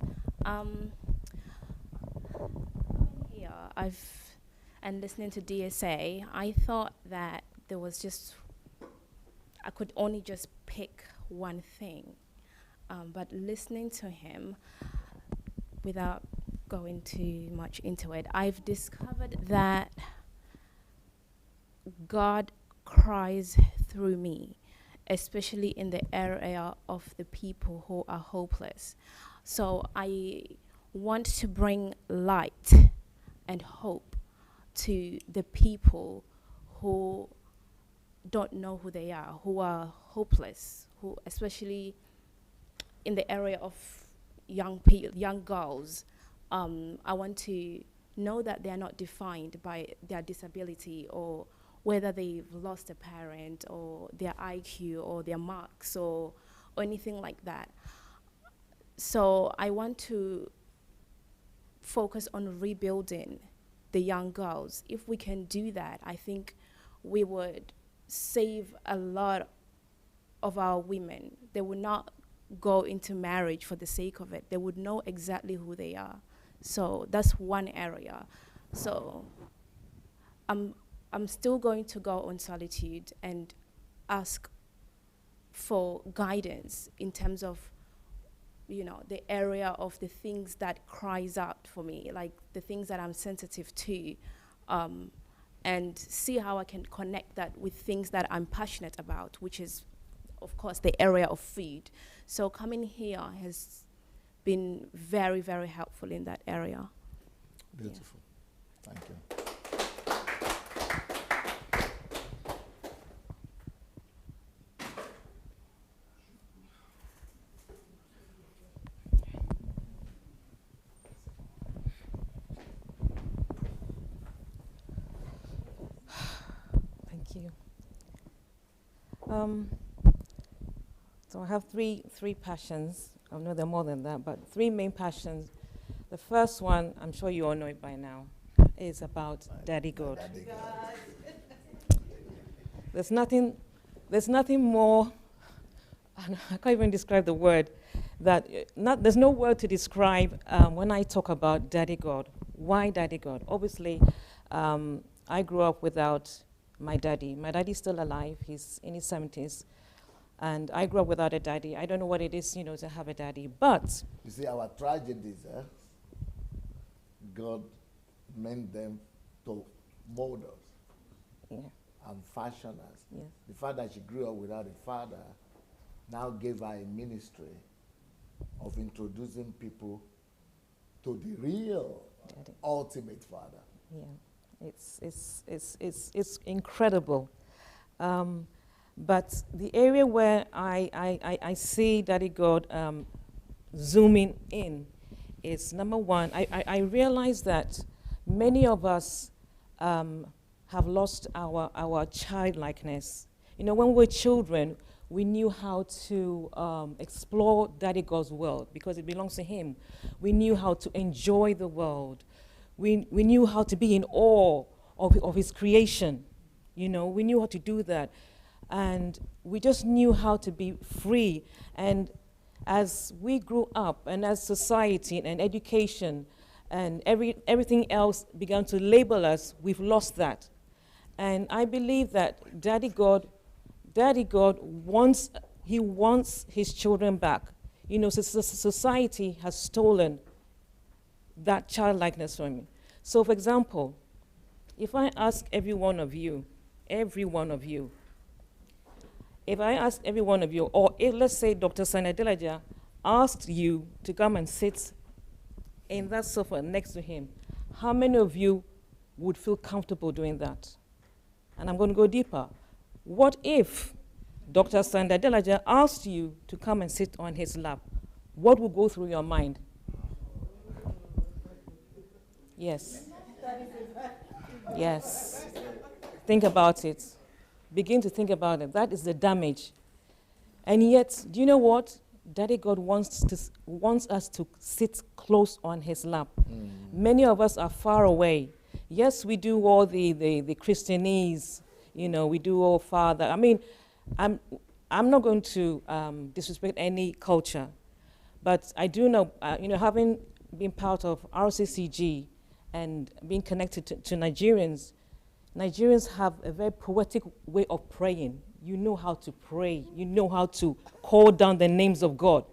Here, and listening to DSA, I thought that there was just, I could only just pick one thing. But listening to him, without going too much into it, I've discovered that God cries through me, especially in the area of the people who are hopeless. So I want to bring light and hope to the people who don't know who they are, who are hopeless, who especially in the area of young girls. I want to know that they are not defined by their disability or whether they've lost a parent or their IQ or their marks or anything like that. So I want to focus on rebuilding the young girls. If we can do that, I think we would save a lot of our women. They would not go into marriage for the sake of it. They would know exactly who they are. So that's one area. So I'm still going to go on Solitude and ask for guidance in terms of, you know, the area of the things that cries out for me, like the things that I'm sensitive to, and see how I can connect that with things that I'm passionate about, which is, of course, the area of food. So coming here has been very, very helpful in that area. Beautiful. Yeah. Thank you. Thank you. So I have three passions. I know there are more than that, but 3 main passions. The first one, I'm sure you all know it by now, is about Daddy God. There's nothing more, I can't even describe the word. that there's no word to describe when I talk about Daddy God. Why Daddy God? Obviously, I grew up without my daddy. My daddy's still alive. He's in his 70s. And I grew up without a daddy. I don't know what it is, to have a daddy. But you see, our tragedies, God meant them to mold us and fashion us. Yeah. The fact that she grew up without a father now gave her a ministry of introducing people to the real ultimate father. Yeah, it's incredible. But the area where I see Daddy God zooming in is, number one, I realize that many of us have lost our childlikeness. When we were children, we knew how to explore Daddy God's world because it belongs to him. We knew how to enjoy the world. We knew how to be in awe of his creation. We knew how to do that. And we just knew how to be free. And as we grew up, and as society and education and everything else began to label us, we've lost that. And I believe that Daddy God wants his children back. Society has stolen that childlikeness from me. So, for example, if I ask every one of you, or if, let's say, Dr. Sanadelaja asked you to come and sit in that sofa next to him, how many of you would feel comfortable doing that? And I'm going to go deeper. What if Dr. Sanadelaja asked you to come and sit on his lap? What would go through your mind? Yes. Yes. Think about it. Begin to think about it. That is the damage. And yet, do you know what? Daddy God wants us to sit close on his lap. Many of us are far away. Yes, we do all the Christianese, we do all Father. I mean, I'm not going to disrespect any culture, but I do know, having been part of RCCG and being connected to Nigerians have a very poetic way of praying. You know how to pray. You know how to call down the names of God.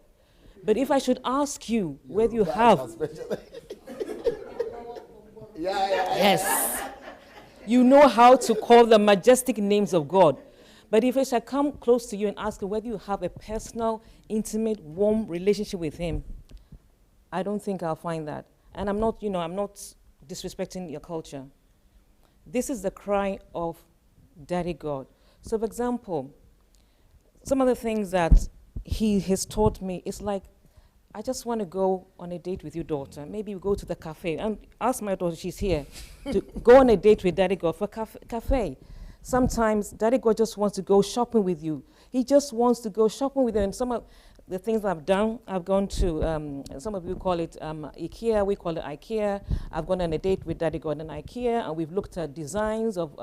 But if I should ask you whether you have... Yes. You know how to call the majestic names of God. But if I shall come close to you and ask you whether you have a personal, intimate, warm relationship with him, I don't think I'll find that. And I'm not disrespecting your culture. This is the cry of Daddy God. So, for example, some of the things that he has taught me is like, I just want to go on a date with your daughter. Maybe we go to the cafe. And ask my daughter, she's here, to go on a date with Daddy God for cafe. Sometimes Daddy God just wants to go shopping with you. He just wants to go shopping with you. And some of the things I've done, I've gone to, some of you call it IKEA, we call it IKEA. I've gone on a date with Daddy God in IKEA, and we've looked at designs of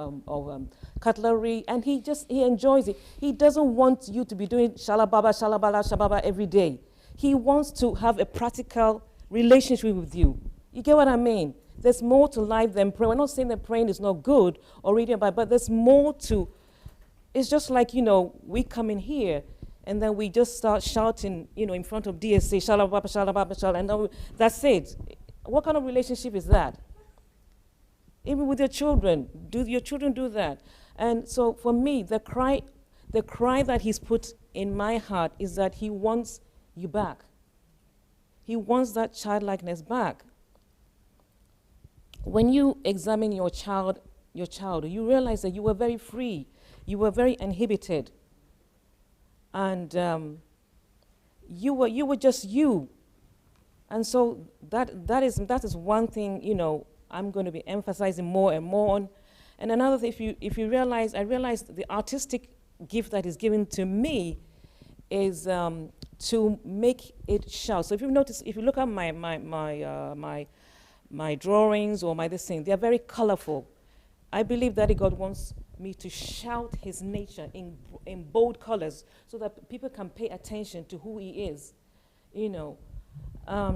cutlery, and he enjoys it. He doesn't want you to be doing shalababa, shalabala, shababa every day. He wants to have a practical relationship with you. You get what I mean? There's more to life than prayer. We're not saying that praying is not good or reading about, but there's more to. It's just like, we come in here and then we just start shouting, in front of DSA, shalababa, shalababa, shalababa, and then that's it. What kind of relationship is that? Even with your children, do your children do that? And so for me, the cry that he's put in my heart is that he wants you back. He wants that childlikeness back. When you examine your child, you realize that you were very free. You were very inhibited. And you were just you. And so that is one thing, I'm going to be emphasizing more and more on. And another thing, if you realize, I realized the artistic gift that is given to me is to make it shout. So if you notice, if you look at my drawings or this thing, they are very colorful. I believe that God wants me to shout his nature in bold colors so that people can pay attention to who he is. you know.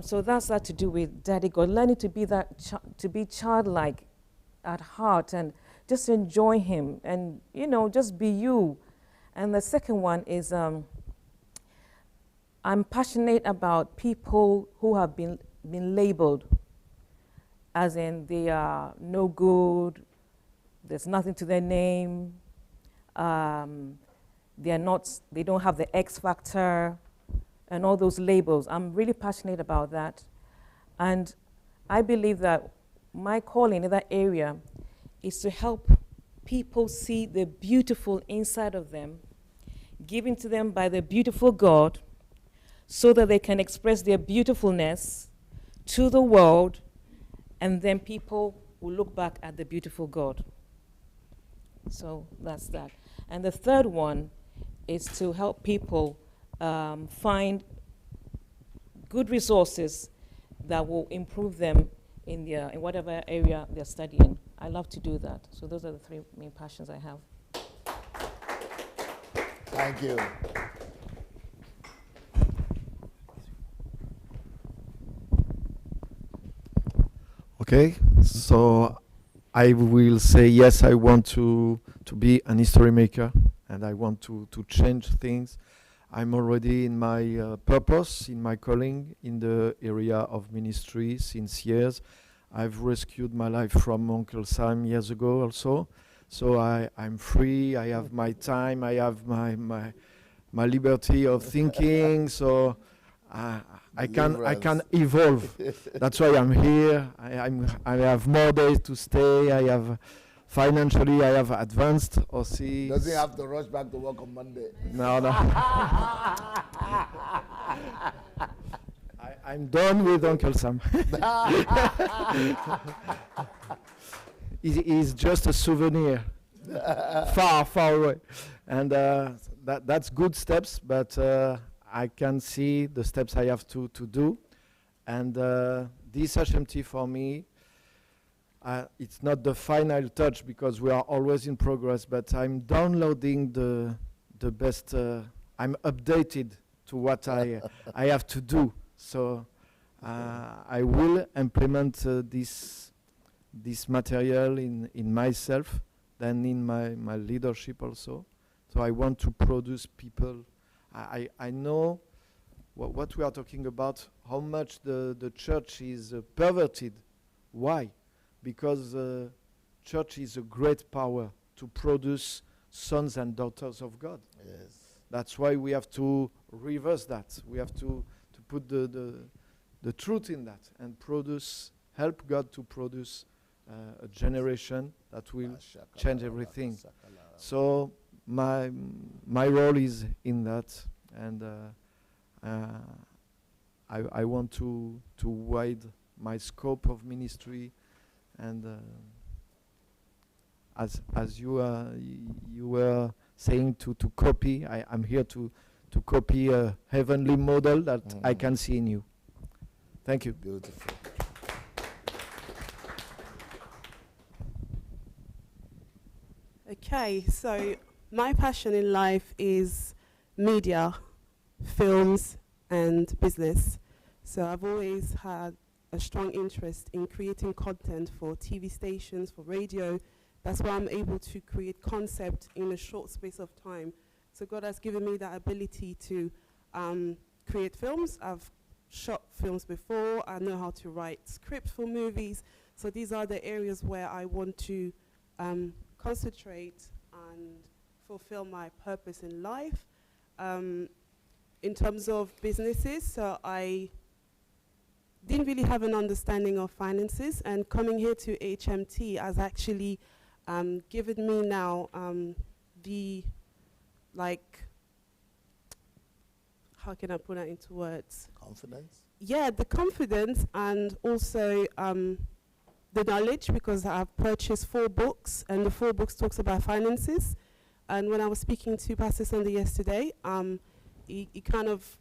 So that's that to do with Daddy God, learning to be to be childlike at heart and just enjoy Him and, you know, just be you. And the second one is I'm passionate about people who have been labeled, as in they are no good, there's nothing to their name, they don't have the X factor, and all those labels. I'm really passionate about that. And I believe that my calling in that area is to help people see the beautiful inside of them, given to them by the beautiful God, so that they can express their beautifulness to the world, and then people will look back at the beautiful God. So that's that. And the third one is to help people find good resources that will improve them in whatever area they're studying. I love to do that. So those are the three main passions I have. Thank you. Okay, so I will say yes, I want to be an history maker, and I want to change things. I'm already in my purpose, in my calling, in the area of ministry since years. I've rescued my life from Uncle Sam years ago also. So I'm free, I have my time, I have my liberty of thinking, so I can evolve. That's why I'm here. I have more days to stay. I have financially, I have advanced. Aussi. Does he have to rush back to work on Monday? No. I'm done with Uncle Sam. He's just a souvenir, far away, and that's good steps. But I can see the steps I have to do, and this HMT for me, it's not the final touch because we are always in progress, but I'm downloading the best, I'm updated to what I have to do. So I will implement this material in myself, then in my leadership also. So I want to produce people. I know what we are talking about, how much the church is perverted. Why? Because church is a great power to produce sons and daughters of God. Yes. That's why we have to reverse that. We have to put the truth in that and help God to produce a generation that will change everything. So my role is in that, and I want to widen my scope of ministry, and as you were saying to copy, I'm here to copy a heavenly model that I can see in you. Thank you. Beautiful. Okay, so my passion in life is media, films, and business. So I've always had a strong interest in creating content for TV stations, for radio. That's why I'm able to create concept in a short space of time. So God has given me that ability to create films. I've shot films before. I know how to write scripts for movies. So these are the areas where I want to concentrate and fulfill my purpose in life. In terms of businesses, so I didn't really have an understanding of finances, and coming here to HMT has actually given me now the, like, how can I put that into words? Confidence? Yeah, the confidence, and also the knowledge, because I've purchased 4 books, and the 4 books talks about finances. And when I was speaking to Pastor Sunday yesterday, he kind of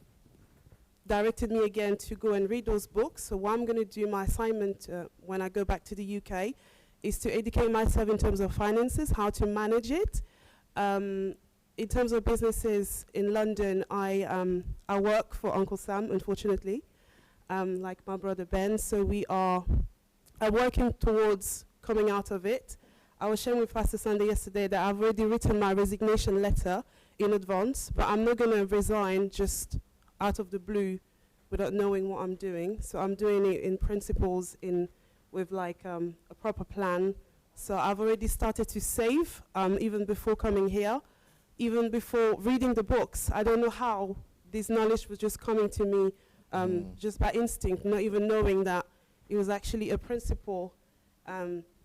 directed me again to go and read those books. So what I'm going to do, my assignment when I go back to the UK, is to educate myself in terms of finances, how to manage it. in terms of businesses in London, I work for Uncle Sam, unfortunately, like my brother Ben. So we are working towards coming out of it. I was sharing with Pastor Sunday yesterday that I've already written my resignation letter in advance, but I'm not going to resign just out of the blue without knowing what I'm doing. So I'm doing it in principles, with like a proper plan. So I've already started to save, even before coming here, even before reading the books. I don't know how this knowledge was just coming to me just by instinct, not even knowing that it was actually a principle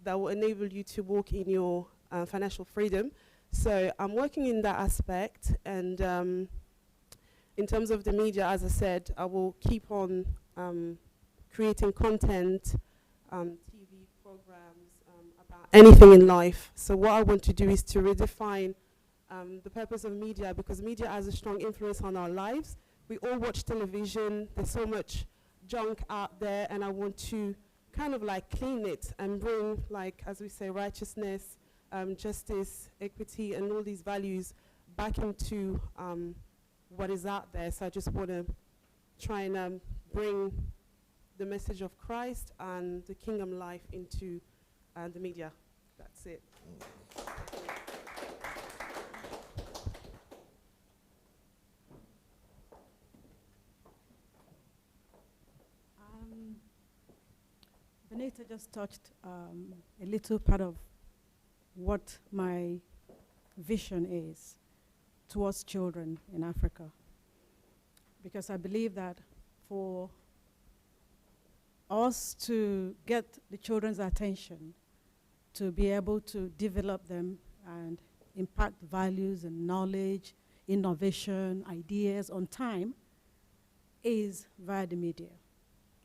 that will enable you to walk in your financial freedom. So I'm working in that aspect, and in terms of the media, as I said, I will keep on creating content, TV programs about anything in life. So what I want to do is to redefine the purpose of media, because media has a strong influence on our lives. We all watch television. There's so much junk out there, and I want to kind of like clean it and bring, like, as we say, righteousness, justice, equity, and all these values back into what is out there. So I just want to try and bring the message of Christ and the kingdom life into the media. That's it. Benita just touched a little part of what my vision is towards children in Africa. Because I believe that for us to get the children's attention, to be able to develop them and impact values and knowledge, innovation, ideas on time, is via the media.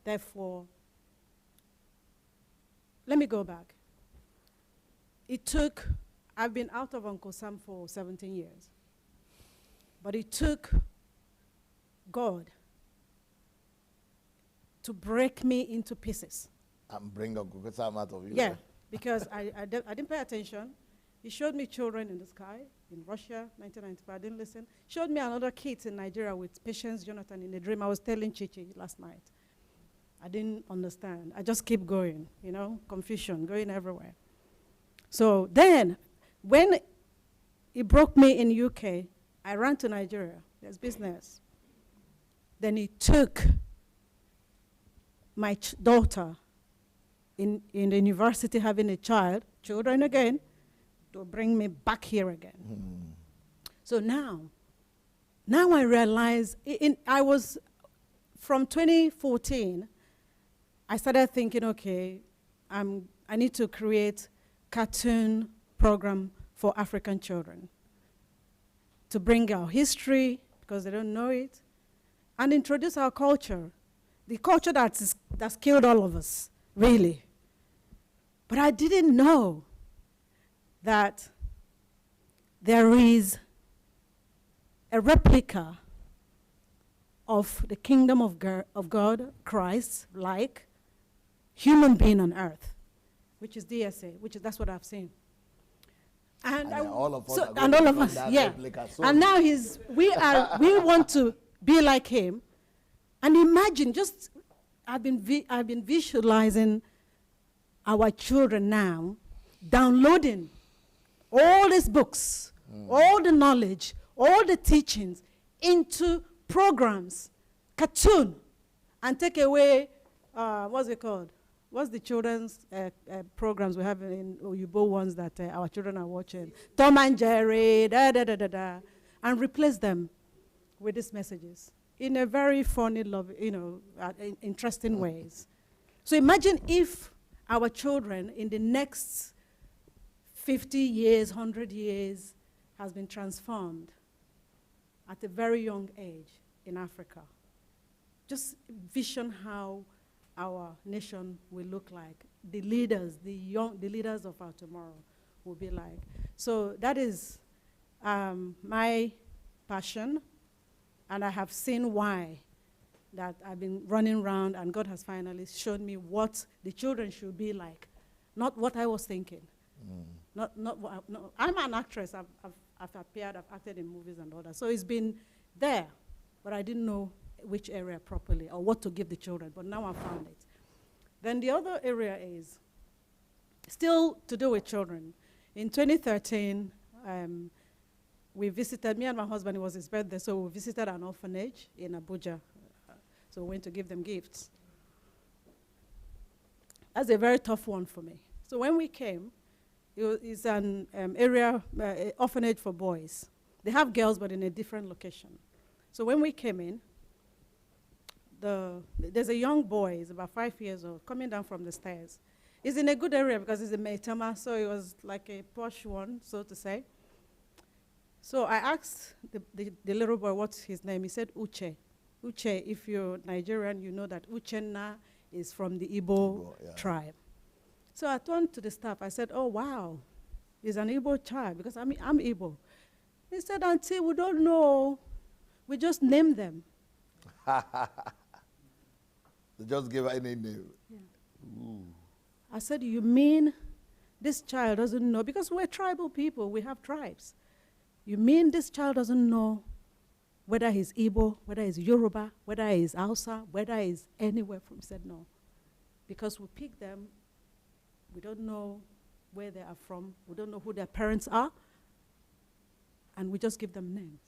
Therefore, let me go back. I've been out of Uncle Sam for 17 years. But it took God to break me into pieces. And bring Uncle Sam out of you. Yeah, because I didn't pay attention. He showed me children in the sky in Russia, 1995. I didn't listen. Showed me another kids in Nigeria with Patience Jonathan in a dream. I was telling Chichi last night. I didn't understand. I just keep going, confusion, going everywhere. So then, when it broke me in UK, I ran to Nigeria. There's business. Then he took my daughter in the university having a children again, to bring me back here again. So now I realize, from 2014, I started thinking, okay, I need to create cartoon program for African children to bring our history, because they don't know it, and introduce our culture, the culture that's killed all of us, really. But I didn't know that there is a replica of the kingdom of God, Christ, like human being on earth, which is DSA, that's what I've seen. And all of us, yeah. And now we want to be like him. And imagine, I've been visualizing our children now downloading all these books, all the knowledge, all the teachings into programs, cartoon, and take away, what's it called? What's the children's programs we have in Oyibo ones that our children are watching? Tom and Jerry, and replace them with these messages in a very funny, interesting ways. So imagine if our children in the next 50 years, 100 years, has been transformed at a very young age in Africa. Just vision how our nation will look like. The leaders, the leaders of our tomorrow will be like. So that is my passion, and I have seen why that I've been running around, and God has finally shown me what the children should be like, not what I was thinking. I'm an actress. I've appeared, I've acted in movies and all that. So it's been there, but I didn't know which area properly or what to give the children, but now I found it. Then the other area is still to do with children. In 2013, we visited, me and my husband, it was his birthday, so we visited an orphanage in Abuja. So we went to give them gifts. That's a very tough one for me. So when we came, it's an area, orphanage for boys. They have girls, but in a different location. So when we came in, there's a young boy, he's about 5 years old, coming down from the stairs. He's in a good area because he's in Maitama, so it was like a posh one, so to say. So I asked the little boy what's his name. He said Uche. Uche, if you're Nigerian, you know that Uchenna is from the Igbo tribe. So I turned to the staff. I said, oh, wow, he's an Igbo child because I'm Igbo. He said, Auntie, we don't know. We just named them. They just gave any name. Yeah. Ooh. I said, you mean this child doesn't know? Because we're tribal people. We have tribes. You mean this child doesn't know whether he's Igbo, whether he's Yoruba, whether he's Hausa, whether he's anywhere from? He said, no. Because we pick them. We don't know where they are from. We don't know who their parents are. And we just give them names.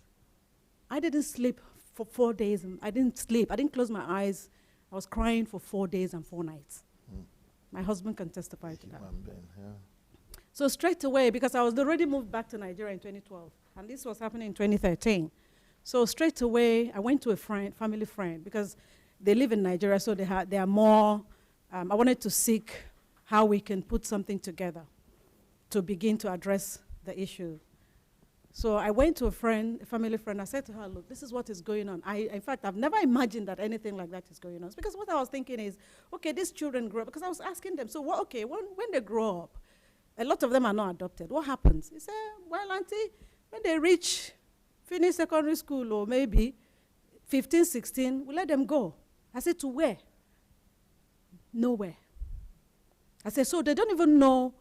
I didn't sleep for 4 days. And I didn't sleep. I didn't close my eyes. I was crying for 4 days and 4 nights. My husband can testify to that. So straight away, because I was already moved back to Nigeria in 2012, and this was happening in 2013. So straight away, I went to a friend, family friend, because they live in Nigeria, so they are more, I wanted to seek how we can put something together to begin to address the issue. So I went to a family friend, I said to her, look, this is what is going on. In fact, I've never imagined that anything like that is going on. Because what I was thinking is, okay, these children grow up, because I was asking them, so when they grow up, a lot of them are not adopted. What happens? He said, well, Auntie, when they finish secondary school or maybe 15, 16, we let them go. I said, to where? Nowhere. I said, so they don't even know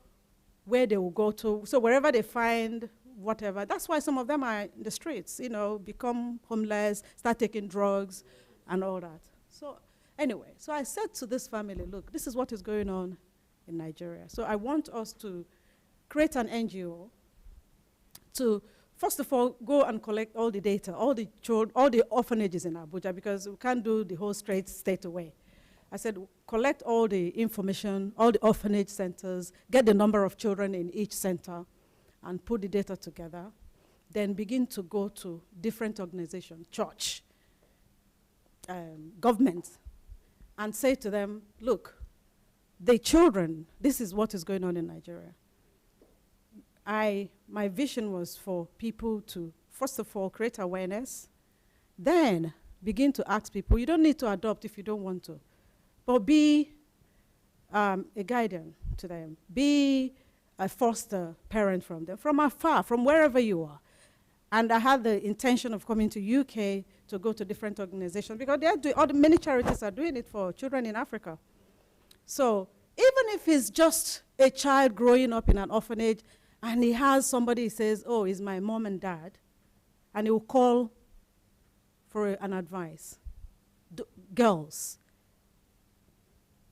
where they will go to. So wherever they find whatever. That's why some of them are in the streets, become homeless, start taking drugs and all that. So anyway, so I said to this family, look, this is what is going on in Nigeria. So I want us to create an NGO to, first of all, go and collect all the data, all the orphanages in Abuja, because we can't do the whole state away. I said, collect all the information, all the orphanage centers, get the number of children in each center, and put the data together, then begin to go to different organizations, church, government, and say to them, look, the children, this is what is going on in Nigeria. My vision was for people to, first of all, create awareness, then begin to ask people, you don't need to adopt if you don't want to, but be a guardian to them, be a foster parent from them, from afar, from wherever you are. And I had the intention of coming to UK to go to different organizations, because many charities are doing it for children in Africa. So even if it's just a child growing up in an orphanage and he has somebody who says, oh, it's my mom and dad, and he will call for an advice. Girls,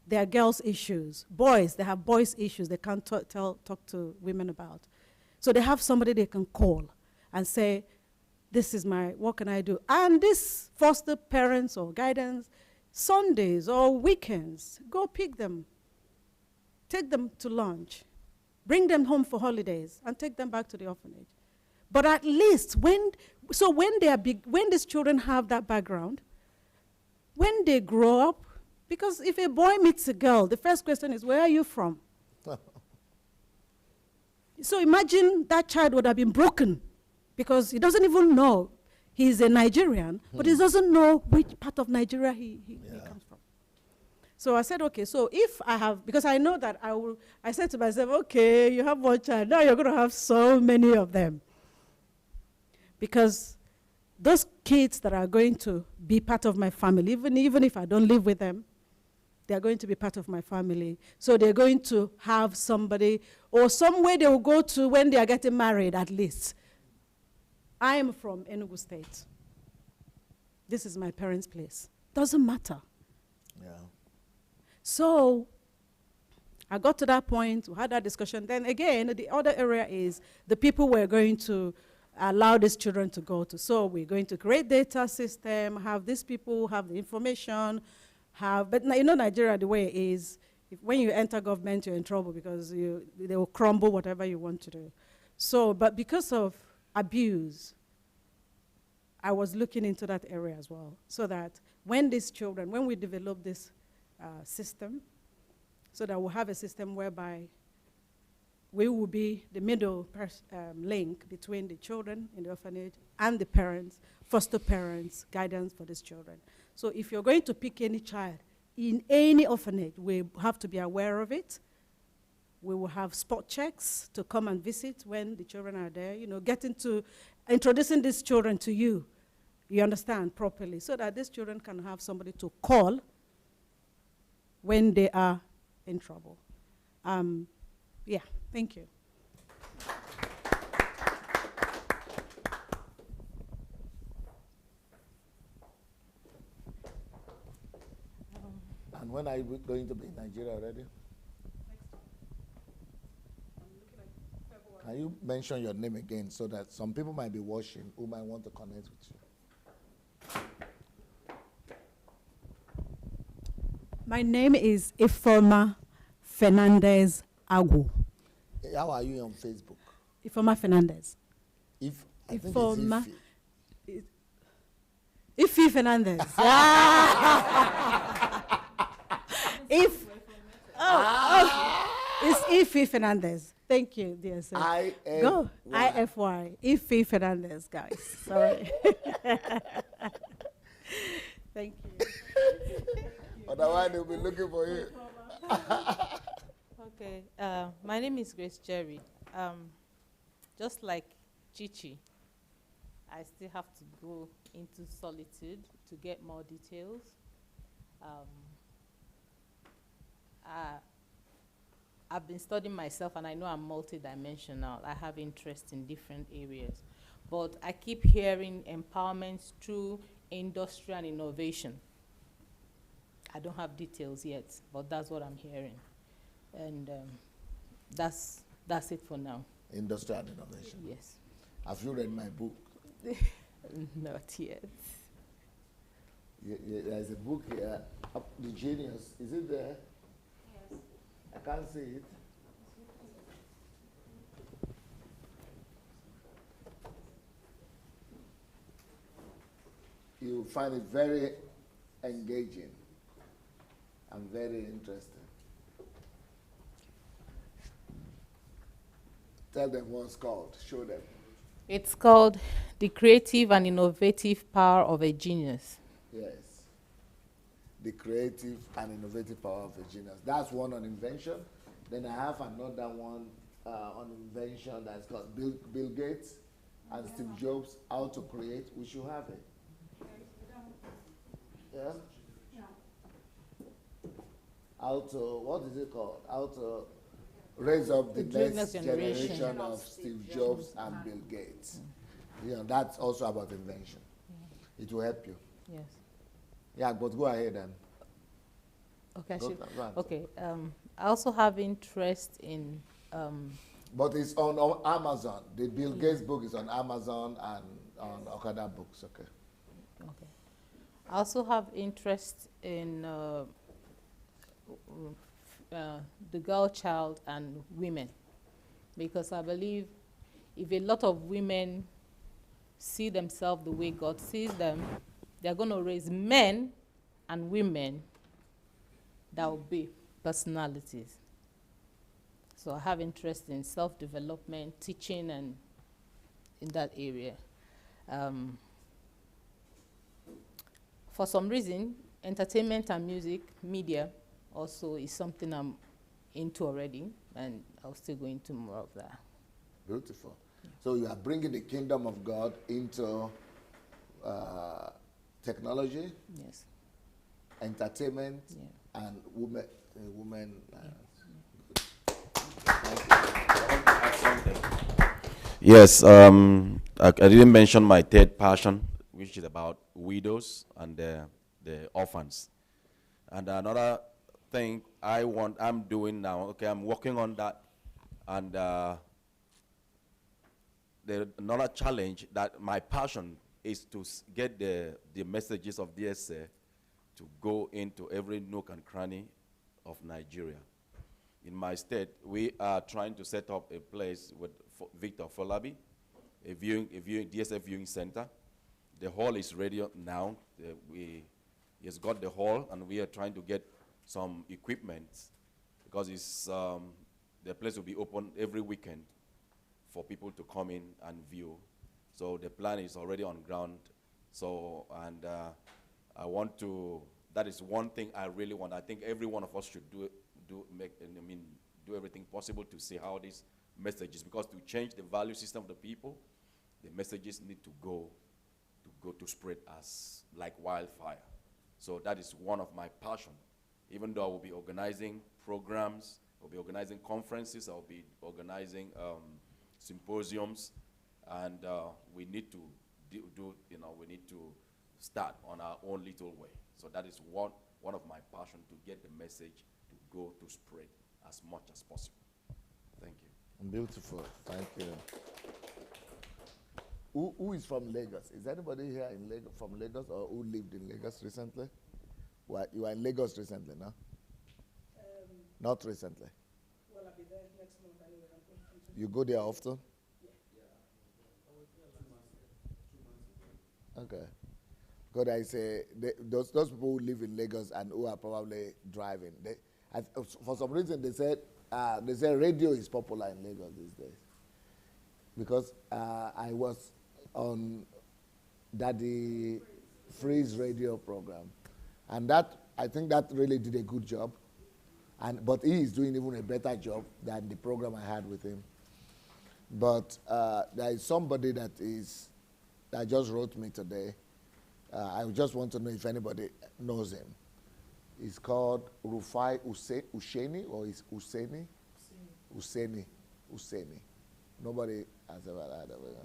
there are girls' issues. Boys, they have boys' issues they can't talk to women about. So they have somebody they can call and say, this is what can I do? And this foster parents or guidance, Sundays or weekends, go pick them, take them to lunch, bring them home for holidays, and take them back to the orphanage. But at least when these children have that background, when they grow up, because if a boy meets a girl, the first question is, where are you from? So imagine that child would have been broken because he doesn't even know he's a Nigerian, but he doesn't know which part of Nigeria he comes from. So I said, okay, so if I have, because I know that I said to myself, okay, you have one child, now you're going to have so many of them. Because those kids that are going to be part of my family, even if I don't live with them, they're going to be part of my family. So they're going to have somebody or somewhere they will go to when they are getting married, at least. I am from Enugu State. This is my parents' place. Doesn't matter. Yeah. So I got to that point, we had that discussion. Then again, the other area is the people we're going to allow these children to go to. So we're going to create data system, have these people have the information, but you know Nigeria, the way it is, when you enter government, you're in trouble because they will crumble whatever you want to do. So, but because of abuse, I was looking into that area as well, so that when we develop this system, so that we'll have a system whereby we will be the middle link between the children in the orphanage and the parents, foster parents, guidance for these children. So if you're going to pick any child in any orphanage, we have to be aware of it. We will have spot checks to come and visit when the children are there, introducing these children to you understand, properly, so that these children can have somebody to call when they are in trouble. Yeah, thank you. And when are you going to be in Nigeria already? Can you mention your name again so that some people might be watching who might want to connect with you? My name is Ifoma Fernandez Agu. How are you on Facebook? Ifoma Fernandez. Ifoma. Ify Fernandez. It's Ify Fernandez. Thank you, dear sir. IFY. Ify Fernandez, guys. Sorry. Thank you. Otherwise, they'll be looking for you. Okay. My name is Grace Jerry. Just like Chichi, I still have to go into solitude to get more details. I've been studying myself, and I know I'm multidimensional. I have interest in different areas. But I keep hearing empowerment through industry and innovation. I don't have details yet, but that's what I'm hearing. And that's it for now. Industry and innovation. Yes. Have you read my book? Not yet. There's a book here, The Genius. Is it there? Yes. I can't see it. You'll find it very engaging and very interesting. Tell them what it's called. Show them. It's called The Creative and Innovative Power of a Genius. Yes. The creative and innovative power of a genius. That's one on invention. Then I have another one on invention that's called Bill Gates and Steve Jobs, How to Create. We should have it. Yeah? How to, what is it called? How to raise up the next generation of Steve Jobs and Bill Gates. That's also about invention. Yeah. It will help you. Yes. Yeah, but go ahead then. Okay. Okay. I also have interest in. But it's on Amazon. The Bill Gates book is on Amazon and on Okada Books. Okay. Okay. I also have interest in the girl child and women, because I believe if a lot of women see themselves the way God sees them, they're going to raise men and women that will be personalities. So I have interest in self-development, teaching, and in that area. For some reason, entertainment and music, media, also is something I'm into already, and I'll still go into more of that. Beautiful. So you are bringing the kingdom of God into technology, yes, entertainment, and women. Yes, I didn't mention my third passion, which is about widows and the orphans. And another thing I'm doing now, okay, I'm working on that. And another challenge that my passion is to get the messages of DSA to go into every nook and cranny of Nigeria. In my state, we are trying to set up a place with Victor Folabi, a DSA viewing center. The hall is ready now. He has got the hall, and we are trying to get some equipment because the place will be open every weekend for people to come in and view. So the plan is already on ground. So, and I want to, that is one thing I really want. I think every one of us should do everything possible to see how these messages, because to change the value system of the people, the messages need to go to spread as like wildfire. So that is one of my passion. Even though I will be organizing programs, I'll be organizing conferences, I'll be organizing symposiums, and we need to we need to start on our own little way. So that is one of my passion, to get the message to go to spread as much as possible. Thank you. Beautiful. Thank you. Who is from Lagos? Is anybody here in Lagos, from Lagos, or who lived in Lagos recently? You are in Lagos recently, no? Not recently. Well, I'll be there next month anyway. You go there often? Yeah. Okay. Because I say those people who live in Lagos and who are probably driving, for some reason they said radio is popular in Lagos these days. Because I was on Daddy Free's radio program, and I think that really did a good job. But he is doing even a better job than the program I had with him. But there is somebody that just wrote me today. I just want to know if anybody knows him. He's called Rufai Usheni, or is Useni? Useni. Nobody has ever heard of it.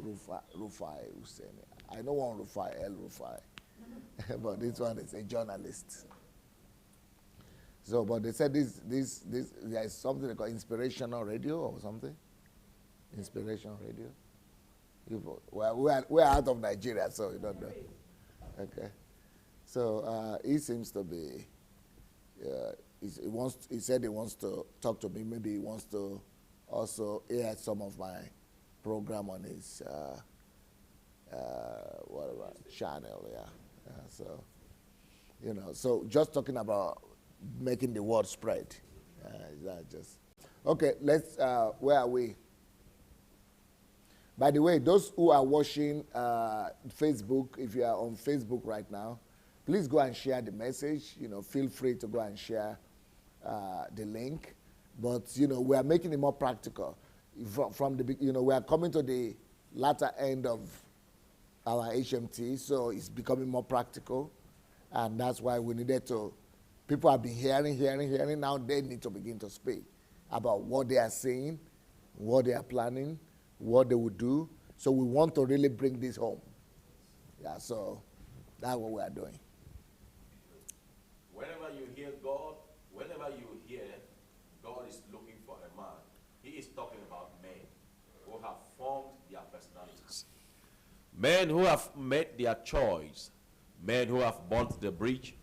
Rufai Useni. I know one Rufai, El Rufai. But this one is a journalist. So, but they said there is something called inspirational radio or something. Inspiration radio. We're out of Nigeria, so you don't know. Okay. So he seems to be. He said he wants to talk to me. Maybe he wants to also air some of my program on his channel. Yeah. So, so just talking about making the word spread. Is that just okay? Let's. Where are we? By the way, those who are watching Facebook, if you are on Facebook right now, please go and share the message. Feel free to go and share the link. But we are making it more practical. From the we are coming to the latter end of our HMT, so it's becoming more practical, and that's why we needed to. People have been hearing. Now they need to begin to speak about what they are saying, what they are planning, what they would do. So we want to really bring this home. Yeah, so that's what we are doing. Whenever you hear God is looking for a man, he is talking about men who have formed their personalities. Men who have made their choice. Men who have burnt the bridge.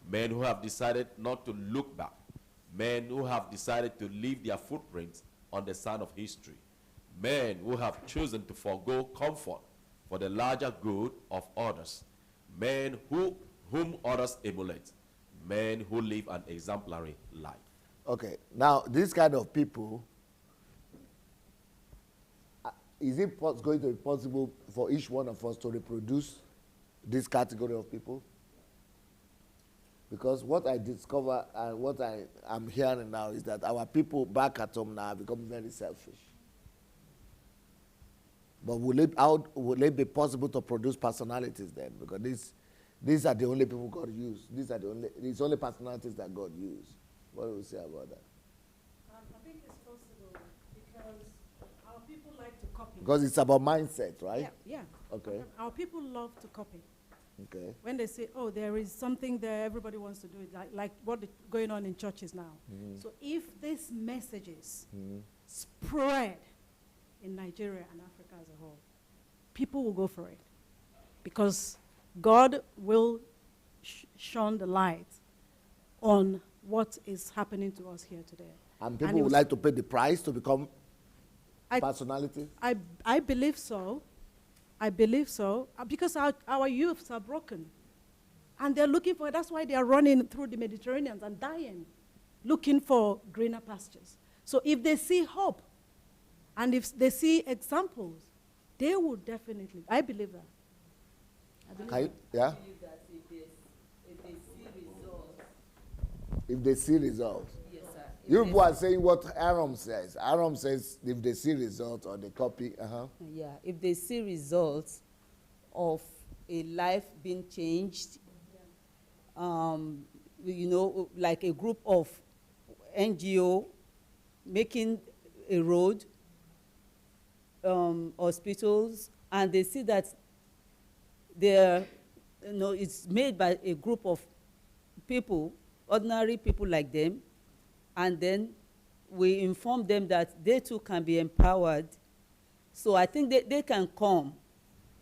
Men who have decided not to look back. Men who have decided to leave their footprints on the sand of history. Men who have chosen to forego comfort for the larger good of others. Men whom others emulate. Men who live an exemplary life. Okay, now this kind of people, is it going to be possible for each one of us to reproduce this category of people? Because what I discover and what I'm hearing now is that our people back at home now have become very selfish. But will it be possible to produce personalities then? Because these are the only people God used. These only personalities that God used. What do we say about that? I think it's possible because our people like to copy. Because it's about mindset, right? Yeah. Okay. Our people love to copy. Okay. When they say, oh, there is something there, everybody wants to do it, like what is going on in churches now. So if these messages spread in Nigeria and Africa as a whole, people will go for it. Because God will shine the light on what is happening to us here today. And people would like to pay the price to become personality? I believe so. I believe so. Because our youths are broken. And they're looking for, that's why they are running through the Mediterranean and dying, looking for greener pastures. So if they see hope, and if they see examples, they will definitely, I believe that. Yeah? If they see results. Yes, sir. You people are saying what Aaron says. Aaron says if they see results or they copy. Yeah, if they see results of a life being changed, you know, like a group of NGO making a road, hospitals, and they see that they're, you know, it's made by a group of people, ordinary people like them, and then we inform them that they too can be empowered. So I think they can come.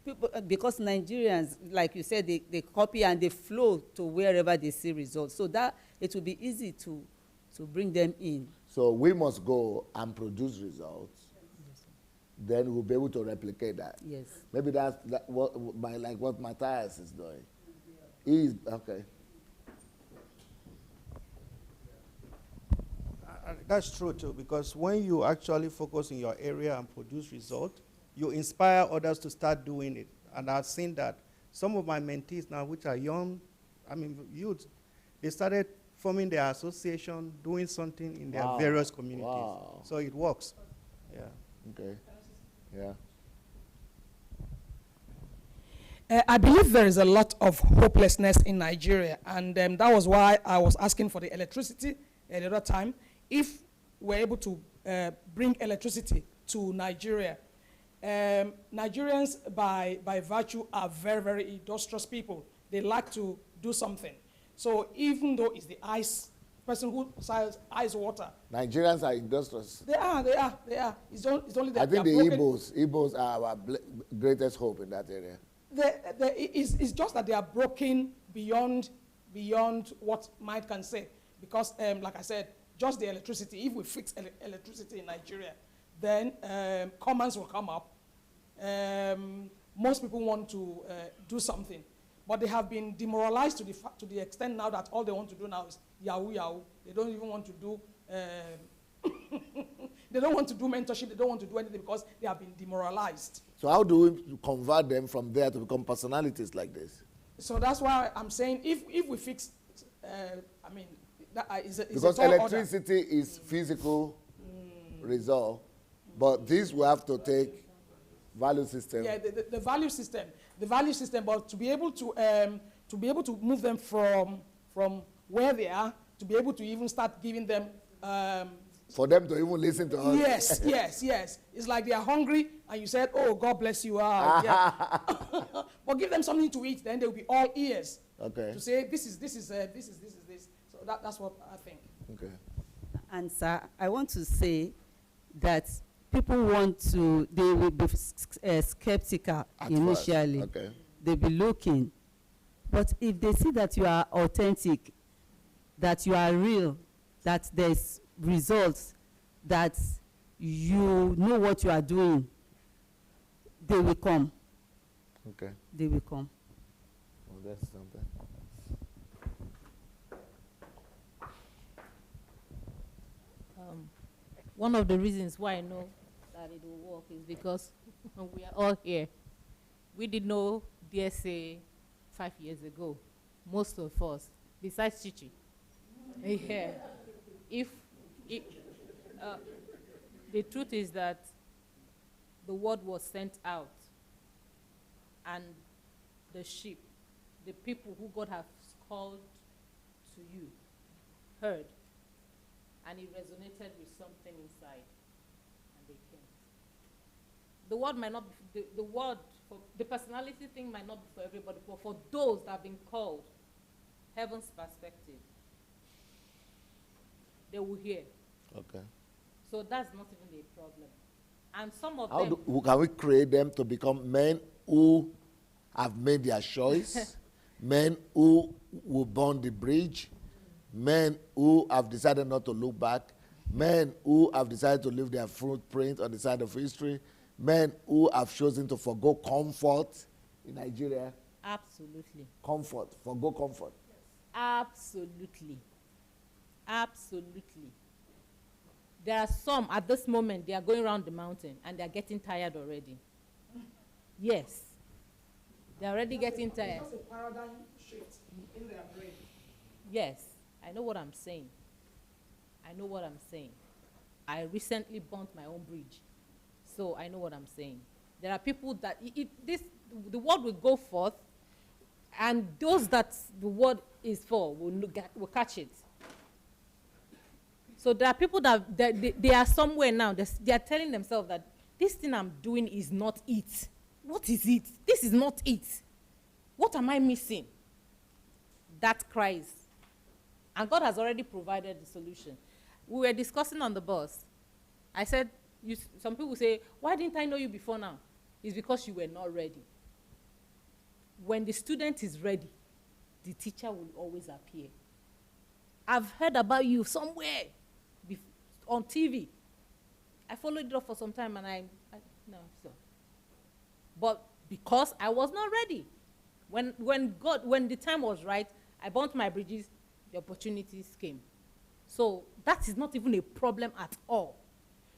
People, because Nigerians, like you said, they copy and they flow to wherever they see results. So that it will be easy to bring them in. So we must go and produce results. Yes. Then we'll be able to replicate that. Yes. Maybe that's like what Matthias is doing. He's, okay. That's true too, because when you actually focus in your area and produce results, you inspire others to start doing it. And I've seen that some of my mentees now, which are young, youth, they started forming their association, doing something in their various communities. Wow. So it works. Yeah. Okay. Yeah. I believe there is a lot of hopelessness in Nigeria, and that was why I was asking for the electricity at the other time. If we're able to bring electricity to Nigeria, Nigerians by virtue are very, very industrious people. They like to do something. So even though it's the person who sells ice water. Nigerians are industrious. They are. It's only that I think the Igbos are our greatest hope in that area. It's just that they are broken beyond what mind can say. Because, like I said, just the electricity, if we fix electricity in Nigeria, then commands will come up. Most people want to do something. But they have been demoralized to the extent now that all they want to do now is yahoo yahoo. They don't even want to do, they don't want to do mentorship. They don't want to do anything because they have been demoralized. So how do we convert them from there to become personalities like this? So that's why I'm saying if we fix, because electricity is physical result, but this will have to take value system. Yeah, the value system. The value system, but to be able to move them from where they are, to be able to even start giving them for them to even listen to us. Yes. It's like they are hungry, and you said, "Oh, God bless you." Yeah. But give them something to eat, then they will be all ears. Okay. To say this is this. So that's what I think. Okay. And sir, I want to say that people they will be skeptical initially. Okay. They'll be looking. But if they see that you are authentic, that you are real, that there's results, that you know what you are doing, they will come. Okay. They will come. Well, that's something. One of the reasons why I know that it will work is because we are all here. We did know DSA 5 years ago, most of us, besides Chichi. Yeah. The truth is that the word was sent out, and the sheep, the people who God has called to you, heard, and it resonated with something inside, and they came. the word might not be, the word for the personality thing might not be for everybody, but for those that have been called heaven's perspective, they will hear. Okay. So that's not even a problem. And some of How them. can we create them to become men who have made their choice, men who will burn the bridge, men who have decided not to look back, men who have decided to leave their footprint on the side of history, men who have chosen to forgo comfort in Nigeria? Absolutely. Comfort, forgo comfort. Absolutely. Absolutely. There are some at this moment, they are going around the mountain and they are getting tired already. Yes. They are already getting tired. It's just a paradigm shift in their brain. Yes. I know what I'm saying. I know what I'm saying. I recently burnt my own bridge. So I know what I'm saying. There are people that, the word will go forth, and those that the word is for will catch it. So there are people that they are somewhere now, they are telling themselves that this thing I'm doing is not it. What is it? This is not it. What am I missing? That cries. And God has already provided the solution. We were discussing on the bus. I said, some people say, why didn't I know you before now? It's because you were not ready. When the student is ready, the teacher will always appear. I've heard about you somewhere on TV. I followed it up for some time and so. But because I was not ready. When the time was right, I burnt my bridges, the opportunities came. So that is not even a problem at all.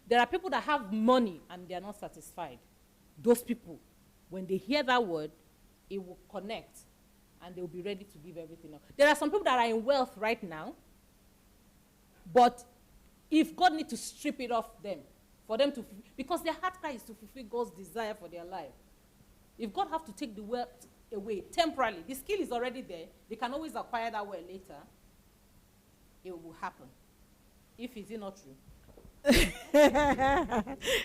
There are people that have money and they are not satisfied. Those people, when they hear that word, it will connect and they will be ready to give everything up. There are some people that are in wealth right now, but if God needs to strip it off them, for them to, because their heart cry is to fulfill God's desire for their life. If God have to take the wealth away temporarily, the skill is already there, they can always acquire that wealth later, it will happen. Is it not true?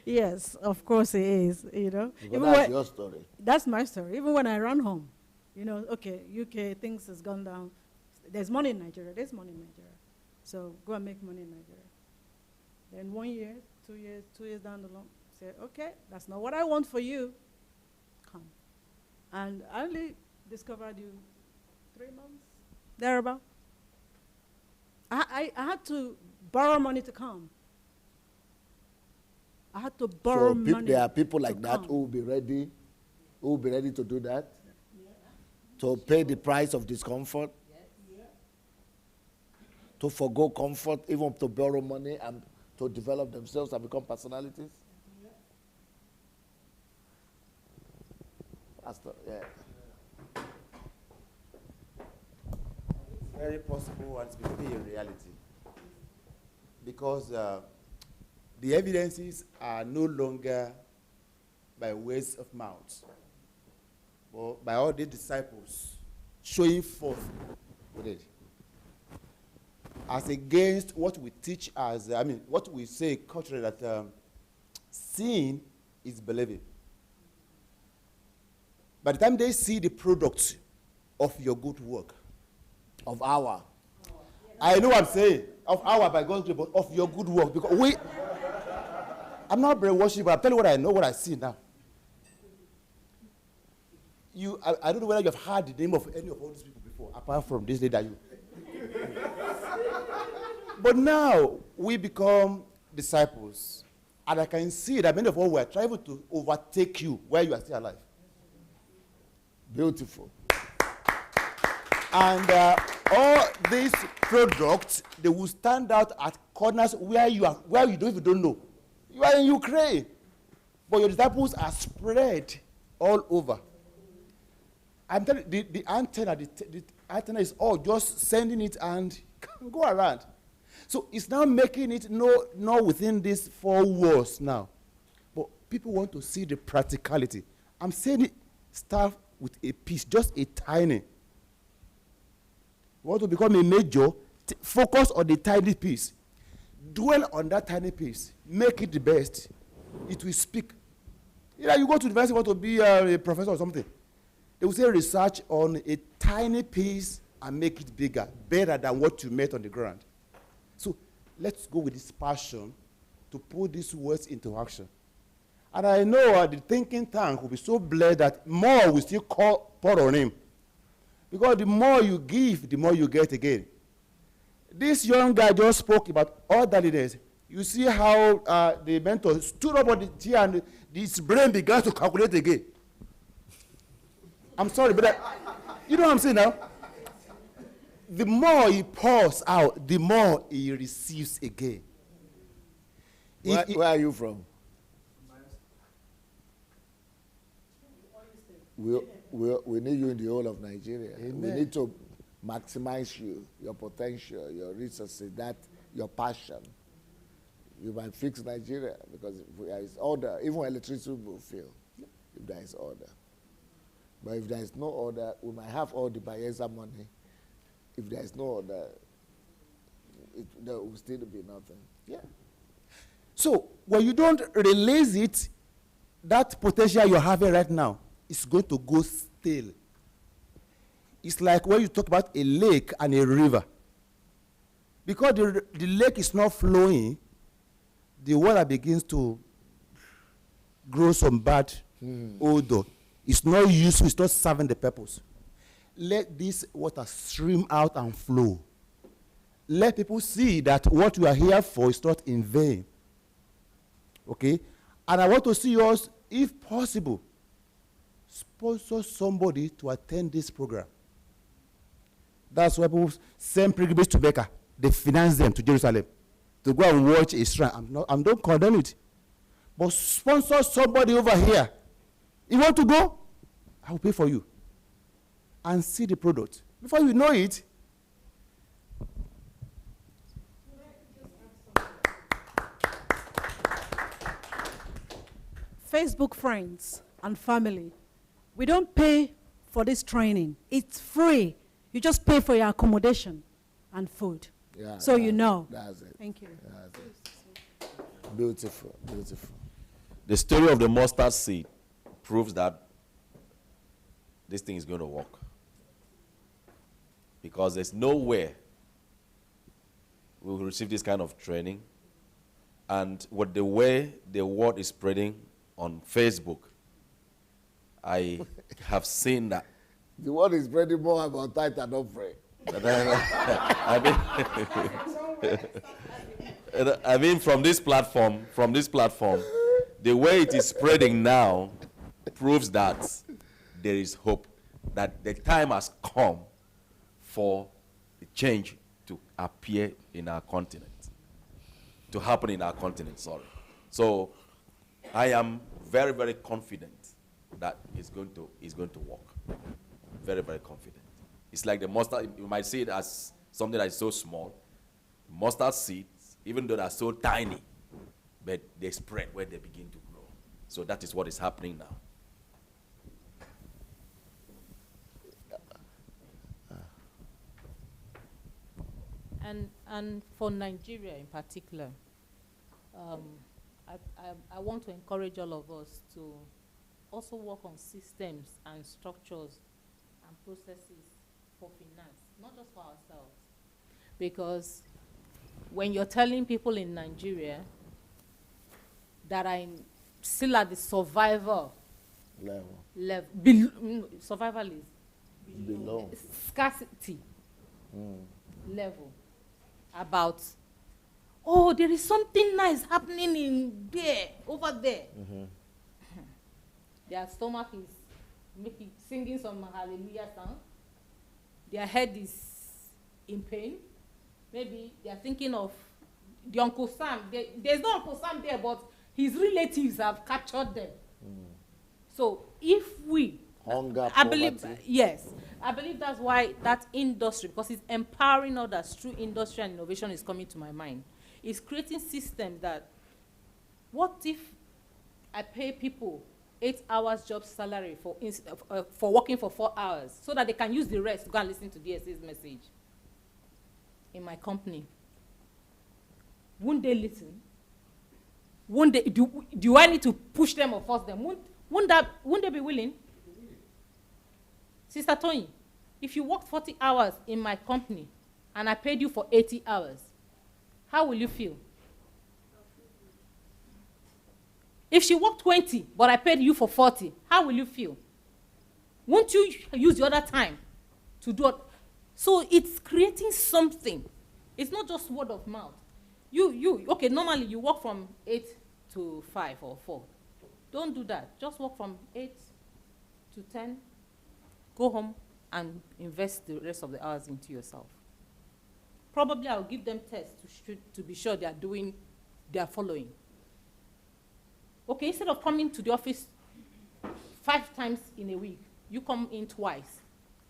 Yes, of course it is, That's your story. That's my story. Even when I run home, okay, UK, things has gone down. There's money in Nigeria. There's money in Nigeria. So go and make money in Nigeria. Then 1 year, 2 years, 2 years down the line, say, okay, that's not what I want for you. Come. And I only discovered you 3 months, thereabout. I had to borrow money to come. I had to borrow money. There are people like that who will be ready to do that, to pay the price of discomfort, to forgo comfort, even to borrow money and to develop themselves and become personalities. Pastor, yeah. It's very possible and it's becoming a reality. Because the evidences are no longer by words of mouth, but by all the disciples showing forth with it. As against what we teach as, what we say culturally, that seeing is believing. By the time they see the product of your good work, of our, I know what I'm saying, of our, by God's grace, but of your good work, because I'm not brainwashing, but I'm telling you what I know, what I see now. I don't know whether you have heard the name of any of all these people before, apart from this day that you. But now we become disciples, and I can see that many of us were trying to overtake you where you are still alive. Beautiful. And all these products, they will stand out at corners where you don't know. You are in Ukraine, but your disciples are spread all over. I'm telling you, the antenna is all just sending it and go around. So it's now making it not within these 4 walls now. But people want to see the practicality. I'm saying it start with a piece, just a tiny. You want to become a major, focus on the tiny piece. Dwell on that tiny piece. Make it the best. It will speak. Either you go to university, want to be a professor or something. They will say research on a tiny piece and make it bigger, better than what you met on the ground. So let's go with this passion to put these words into action. And I know the thinking tank will be so blessed that more will still pour on him. Because the more you give, the more you get again. This young guy just spoke about orderliness. You see how the mentor stood up on the chair and his brain began to calculate again. I'm sorry, but you know what I'm saying now? The more he pours out, the more he receives again. Where are you from? We need you in the whole of Nigeria. Amen. We need to maximize you, your potential, your resources, your passion. You might fix Nigeria because if there is order, even electricity will fail if there is order. But if there is no order, we might have all the Bayelsa money. If there is no order, there will still be nothing. Yeah. So when you don't release it, that potential you're having right now is going to go stale. It's like when you talk about a lake and a river. Because the lake is not flowing, the water begins to grow some bad odor. It's not useful, it's not serving the purpose. Let this water stream out and flow. Let people see that what you are here for is not in vain. Okay? And I want to see us, if possible, sponsor somebody to attend this program. That's why people send pilgrims to Mecca. They finance them to Jerusalem to go and watch a shrine. I don't condemn it. But sponsor somebody over here. You want to go? I will pay for you. And see the product. Before you know it, Facebook friends and family, we don't pay for this training. It's free. You just pay for your accommodation and food. Yeah, so you know. That's it. Thank you. That's it. Beautiful, beautiful. The story of the mustard seed proves that this thing is going to work. Because there's nowhere we will receive this kind of training. And with the way the word is spreading on Facebook, I have seen that. The word is spreading more about tithe and offering. I mean, from this platform, the way it is spreading now proves that there is hope, that the time has come for the change to appear in our continent, to happen in our continent, sorry. So I am very, very confident that it's going to work. Very, very confident. It's like the mustard, you might see it as something that is so small. Mustard seeds, even though they're so tiny, but they spread where they begin to grow. So that is what is happening now. And for Nigeria in particular, I want to encourage all of us to also work on systems and structures and processes for finance, not just for ourselves. Because when you're telling people in Nigeria that I'm still at the survival level, survival is below scarcity level, about, oh, there is something nice happening in there, over there. Their stomach is singing some hallelujah song. Their head is in pain. Maybe they are thinking of the Uncle Sam. There's no Uncle Sam there, but his relatives have captured them. So if we, hunger, I believe, poverty. yes, I believe that's why that industry, because it's empowering others through industry and innovation, is coming to my mind. It's creating systems that, what if I pay people 8 hours job salary for working for 4 hours, so that they can use the rest to go and listen to DSA's message in my company? Won't they listen? won't they, do I need to push them or force them? Wouldn't they be willing? Sister Tony, if you worked 40 hours in my company and I paid you for 80 hours, how will you feel? If she worked 20, but I paid you for 40, how will you feel? Won't you use the other time to do it? So it's creating something. It's not just word of mouth. Okay, normally you work from 8 to 5 or 4. Don't do that. Just work from 8 to 10. Go home and invest the rest of the hours into yourself. Probably I'll give them tests to be sure they are following. Okay, instead of coming to the office 5 times in a week, you come in twice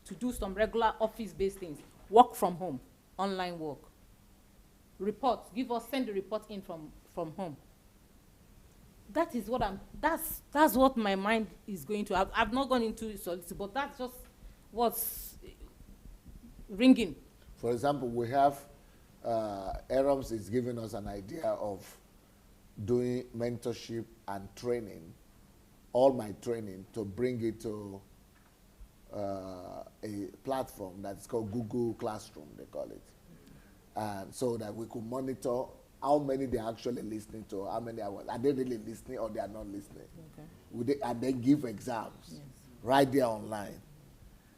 to do some regular office-based things. Work from home, online work. Report, send the report in from home. That is what that's what my mind is going to. I've not gone into solitude, but that's just what's ringing. For example, we have Arabs is giving us an idea of doing mentorship and training, all my training, to bring it to a platform that's called Google Classroom, they call it. And so that we could monitor how many they're actually listening to, how many hours. Are they really listening or they are not listening? Okay. And then give exams right there online.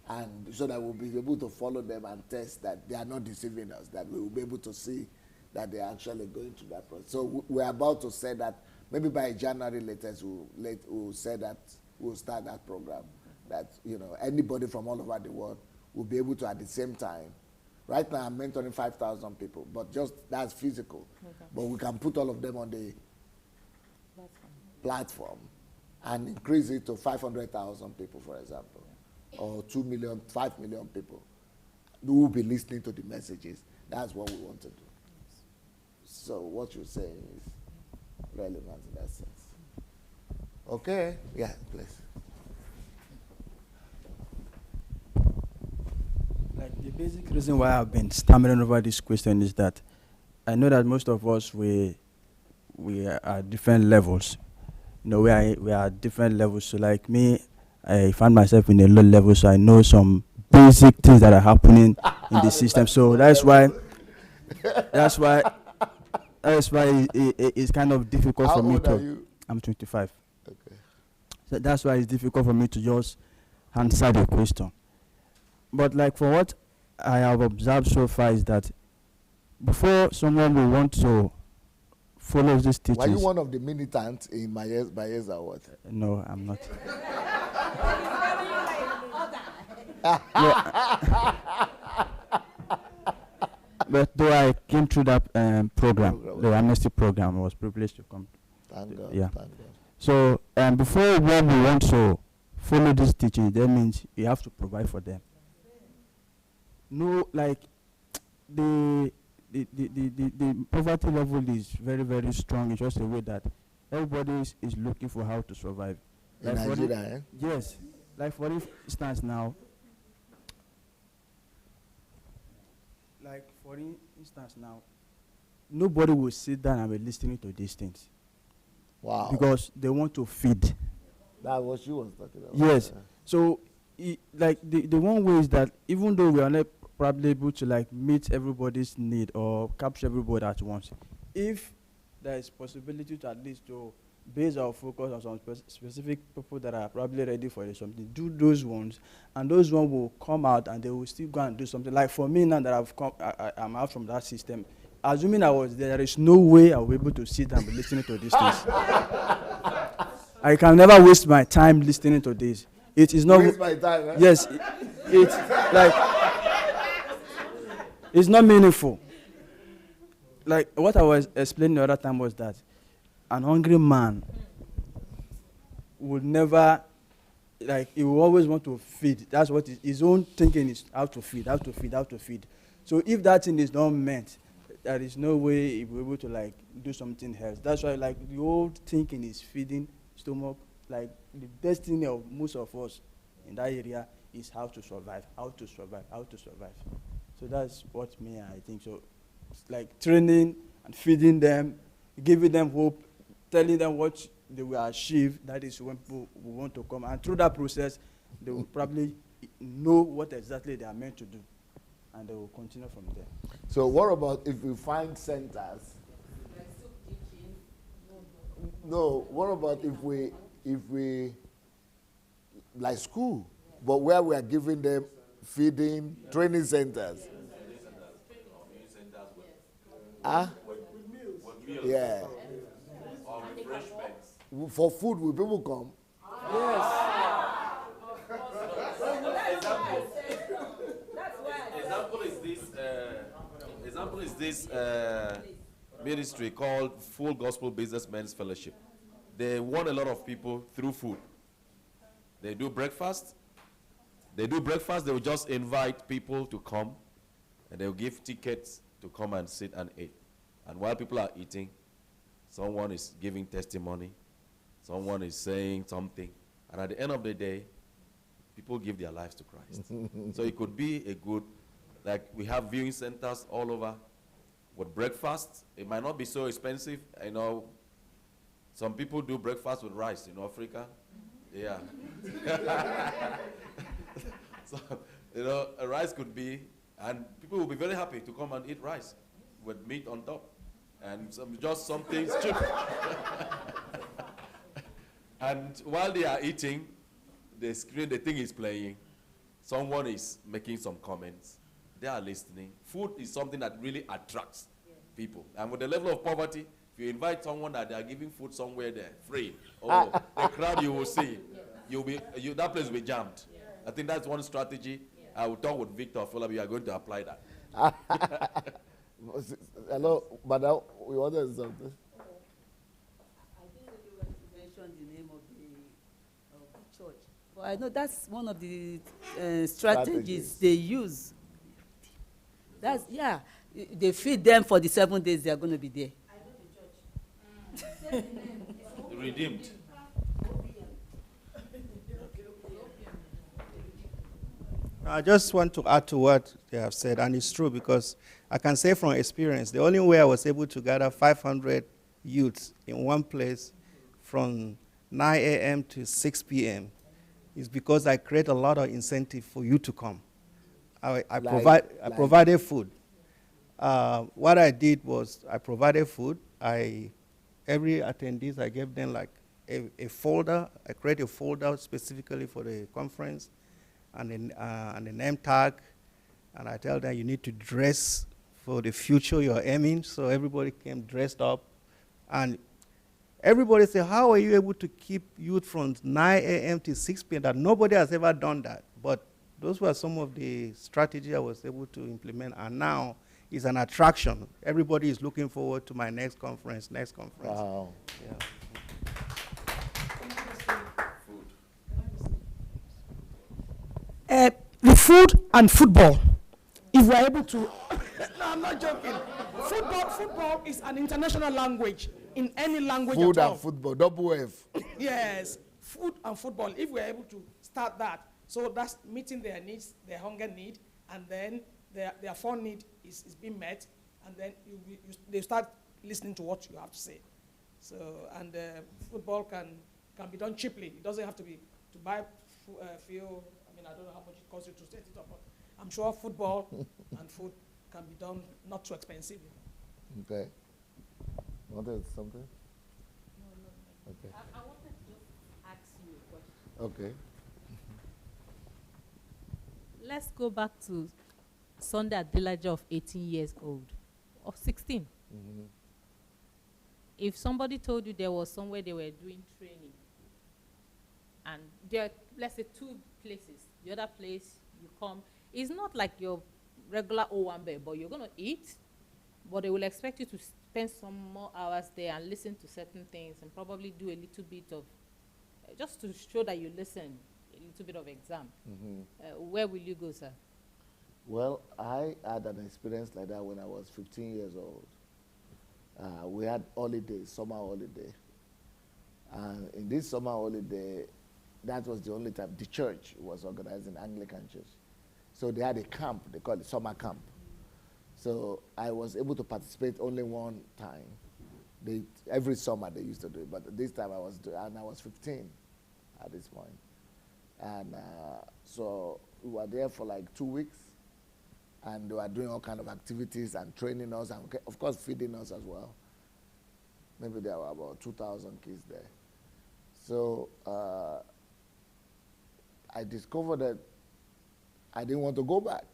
And so that we'll be able to follow them and test that they are not deceiving us, that we will be able to see that they're actually going through that process. So we're about to say that maybe by January latest, we'll say that we'll start that program. That, anybody from all over the world will be able to, at the same time. Right now I'm mentoring 5,000 people, but just that's physical. Okay. But we can put all of them on the platform and increase it to 500,000 people, for example, or 2 million, 5 million people who will be listening to the messages. That's what we want to do. So what you're saying is relevant in that sense. Okay? Yeah, please. Like the basic reason why I've been stammering over this question is that I know that most of us we are at different levels. We are at different levels. So like me, I find myself in a low level, so I know some basic things that are happening in the system. So that's why it's kind of difficult for me to. How old are you? I'm 25. Okay. So that's why it's difficult for me to just answer the question. But like for what I have observed so far is that before someone will want to follow these teachings. Were you one of the militants in Bayeza or what? No, I'm not. But though I came through that program, the amnesty program, I was privileged to come. Thank God. Yeah. Thank God. So before one will want to follow this teaching, that means you have to provide for them. No, like the poverty level is very, very strong. It's just a way that everybody is looking for how to survive. In like Nigeria, Yes. Like for instance now, nobody will sit down and be listening to these things. Wow. Because they want to feed. That's what she was talking about. Yes. So, the one way is that even though we are not probably able to like meet everybody's need or capture everybody at once, if there is possibility to at least to base our focus on some specific people that are probably ready for something, do those ones, and those ones will come out and they will still go and do something. Like for me now that I've come, I'm out from that system, assuming I was there is no way I'll be able to sit and be listening to these things. I can never waste my time listening to this. It is not waste my time, right? Yes, it's like it's not meaningful. Like what I was explaining the other time was that an hungry man would never, like, he will always want to feed. That's what his own thinking is, how to feed, how to feed, how to feed. So if that thing is not meant, there is no way he will be able to like do something else. That's why like the old thinking is feeding stomach. Like the destiny of most of us in that area is how to survive, how to survive, how to survive. So that's what I think. So it's like training and feeding them, giving them hope, telling them what they will achieve. That is when people will want to come. And through that process, they will probably know what exactly they are meant to do. And they will continue from there. So what about if we find centers? No, what about if we like school, but where we are giving them feeding, training centers? Ah? Yeah. For food, will people come? Example is this ministry called Full Gospel Businessmen's Fellowship. They want a lot of people through food. They do breakfast. They will just invite people to come, and they'll give tickets to come and sit and eat. And while people are eating, someone is giving testimony, someone is saying something, and at the end of the day, people give their lives to Christ. So it could be a good, like we have viewing centers all over with breakfast. It might not be so expensive. I know some people do breakfast with rice in Africa. Yeah. So, a rice could be, and people will be very happy to come and eat rice with meat on top. And just something cheap. And while they are eating, the screen, the thing is playing. Someone is making some comments. They are listening. Food is something that really attracts people. And with the level of poverty, if you invite someone that they are giving food somewhere there, free, the crowd you will see, that place will be jammed. I think that's one strategy. I will talk with Victor Fuller. We are going to apply that. Hello, madam, we wanted something. I didn't really want to mention the name of the church, but I know that's one of the strategies they use. That's, yeah, they feed them for the 7 days they are going to be there. I know the church. Redeemed. I just want to add to what they have said, and it's true because I can say from experience, the only way I was able to gather 500 youths in one place from 9 a.m. to 6 p.m. is because I create a lot of incentive for you to come. I provided food. What I did was I provided food. Every attendees, I gave them like a folder. I created a folder specifically for the conference, and a name tag, and I tell them you need to dress for the future you're aiming. So everybody came dressed up, and everybody said, how are you able to keep youth from 9 a.m. to 6 p.m. that nobody has ever done that? But those were some of the strategies I was able to implement, and now it's an attraction. Everybody is looking forward to my next conference. Wow. Yeah. The food and football. If we're able to, no, I'm not joking. Football is an international language in any language Food at all. and football, double F. Yes, food and football. If we're able to start that, so that's meeting their needs, their hunger need, and then their fun need is being met, and then they start listening to what you have to say. So, and football can be done cheaply. It doesn't have to be to buy fuel. I mean, I don't know how much it costs you to set it up, but I'm sure football and food can be done not too expensively. Okay. Wanted something? No. Okay. I wanted to just ask you a question. Okay. Let's go back to Sunday at Villager of 18 years old, or 16. Mm-hmm. If somebody told you there was somewhere they were doing training, and there are, let's say, 2 places, the other place you come, it's not like your regular Owambe, but you're going to eat, but they will expect you to spend some more hours there and listen to certain things and probably do a little bit of, just to show that you listen, a little bit of exam. Mm-hmm. Where will you go, sir? Well, I had an experience like that when I was 15 years old. We had holidays, summer holiday. And in this summer holiday, that was the only time the church was organizing, Anglican church. So they had a camp, they call it summer camp. So I was able to participate only one time. Every summer they used to do it, but this time I was 15 at this point. And so we were there for like 2 weeks, and they were doing all kind of activities and training us, and of course feeding us as well. Maybe there were about 2,000 kids there. So I discovered that I didn't want to go back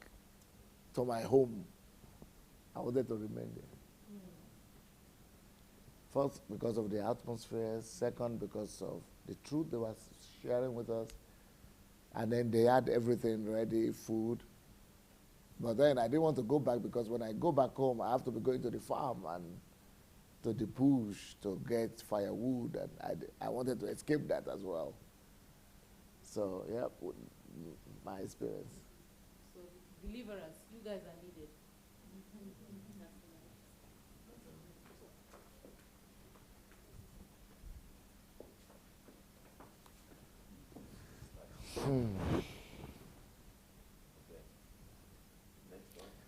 to my home. I wanted to remain there. First, because of the atmosphere. Second, because of the truth they were sharing with us. And then they had everything ready, food. But then I didn't want to go back because when I go back home, I have to be going to the farm and to the bush to get firewood. And I wanted to escape that as well. So, yeah, my experience. So, deliverers, you guys are needed.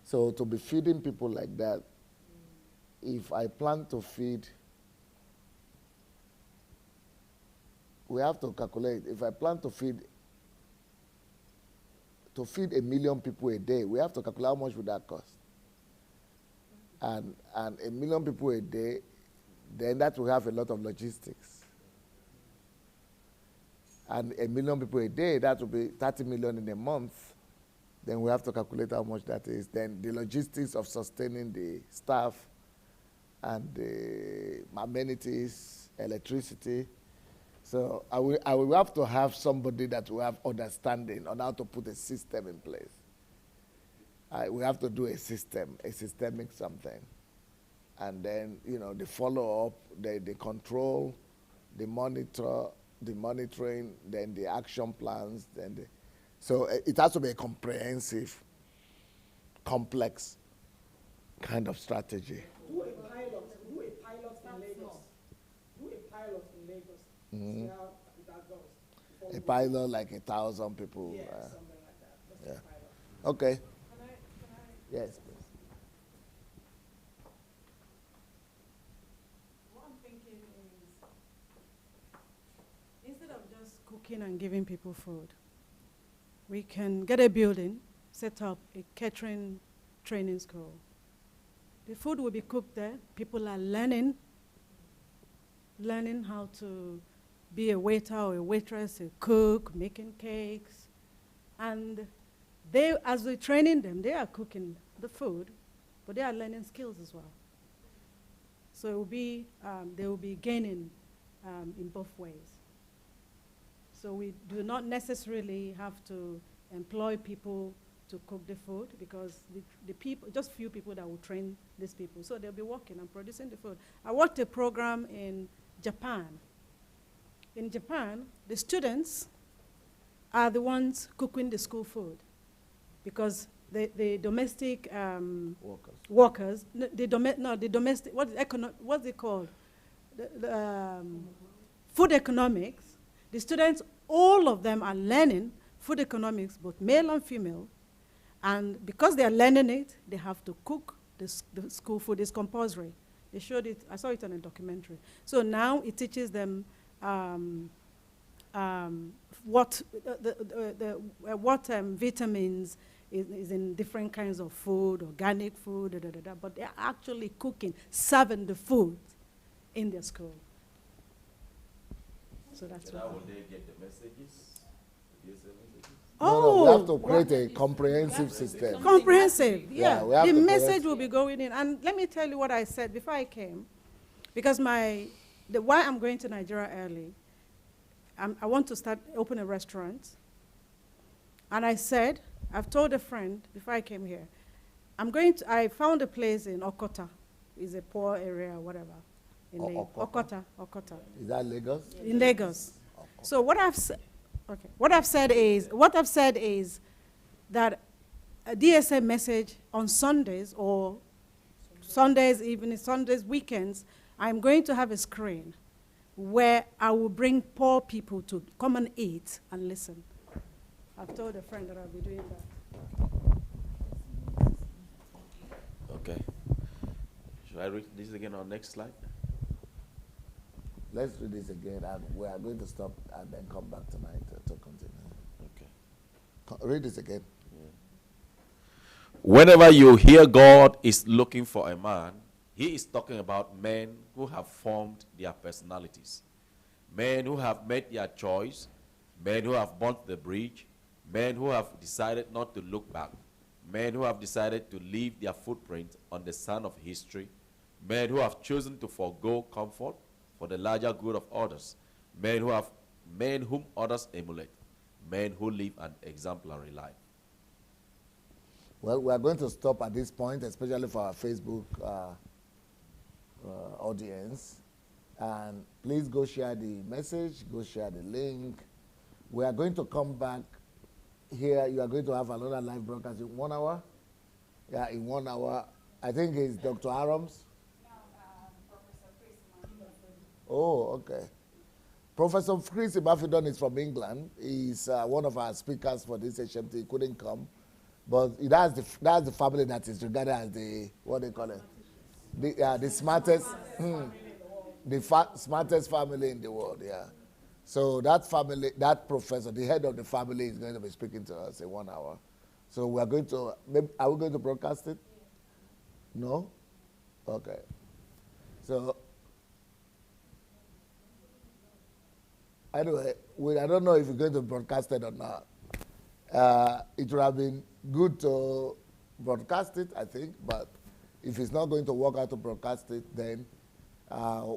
So to be feeding people like that, if I plan to feed, we have to calculate. If I plan to feed 1 million people a day, we have to calculate how much would that cost. And 1 million people a day, then that will have a lot of logistics. And 1 million people a day, that will be 30 million in a month. Then we have to calculate how much that is. Then the logistics of sustaining the staff and the amenities, electricity. So I will have to have somebody that will have understanding on how to put a system in place. We have to do a systemic something. And then, the follow-up, the control, the monitoring, then the action plans, so it has to be a comprehensive, complex kind of strategy. Do a pilot in Lagos. Do a pilot in Lagos. Mm-hmm. See how that goes. A pilot like 1,000 people. Yeah, something like that. That's Yeah. a pilot. Okay. Can I? Yes, please. What I'm thinking is, instead of just cooking and giving people food, we can get a building, set up a catering training school. The food will be cooked there. People are learning how to be a waiter or a waitress, a cook, making cakes. And as we're training them, they are cooking the food, but they are learning skills as well. So it will be, they will be gaining in both ways. So we do not necessarily have to employ people to cook the food, because the people, just few people that will train these people. So they'll be working and producing the food. I worked a program in Japan. In Japan, the students are the ones cooking the school food, because the domestic workers, the domestic, what's it called? Food economics. The students, all of them are learning food economics, both male and female. And because they are learning it, they have to cook the school food. It's compulsory. They showed it, I saw it on a documentary. So now it teaches them what vitamins is in different kinds of food, organic food, but they're actually cooking, serving the food in their school. So that's how will they get the messages? The DSL messages? No, we have to create a comprehensive system. Comprehensive, Yeah, yeah. we have The to message will be going in. And let me tell you what I said before I came. Because why I'm going to Nigeria early, I want to open a restaurant. And I said, I've told a friend before I came here, I found a place in Okota. It's a poor area, whatever. In Okota. Is that Lagos? In Lagos. So what I've said is that a DSM message on Sundays or Sundays, even Sundays, weekends, I'm going to have a screen where I will bring poor people to come and eat and listen. I've told a friend that I'll be doing that. Okay. Should I read this again on next slide? Let's read this again, and we are going to stop and then come back tonight to continue. Okay. Read this again. Whenever you hear God is looking for a man, he is talking about men who have formed their personalities, men who have made their choice, men who have burnt the bridge, men who have decided not to look back, men who have decided to leave their footprint on the sand of history, men who have chosen to forego comfort for the larger good of others, men whom others emulate, men who live an exemplary life. Well, we are going to stop at this point, especially for our Facebook audience. And please go share the message, go share the link. We are going to come back here. You are going to have another live broadcast in 1 hour. Yeah, in 1 hour. I think it's Dr. Arams. Oh, okay. Professor Chris Imafidon is from England. He's one of our speakers for this HMT. He couldn't come. But that's the family that is regarded as the, what they call it? The smartest, smartest family in the world, yeah. So that family, that professor, the head of the family is going to be speaking to us in 1 hour. So we are going to, are we going to broadcast it? No? Okay. So, anyway, I don't know if we're going to broadcast it or not. It would have been good to broadcast it, I think, but if it's not going to work out to broadcast it, then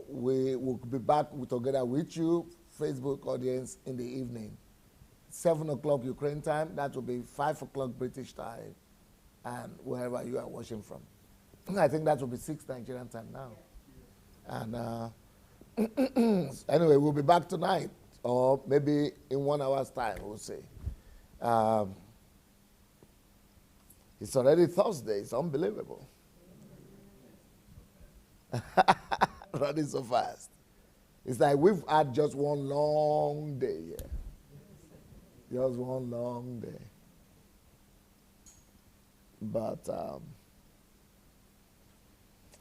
we will be back together with you, Facebook audience, in the evening. 7 o'clock Ukraine time, that will be 5 o'clock British time, and wherever you are watching from. I think that will be 6 Nigerian time now. And anyway, we'll be back tonight, or maybe in 1 hour's time, we'll see. It's already Thursday. It's unbelievable. Running so fast. It's like we've had just one long day here. Just one long day. But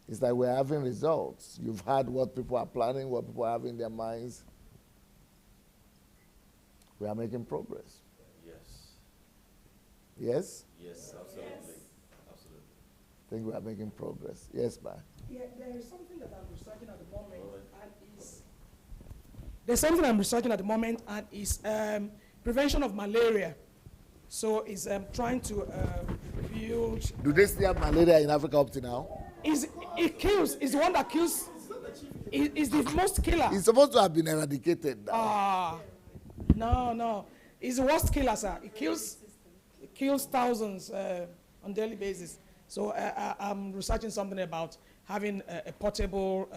it's like we're having results. You've had what people are planning, what people have in their minds. We are making progress. Yes? Yes, absolutely. Absolutely. I think we are making progress. Yes, ma'am. Yeah, there is something that I'm researching at the moment, and is prevention of malaria. So it's trying to build. Do they still have malaria in Africa up to now? It kills. It's the one that kills. It's the most killer. It's supposed to have been eradicated now. No. It's the worst killer, sir. It kills thousands on a daily basis. So I'm researching something about having a portable